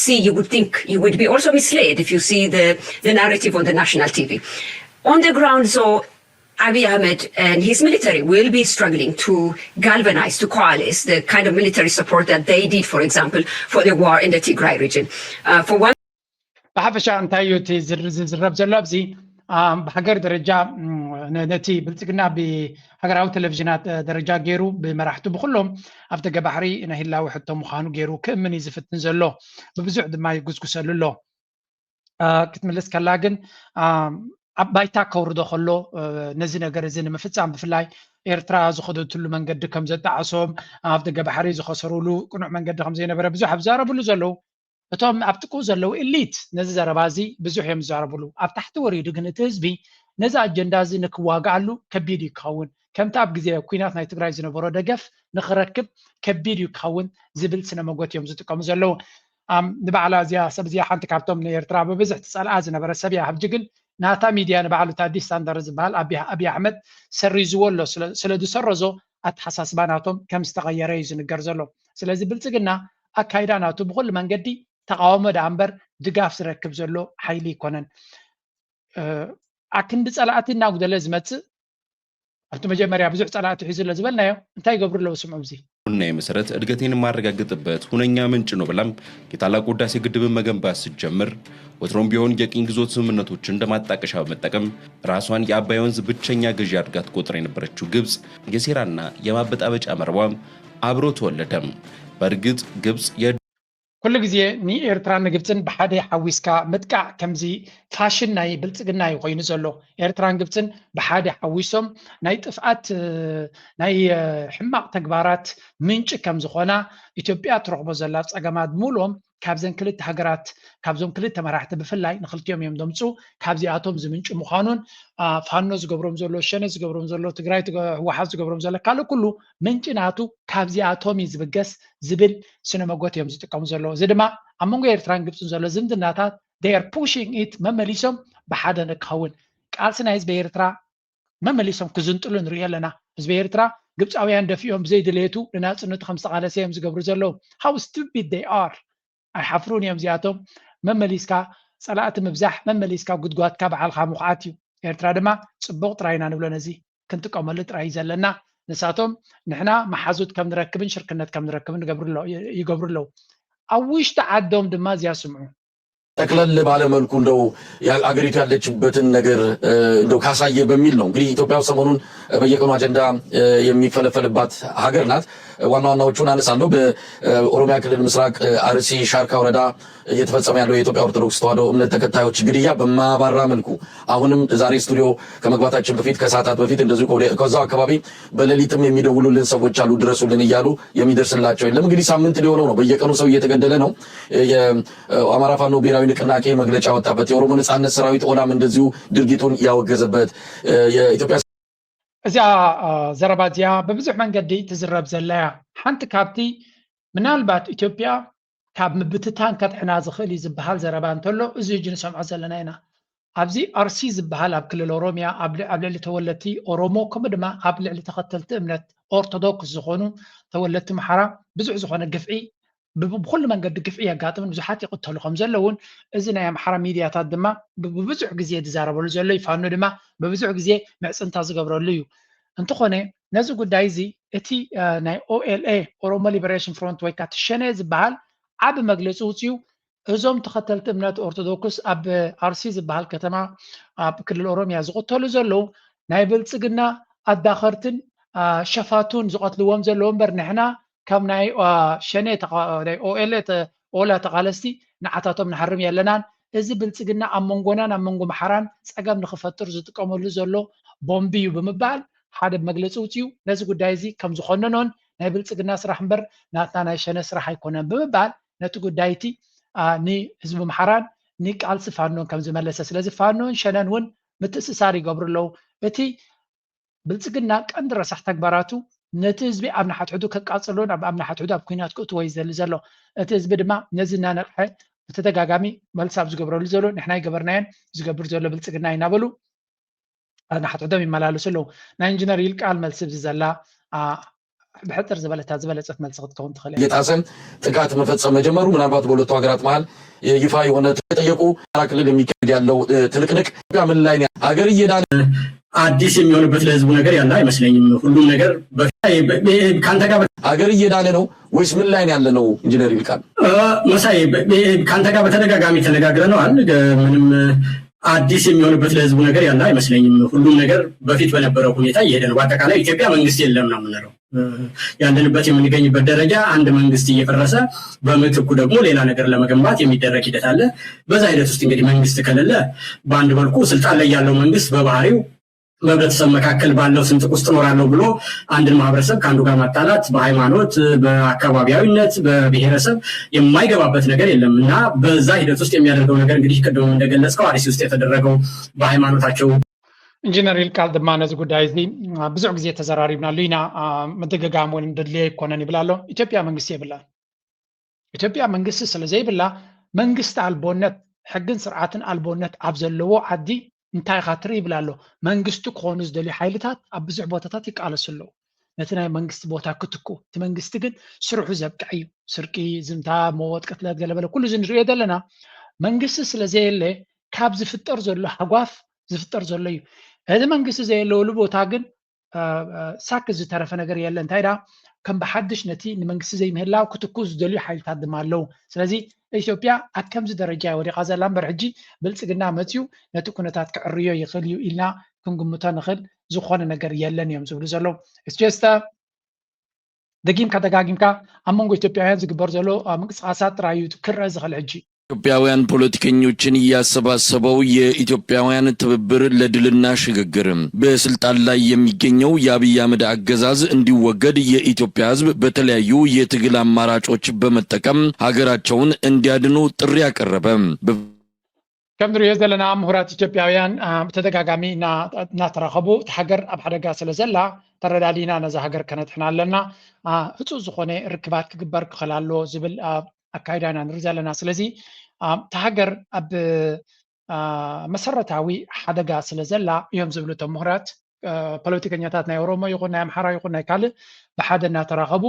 think, you would be also misled if you see the narrative on the national TV. On the ground, so Abiy Ahmed and his military will be struggling to galvanize, to coalesce the kind of military support that they did, for example, for the war in the Tigray region. For one... بحفشة أنتايو تزرب زلابزي بحجر درجة نتي بلتقنا بحجر تلفزيونات درجة جيرو بمراحته بخلهم أفتقى بحري إنه الله وحده مخانو جيرو كم من يزفت نزله ببزعد ما يجوز كسر له كتملس كلاجن بايتا كورد خلو نزينا جرزين مفتزعم بفلاي إيرترا زخدوا تلو من قد كم زت عصام أفتقى بحري زخسروا له كنوع من قد خمسين برا بزوح بزارة بلو زلو أتوم أبتكو زلو إليت نزز ربازي بزوح يم زارة بلو أفتحت وريد جن تزبي نزع الجندازي نكواقع له كبيري كون كم تعب جزية كوينات نايتقراي زين برا دقف نخركب كبيري كون زبل سنة موجود يوم زت كم زلو نبع على زيا سب زيا حنتك عبتهم من إيرترا ببزح تسأل أزنا برا سبيا حبجقن ناتا ميديا نبعلو تادي ستاندر زبال أبي أحمد سريزولو سلدو سرزو أتحساس باناتهم كم استغير يزن الجرزلو سلازي بلتقنا أكايداناتو بقول من قدي تقاوم دامبر دقاف سركب زلو حيلي كونن أكن بسألاتي ناقود لازمت أنتم مجمريا بزوح سألاتي حيزل لزبالنا يو انتاي قبر له سمعو بزي وناي مسارات أرجعتين ማረጋገጥበት ሁነኛ ምንጭ ነው ብላም የታላቁ ህዳሴ ግድብን መገንባት ሲጀምር ወትሮም ቢሆን የቅኝ ግዛት ስምምነቶችን እንደማጣቀሻ በመጠቀም ራሷን የአባይ ወንዝ ብቸኛ ገዢ አድርጋ ትቆጥር የነበረችው ግብጽ የሴራና የማበጣበጫ መርቧም አብሮ ተወለደም። በእርግጥ ግብጽ كل جزء ني إيرترا نجبتن بحدا حويسكا متقع كمزي فاشن ناي بلتقنا يقوين زلو إيرترا نجبتن بحدا حويسهم ناي تفقات ناي حماق تكبارات منش كمزخونا إثيوبيا تروح بزلات أجماد مولهم كابزن كلت هجرات كابزون كلت مراحت بفلاي نخلتيهم يوم دمتسو كابزي آتوم زمنش مخانون فانوز جبرم زلو شنز جبرم زلو تجراي وحاز جبرم زلو كله كله منش ناتو كابزي آتوم يزبجس زبل سينما قوت يوم زتكم زلو زدما أمونغ إيرتران جبتون زلو زند ناتات they are pushing it ممليسهم بحدا نكهون كالسنا هز بإيرترا ممليسهم كزنتلون ريالنا هز بإيرترا جبت أويان دفيهم زي دليتو لناس إنه خمسة على سيم زجبر زلو how stupid they are حفرون يوم زياتهم ممليسكا صلاة مبزح ممليسكا قدقات كابع الخاموخاتيو إيرترا دما صبغ تراينا نقول نزي كنت كملت رايزة لنا نساتهم نحنا محازوت كم نركبن شركنات كم نركبن يقبر له أويش تعدهم دما زي سمعوا ጠቅለል ባለ መልኩ እንደው አገሪቱ ያለችበትን ነገር እንደው ካሳየ በሚል ነው። እንግዲህ ኢትዮጵያ ሰሞኑን በየቀኑ አጀንዳ የሚፈለፈልባት ሀገር ናት። ዋና ዋናዎቹን አነሳለሁ። በኦሮሚያ ክልል ምስራቅ አርሲ ሻርካ ወረዳ እየተፈጸመ ያለው የኢትዮጵያ ኦርቶዶክስ ተዋሕዶ እምነት ተከታዮች ግድያ በማባራ መልኩ አሁንም ዛሬ ስቱዲዮ ከመግባታችን በፊት ከሰዓታት በፊት እንደዚሁ ከዛው አካባቢ በሌሊትም የሚደውሉልን ሰዎች አሉ፣ ድረሱልን እያሉ የሚደርስላቸው የለም። እንግዲህ ሳምንት ሊሆነው ነው። በየቀኑ ሰው እየተገደለ ነው። የአማራ ፋኖ ብሔራዊ ንቅናቄ መግለጫ ወጣበት። የኦሮሞ ነጻነት ሰራዊት ኦላም እንደዚሁ ድርጊቱን ያወገዘበት የኢትዮጵያ እዚያ ዘረባ እዚያ በብዙሕ መንገዲ ትዝረብ ዘለያ ሓንቲ ካብቲ ምናልባት ኢትዮጵያ ካብ ምብትታን ከጥሕና ዝኽእል እዩ ዝበሃል ዘረባ እንተሎ እዚ ሕጂ ንሰምዖ ዘለና ኢና። ኣብዚ ኣርሲ ዝበሃል ኣብ ክልል ኦሮሚያ ኣብ ልዕሊ ተወለድቲ ኦሮሞ ከምኡ ድማ ኣብ ልዕሊ ተኸተልቲ እምነት ኦርቶዶክስ ዝኾኑ ተወለድቲ ምሓራ ብዙሕ ዝኾነ ግፍዒ ብኩሉ መንገዲ ግፍዒ የጋጥምን ብዙሓት ይቅተሉ ከም ዘለውን እዚ ናይ ኣምሓራ ሚድያታት ድማ ብብዙሕ ግዜ ዝዛረበሉ ዘሎ እዩ። ፋኖ ድማ ብብዙሕ ግዜ ምዕፅንታ ዝገብረሉ እዩ። እንትኾነ ነዚ ጉዳይ እዚ እቲ ናይ ኦኤልኤ ኦሮሞ ሊበሬሽን ፍሮንት ወይ ከዓ ትሸነ ዝበሃል ዓብ መግለፂ ውፅኡ እዞም ተኸተልቲ እምነት ኦርቶዶክስ ኣብ ኣርሲ ዝበሃል ከተማ ኣብ ክልል ኦሮሚያ ዝቅተሉ ዘለዉ ናይ ብልፅግና ኣዳኸርትን ሸፋቱን ዝቀትልዎም ዘለዉ እምበር ንሕና ካብ ናይ ሸነ ናይ ኦኤልኤ ኦላ ተቃለስቲ ንዓታቶም ንሓርም የለናን እዚ ብልፅግና ኣብ መንጎናን ኣብ መንጎ ማሕራን ፀገም ንክፈጥር ዝጥቀመሉ ዘሎ ቦምቢ እዩ ብምባል ሓደ መግለፂ ውፅኡ ነዚ ጉዳይ እዚ ከም ዝኮነኖን ናይ ብልፅግና ስራሕ እምበር ናትና ናይ ሸነ ስራሕ ኣይኮነን ብምባል ነቲ ጉዳይ እቲ ንህዝቢ ማሕራን ንቃልሲ ፋኖን ከም ዝመለሰ ስለዚ ፋኖን ሸነን እውን ምትእስሳር ይገብሩ ኣለዉ። እቲ ብልፅግና ቀንዲ ረሳሕ ተግባራቱ ነቲ ህዝቢ ኣብ ናሓትሕዱ ከቃፅሎን ኣብ ናሓትሕዱ ኣብ ኩናት ክእትዎ እዩ ዘሊ ዘሎ። እቲ ህዝቢ ድማ ነዚ እናነቅሐ ብተደጋጋሚ መልሲ ኣብ ዝገብረሉ ዘሎ ንሕና ይገበርናየን ዝገብር ዘሎ ብልፅግና ይናበሉ ኣብ ናሓትሕዶም ይመላለሱ ኣለዉ። ናይ ኢንጂነር ይልቃል መልሲ ብዚ ዘላ ብሕፅር ዝበለፀት መልሲ ክትከውን ትኽእል እያ። የጣሰም ጥቃት መፈጸም መጀመሩ ምናልባት በሁለቱ ሀገራት መሀል ይፋ የሆነ ተጠየቁ። ክልል የሚካሄድ ያለው ትንቅንቅ ምን ላይ ሀገር እየዳነ አዲስ የሚሆንበት ለህዝቡ ነገር ያለ አይመስለኝም። ሁሉም ነገር ከአንተ ጋር ሀገር እየዳነ ነው ወይስ ምን ላይ ያለ ነው? ኢንጂነር ይልቃል መሳይ ከአንተ ጋር በተደጋጋሚ ተነጋግረነዋል። ምንም አዲስ የሚሆንበት ለህዝቡ ነገር ያለ አይመስለኝም። ሁሉም ነገር በፊት በነበረው ሁኔታ እየሄደ ነው። በአጠቃላይ ኢትዮጵያ መንግስት የለም ነው የምንለው። ያለንበት የምንገኝበት ደረጃ አንድ መንግስት እየፈረሰ በምትኩ ደግሞ ሌላ ነገር ለመገንባት የሚደረግ ሂደት አለ። በዛ ሂደት ውስጥ እንግዲህ መንግስት ከሌለ በአንድ መልኩ ስልጣን ላይ ያለው መንግስት በባህሪው በህብረተሰብ መካከል ባለው ስንጥቅ ውስጥ እኖራለሁ ብሎ አንድን ማህበረሰብ ከአንዱ ጋር ማጣላት በሃይማኖት፣ በአካባቢያዊነት፣ በብሔረሰብ የማይገባበት ነገር የለም እና በዛ ሂደት ውስጥ የሚያደርገው ነገር እንግዲህ ቅድም እንደገለጽከው አርሲ ውስጥ የተደረገው በሃይማኖታቸው ኢንጂነር ይልቃል ድማ ነዚ ጉዳይ እዚ ብዙሕ ግዜ ተዘራሪብናሉ ኢና ምድግጋም ወይ ድልየ ይኮነን ይብላ ኣሎ። ኢትዮጵያ መንግስቲ የብላ ኢትዮጵያ መንግስቲ ስለዘይብላ መንግስቲ ኣልቦነት ሕግን ስርዓትን ኣልቦነት ኣብ ዘለዎ ዓዲ እንታይ ኢኻ ትርኢ ይብላ ኣሎ። መንግስቲ ክኾኑ ዝደልዩ ሓይልታት ኣብ ብዙሕ ቦታታት ይቃለሱ ኣለዉ ነቲ ናይ መንግስቲ ቦታ ክትኩ። እቲ መንግስቲ ግን ስርሑ ዘብቅዕ እዩ። ስርቂ፣ ዝምታ፣ መወት፣ ቅትለት ገለበለ ኩሉ እዚ ንሪኦ ዘለና መንግስቲ ስለዘየለ ካብ ዝፍጠር ዘሎ ሓጓፍ ዝፍጠር ዘሎ እዩ። እዚ መንግስቲ ዘየለወሉ ቦታ ግን ሳክ ዝተረፈ ነገር የለ። እንታይ ዳ ከም ብሓድሽ ነቲ ንመንግስቲ ዘይምህላው ክትኩ ዝደልዩ ሓይልታት ድማ ኣለዉ። ስለዚ ኢትዮጵያ ኣብ ከምዚ ደረጃ ወዲቓ ዘላ እምበር ሕጂ ብልፅግና መፅኡ ነቲ ኩነታት ክዕርዮ ይኽእል እዩ ኢልና ክንግምቶ ንኽእል ዝኾነ ነገር የለን እዮም ዝብሉ ዘለዉ። እስጀስተ ደጊምካ ደጋጊምካ ኣብ መንጎ ኢትዮጵያውያን ዝግበር ዘሎ ምንቅስቃሳት ጥራዩ ክረአ ዝኽእል ሕጂ ኢትዮጵያውያን ፖለቲከኞችን እያሰባሰበው የኢትዮጵያውያን ትብብር ለድልና ሽግግር በስልጣን ላይ የሚገኘው የአብይ አህመድ አገዛዝ እንዲወገድ የኢትዮጵያ ሕዝብ በተለያዩ የትግል አማራጮች በመጠቀም ሀገራቸውን እንዲያድኑ ጥሪ ያቀረበ። ከም ንሪኦ ዘለና ምሁራት ኢትዮጵያውያን ብተደጋጋሚ እናተራኸቡ እቲ ሃገር ኣብ ሓደጋ ስለ ዘላ ተረዳዲና ነዛ ሃገር ከነጥሕና ኣለና ህፁፅ ዝኾነ ርክባት ክግበር ክኽእል ኣለዎ ዝብል ኣካይዳ ኢና ንርኢ ዘለና። ስለዚ እቲ ሃገር ኣብ መሰረታዊ ሓደጋ ስለ ዘላ እዮም ዝብሉ እቶም ምሁራት። ፖለቲከኛታት ናይ ኦሮሞ ይኹን ናይ ኣምሓራ ይኹን ናይ ካልእ ብሓደ እናተራኸቡ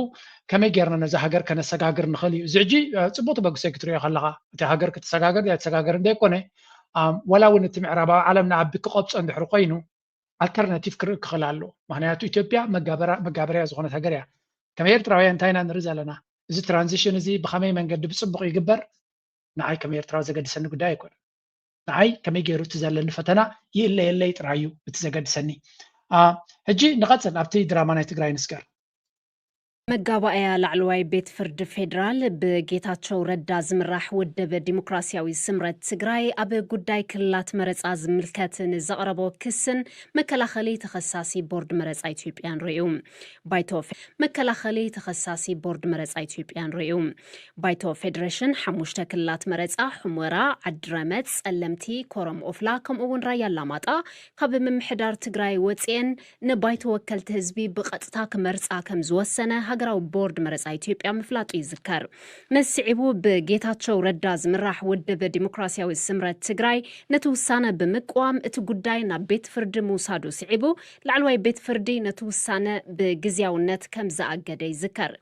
ከመይ ጌርና ነዚ ሃገር ከነሰጋግር ንኽእል እዩ። እዚ ሕጂ ፅቡቅ በግሶይ ክትሪኦ ከለካ እቲ ሃገር ክትሰጋገር ኣይተሰጋገር እንተይኮነ ወላ እውን እቲ ምዕራባዊ ዓለም ንዓቢ ክቐብፆ እንድሕሪ ኮይኑ ኣልተርናቲቭ ክርኢ ክኽእል ኣሎ። ምክንያቱ ኢትዮጵያ መጋበርያ ዝኾነት ሃገር እያ። ከም ኤርትራውያን እንታይ ኢና ንርኢ ዘለና እዚ ትራንዚሽን እዚ ብኸመይ መንገዲ ብፅቡቅ ይግበር ንዓይ ከም ኤርትራዊ ዘገድሰኒ ጉዳይ ኣይኮነ ንዓይ ከመይ ገይሩ እቲ ዘለኒ ፈተና ይእለየለይ ጥራዩ እቲ ዘገድሰኒ ሕጂ ንቐፅል ኣብቲ ድራማ ናይ ትግራይ ንስገር መጋባእያ ላዕለዋይ ቤት ፍርዲ ፌደራል ብጌታቸው ረዳ ዝምራሕ ውድብ ዲሞክራሲያዊ ስምረት ትግራይ ኣብ ጉዳይ ክልላት መረፃ ዝምልከት ንዘቕረቦ ክስን መከላኸሊ ተኸሳሲ ቦርድ መረፃ ኢትዮጵያን ርዩ ባይቶ መከላኸሊ ተኸሳሲ ቦርድ መረፃ ኢትዮጵያን ርዩ ባይቶ ፌደሬሽን 5 ክልላት መረፃ ሕሞራ ዓድረመት ጸለምቲ ኮረም ኦፍላ ከምኡውን ራያ አላማጣ ካብ ምምሕዳር ትግራይ ወፅን ንባይቶ ወከልቲ ህዝቢ ብቐጥታ ክመርፃ ከም ዝወሰነ ሃገራዊ ቦርድ መረፃ ኢትዮጵያ ምፍላጡ ይዝከር ነስዒቡ ብጌታቸው ረዳ ዝምራሕ ውድብ ዲሞክራሲያዊ ስምረት ትግራይ ነቲ ውሳነ ብምቋም እቲ ጉዳይ ናብ ቤት ፍርዲ ምውሳዱ ስዒቡ ላዕለዋይ ቤት ፍርዲ ነቲ ውሳነ ብግዝያውነት ከም ዝኣገደ ይዝከር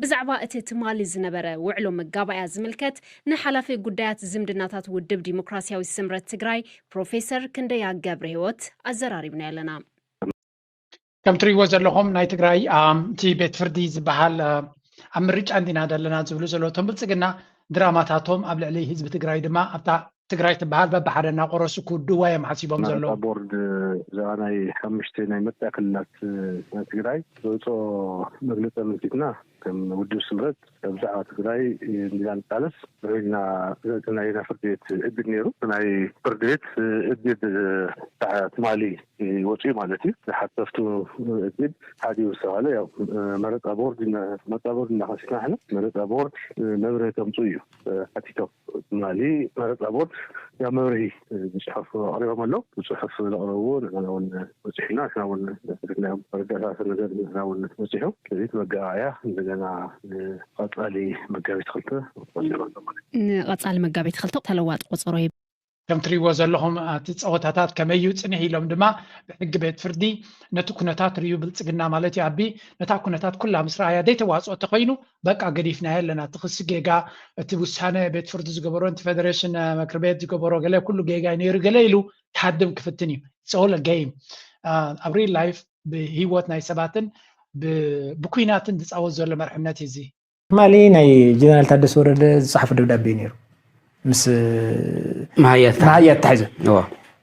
ብዛዕባ እቲ ትማሊ ዝነበረ ውዕሎ መጋባእያ ዝምልከት ንሓላፊ ጉዳያት ዝምድናታት ውድብ ዲሞክራሲያዊ ስምረት ትግራይ ፕሮፌሰር ክንደያ ገብረ ህይወት ኣዘራሪብና ያለና كم تري وزر لهم ناي تجراي تي بيت فردي زبحال أمريج عندنا دلنا زبلو زلو تنبلسجنا دراماتاتهم قبل عليه حزب تجراي دما أبتاع تجراي تبحال ببحرنا قرص كودوايا محاسبهم زلو بورد زاناي خمشتين متى كلات تجراي زوجو مجلس المسجدنا كم ودو سمرت بزعة تجراي ميزان ثالث رجنا تناينا فرديت ابن نيرو تناي فرديت ابن تاع مالي وصي مالتي حتى فتو ابن هذه وسهله مرت ابورد خاصنا احنا مرت ابورد مبري تمطيو حتى مالي مرت ابورد يا مبري مصحف قريبه مالو مصحف الاولون انا وصحنا احنا قلنا رجعنا احنا وصحوا كذلك مقاعيه عندنا قطالي مقابيت خلطه قطالي مقابيت خلطه تلوات قصري كم تري وزر لهم تصوتاتات كميو صنحي لهم دما بحق بيت فردي نتو كنتات ريو بلصقنا مالتي ابي نتا كنتات كلها مسرايا دي تواصو تخينو بقى قديفنا لنا تخص جيجا تبوسانه بيت فرد زغبرون فيدريشن مكر بيت زغبرو غلا كله جيجا نير غليلو تحدم كفتني سول جيم ابريل لايف بهيوت ناي سباتن بكويناتن تصاوز زل مرحمنتي زي مالي ناي جنرال تادس ورد صحف دبدابي نيرو مس معايات تحزن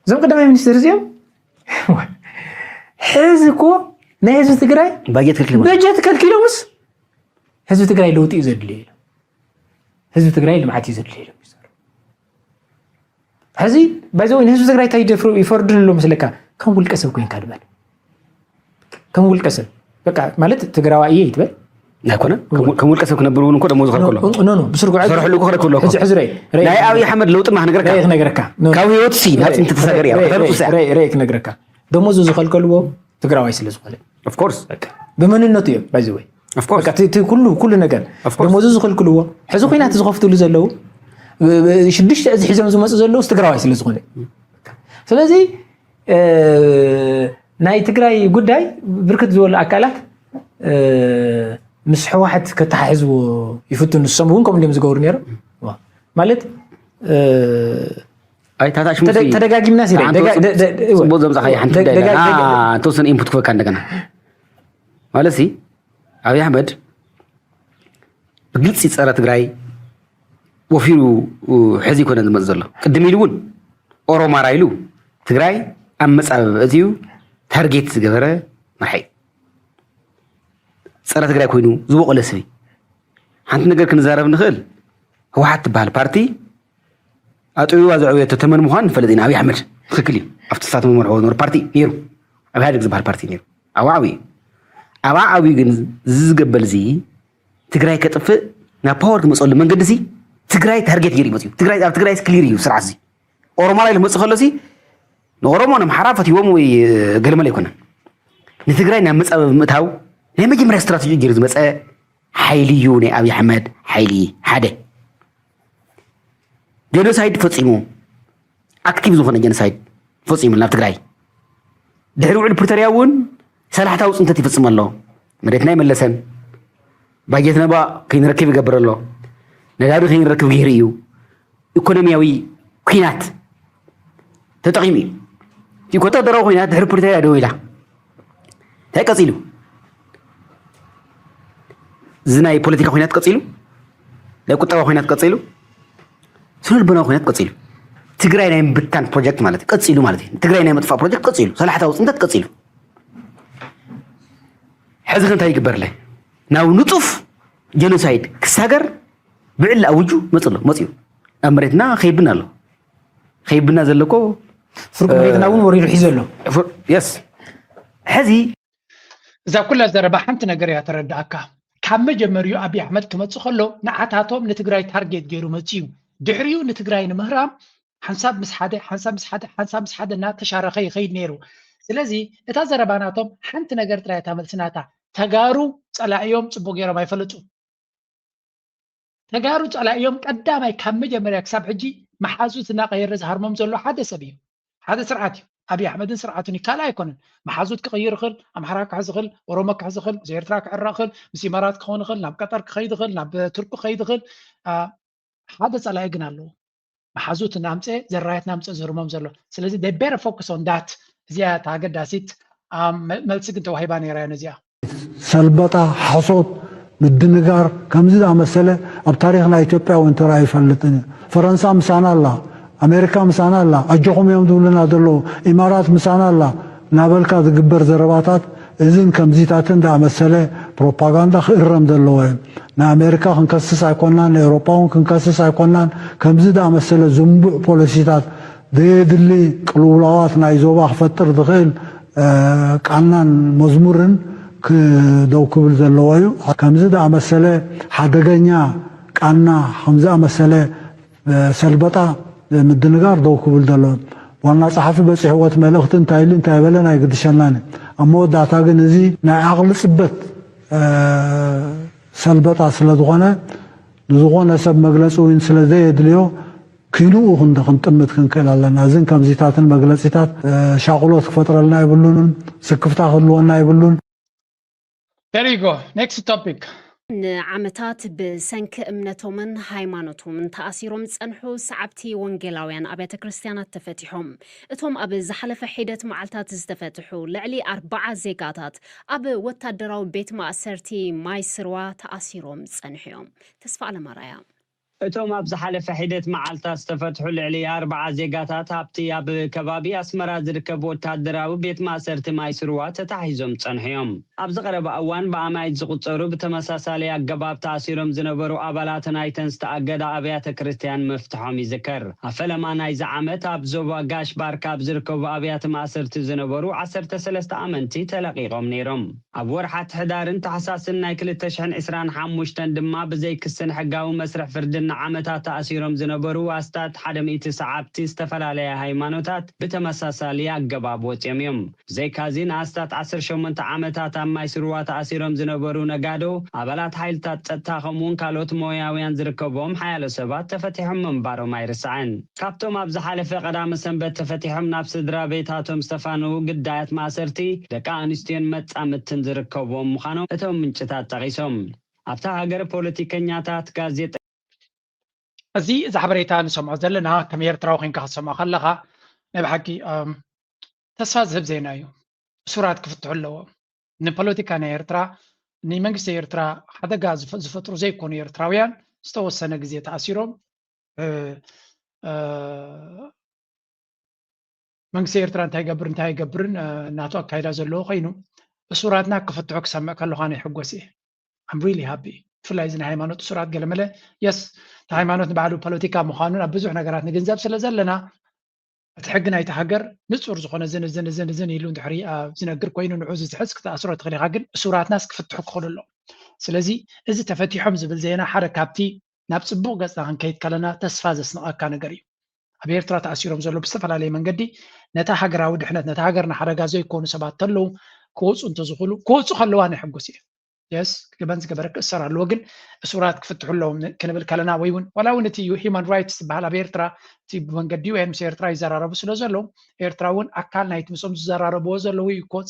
زم قدام المنستر زيهم حزكو نايز تجراي باجت كل مس حزب تجراي لوتي يزدلي حزب تجراي اللي معاتي يزدلي حزي بايزوين حزب تجراي تايدفرو يفردن له مسلكا كم ولقسب كوين كادبال كم ولقسب بقى مالت تجراويه يتبل ناكونا كم ولقسب كنبرون كو دمو زخل كله نو بسرقو صرح له كخره كله حزري لا ابي احمد لوط ما نغركا كاو يوتسي نات انت تسغر يا ريك نغركا دمو زخل كله تجراوي سلازخله اوف كورس بمننته باي ذا واي اوف كورس كل ነገር دمو زخل كله حزو كينا تزخفتو له زلو شدشت از حزم زمص زلو تجراوي سلازخله ስለዚህ ናይ ትግራይ ጉዳይ ብርክት ዝበሉ አካላት مس حواحد كتحزبو يفتون السمون كم اللي مزقور نيرو مالت اي تاتاش مسي تدغاغي الناس صبو زمزا خي حنت توسن انبوت كو كان دغنا مالسي ابي احمد بغلص يصرا تግራይ وفيرو حزي كون زمزلو قدم يلون اوروما رايلو تግራይ امصاب ازيو تارجيت زغبره مرحي صرا تግራይ ኮይኑ ዝወቀለ ሰቢ ሓንቲ ነገር ክንዛረብ ንኽእል ህወሓት ትበሃል ፓርቲ ኣጥዩ ኣዝዕብየት ተመን ምዃን ንፈልጥ ኢና ኣብይ ኣሕመድ ትክክል እዩ ኣብቲ ስታት መምርሖ ዝነበረ ፓርቲ ነይሩ ኣብ ኢህኣዴግ ዝበሃል ፓርቲ ነይሩ ኣብ ዓብዪ ግን ዝዝገበል እዚ ትግራይ ከጥፍእ ናብ ፓወር ክመፀሉ መንገዲ እዚ ትግራይ ታርጌት ገይሩ ይመፅዩ ኣብ ትግራይ ክሊር እዩ ስርዓት እዚ ኦሮሞ ላይ ልመፅእ ከሎ እዚ ንኦሮሞ ንምሓራ ፈትይዎም ወይ ገለመለ ኣይኮነን ንትግራይ ናብ መፃ ምእታው ናይ መጀመርያ ስትራቴጂ ገይሩ ዝመፀ ሓይሊ እዩ ናይ ኣብይ ኣሕመድ ሓይሊ ሓደ ጀኖሳይድ ፈፂሙ ኣክቲቭ ዝኾነ ጀኖሳይድ ፈፂሙ ናብ ትግራይ ድሕሪ ውዕል ፕሪቶሪያ እውን ሰላሕታዊ ፅንተት ይፍፅም ኣሎ መሬትና ይመለሰን ባጀት ነባ ከይንረክብ ይገብር ኣሎ ነዳዲ ከይንረክብ ገይሩ እዩ ኢኮኖሚያዊ ኩናት ተጠቂሙ እዩ እቲ ወታደራዊ ኩናት ድሕሪ ፕሪቶሪያ ደው ኢላ እንታይ ቀፂሉ زناي بوليتيكا خوينات قصيلو لا قطبا خوينات قصيلو سنول بنا خوينات قصيلو تجري نايم بتان بروجكت مالتي قصيلو مالتي تجري نايم مطفى بروجكت قصيلو صلاحته وصنت قصيلو حزق انت يقبر له ناو نطف جينوسايد كساغر بعل اوجو مصيو امرتنا خيبنا له خيبنا زلكو فرق مريتنا ون وريد حيزلو يس حزي اذا كل زربا حنت نغير يا ترداكا كم مجمريو ابي احمد كمص خلو نعاتاتهم نتግራይ ታርጌት ገይሩ መጽዩ ድሕሪው ንትግራይ ንምህራም حنساب مسحده እና ተሻረኸ ይኸይድ ነይሩ ስለዚ እታ ዘረባናቶም ሓንቲ ነገር ጥራይ ታመልስናታ ተጋሩ ጸላእዮም ጽቡቅ ገይሮም አይፈልጡ ተጋሩ ጸላእዮም ቀዳማይ ካብ መጀመርያ ክሳብ ሕጂ መሓዙትና ቀይረ ዝሃርሞም ዘሎ ሓደ ሰብ እዩ ሓደ ስርዓት እዩ ابي احمد سرعتني كلا يكون محازوت كغير خل امحرا كحز خل اوروما كحز خل زيرترا كعرا خل مسيمارات كون خل ناب قطر كخيد خل ناب ترك خيد خل هذا صلاح يغنالو محازوت نامصه زرايت نامصه زرمم زلو سلازي they better focus on that زيا تاغداسيت ملصق انت وهيبان يراينا زيا سلبطا حصوت مدنغار كمزدا مساله اب تاريخنا اثيوبيا وانت راي فلطني فرنسا مسانا الله أمريكا مسانا الله أجوهم يوم دولنا دلو إمارات مسانا الله نابلكا تقبر زرباتات إذن كم زيتاتن دا مسألة بروباغاندا خيرم دلوهم نا أمريكا خنكسس أيقونان أوروبا خنكسس أيقونان كم زيدا مسألة زنبع بوليسيتات دي دلي قلولات نايزوبا فتر دخيل كأنان مزمورن كدو كبل دلوهم كم زيدا مسألة حدقنيا كأنا خمزة مسألة سلبطا مدنغار دو كبل دلون وانا صحفي بس حوات ملغت انتايلين تايبلنا يقدشناني اما ودعتا نزي نا عقل سبت سلبطا سلدغونه نزغونه سب مغلصو وين سلازي يدليو كيلو خنطمت كنكلالنا زين كم زيتاتن مغلصيتات شاقلوت كفترلنا يبلون سكفتا خلونا يبلون. There you go. Next topic. ንዓመታት ብሰንኪ እምነቶምን ሃይማኖቶምን ተኣሲሮም ጸንሑ ሰዓብቲ ወንጌላውያን ኣብያተ ክርስቲያናት ተፈቲሖም እቶም ኣብ ዝሓለፈ ሒደት መዓልታት ዝተፈትሑ ልዕሊ 40 ዜጋታት ኣብ ወታደራዊ ቤት ማእሰርቲ ማይስርዋ ተኣሲሮም ጸንሖም ተስፋ አለማራያ እቶም ኣብ ዝሓለፈ ሒደት መዓልታት ዝተፈትሑ ልዕሊ 40 ዜጋታት ኣብቲ ኣብ ከባቢ ኣስመራ ዝርከብ ወታደራዊ ቤት ማእሰርቲ ማይስርዋ ተታሒዞም ጸንሖም ኣብ ዝቐረበ እዋን ብኣማይት ዝቁጸሩ ብተመሳሳሊ ኣገባብ ተኣሲሮም ዝነበሩ ኣባላት ናይተን ዝተኣገዳ ኣብያተ ክርስቲያን መፍትሖም ይዝከር ኣፈለማ ናይዚ ዓመት ኣብ ዞባ ጋሽ ባርካ ኣብ ዝርከቡ ኣብያተ ማእሰርቲ ዝነበሩ 13 ኣመንቲ ተለቂቖም ነይሮም ኣብ ወርሓት ሕዳርን ታሕሳስን ናይ 2025 ድማ ብዘይ ክስን ሕጋዊ መስርሕ ፍርድን ዓመታት ተኣሲሮም ዝነበሩ ኣስታት 100 ሰዓብቲ ዝተፈላለየ ሃይማኖታት ብተመሳሳሊ ኣገባብ ወፅዮም እዮም ዘይካዚን ኣስታት 18 ዓመታት ኣብ ማይስርዋ ተኣሲሮም ዝነበሩ ነጋዶ ኣባላት ሓይልታት ጸጥታ ከምኡውን ካልኦት ሞያውያን ዝርከቦም ሓያሎ ሰባት ተፈቲሖም ምንባሮም ኣይርስዕን ካብቶም ኣብ ዝሓለፈ ቀዳመ ሰንበት ተፈቲሖም ናብ ስድራ ቤታቶም ዝተፋነዉ ግዳያት ማእሰርቲ ደቂ ኣንስትዮን መጻምድትን ዝርከቦም ምዃኖም እቶም ምንጭታት ጠቂሶም ኣብታ ሃገር ፖለቲከኛታት ጋዜጣ እዚ ዝሓበሬታ ንሰምዖ ዘለና ከም ኤርትራዊ ኮንካ ክትሰምዖ ከለኻ ናይ ብሓቂ ተስፋ ዝህብ ዜና እዩ እሱራት ክፍትሑ ኣለዎ ንፖለቲካ ናይ ኤርትራ ንመንግስቲ ኤርትራ ሓደጋ ዝፈጥሩ ዘይኮኑ ኤርትራውያን ዝተወሰነ ግዜ ተኣሲሮም መንግስቲ ኤርትራ እንታይ ይገብርን እናቱ ኣካይዳ ዘለዎ ኮይኑ እሱራትና ክፍትሑ ክሰምዕ ከለኻ ናይ ሕጎስ እየ I'm really happy ፍላይ ዝና ሃይማኖት እሱራት ገለመለ የስ ሃይማኖት ንባዕሉ ፖለቲካ ምዃኑን ኣብ ብዙሕ ነገራት ንግንዘብ ስለ ዘለና እቲ ሕጊ ናይቲ ሃገር ንጹር ዝኾነ ዝን ኢሉ እንድሕሪ ዝነግር ኮይኑ ንዑ ዝሕዝ ክትኣስሮ ትኽእል ኢኻ ግን እሱራትናስ ክፍትሑ ክኽእሉ ኣሎ ስለዚ እዚ ተፈቲሖም ዝብል ዜና ሓደ ካብቲ ናብ ጽቡቕ ገጽና ክንከይድ ከለና ተስፋ ዘስንቐካ ነገር እዩ ኣብ ኤርትራ ተኣሲሮም ዘሎ ብዝተፈላለየ መንገዲ ነታ ሃገራዊ ድሕነት ነታ ሃገርና ሓደጋ ዘይኮኑ ሰባት ተለዉ ክወፁ እንተዝኽእሉ ክወፁ ከለዋ ናይ ሕጉስ እየ يس كمان زجبرك السر على الوجن الصورات كفتح لهم كنبل كلنا ويون ولا ونتي human rights بحال بيرترا تيب من قديو يعني سيرترا يزرر بس لازلهم يرتراون أكل نايت مسوم زرر بوزلو يكون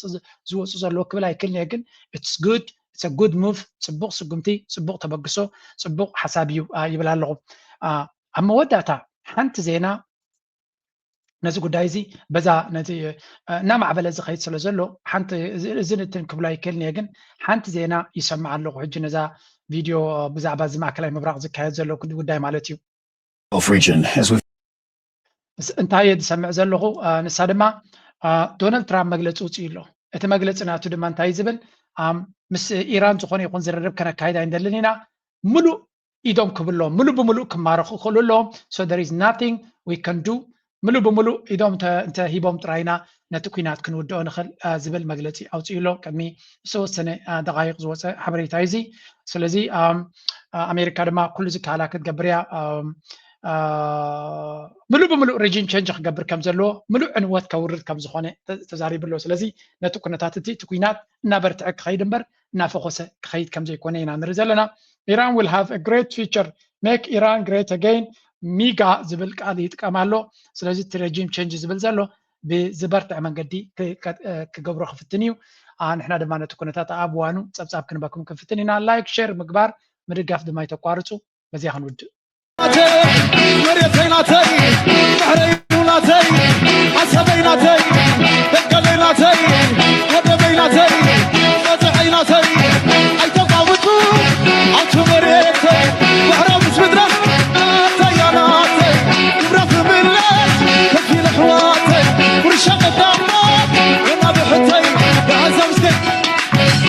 زوج زلوا قبل هيكل يجن it's a good move سبوق سقمتي سبوق تبقسو سبوق حسابيو يبلع لهم أما ودعتا حنت زينا نزي قدايزي بزا نزي نام عبل زخيت سلازلو حنت زنتن كبلاي كلني يجن حنت زينا يسمع له حج نزا فيديو بزا باز مع كلام مبرق زكايت زلو كد قداي مالتيو region as we እንታይ ዝሰምዕ ዘለኹ ንሳ ድማ ዶናልድ ትራምፕ መግለፂ ውፅኢ ኣሎ እቲ መግለፂ ናቱ ድማ እንታይ ዝብል ምስ ኢራን ዝኾነ ይኹን ዝርርብ ከነካይድ ኣይንደልን ኢና ሙሉእ ኢዶም ክብሎም ሙሉእ ብምሉእ ክማረኹ ክእሉ ኣለዎም so there is nothing we can do ሙሉእ ብምሉእ ኢዶም እንተ ሂቦም ጥራይና ነቲ ኩናት ክንውድኦ ንኽእል ዝብል መግለፂ ኣውፅኡ ኣሎ ቅድሚ ዝተወሰነ ደቃይቕ ዝወፀ ሓበሬታ እዚ ስለዚ ኣሜሪካ ድማ ኩሉ ዝከኣላ ክትገብር እያ ሙሉእ ብምሉእ ሬጂም ቼንጅ ክገብር ከም ዘለዎ ሙሉእ ዕንወት ከውርድ ከም ዝኾነ ተዛሪቡ ኣሎ ስለዚ ነቲ ኩነታት እቲ ኩናት እናበርትዐ ክኸይድ እምበር እናፈኾሰ ክኸይድ ከም ዘይኮነ ኢና ንርኢ ዘለና ኢራን will have a great future make Iran great again ሚጋ ዝብል ቃል ይጥቀም ኣሎ ስለዚ እቲ ሬጂም ቼንጅ ዝብል ዘሎ ብዝበርትዐ መንገዲ ክገብሮ ክፍትን እዩ ንሕና ድማ ነቲ ኩነታት ኣብ እዋኑ ፀብፃብ ክንበኩም ክንፍትን ኢና ላይክ ሼር ምግባር ምድጋፍ ድማ ይተቋርፁ በዚያ ክንውድእ مريتيناتي بحريناتي عسبيناتي دقليناتي ودبيناتي وزعيناتي اي تقاوتو عطو مريتي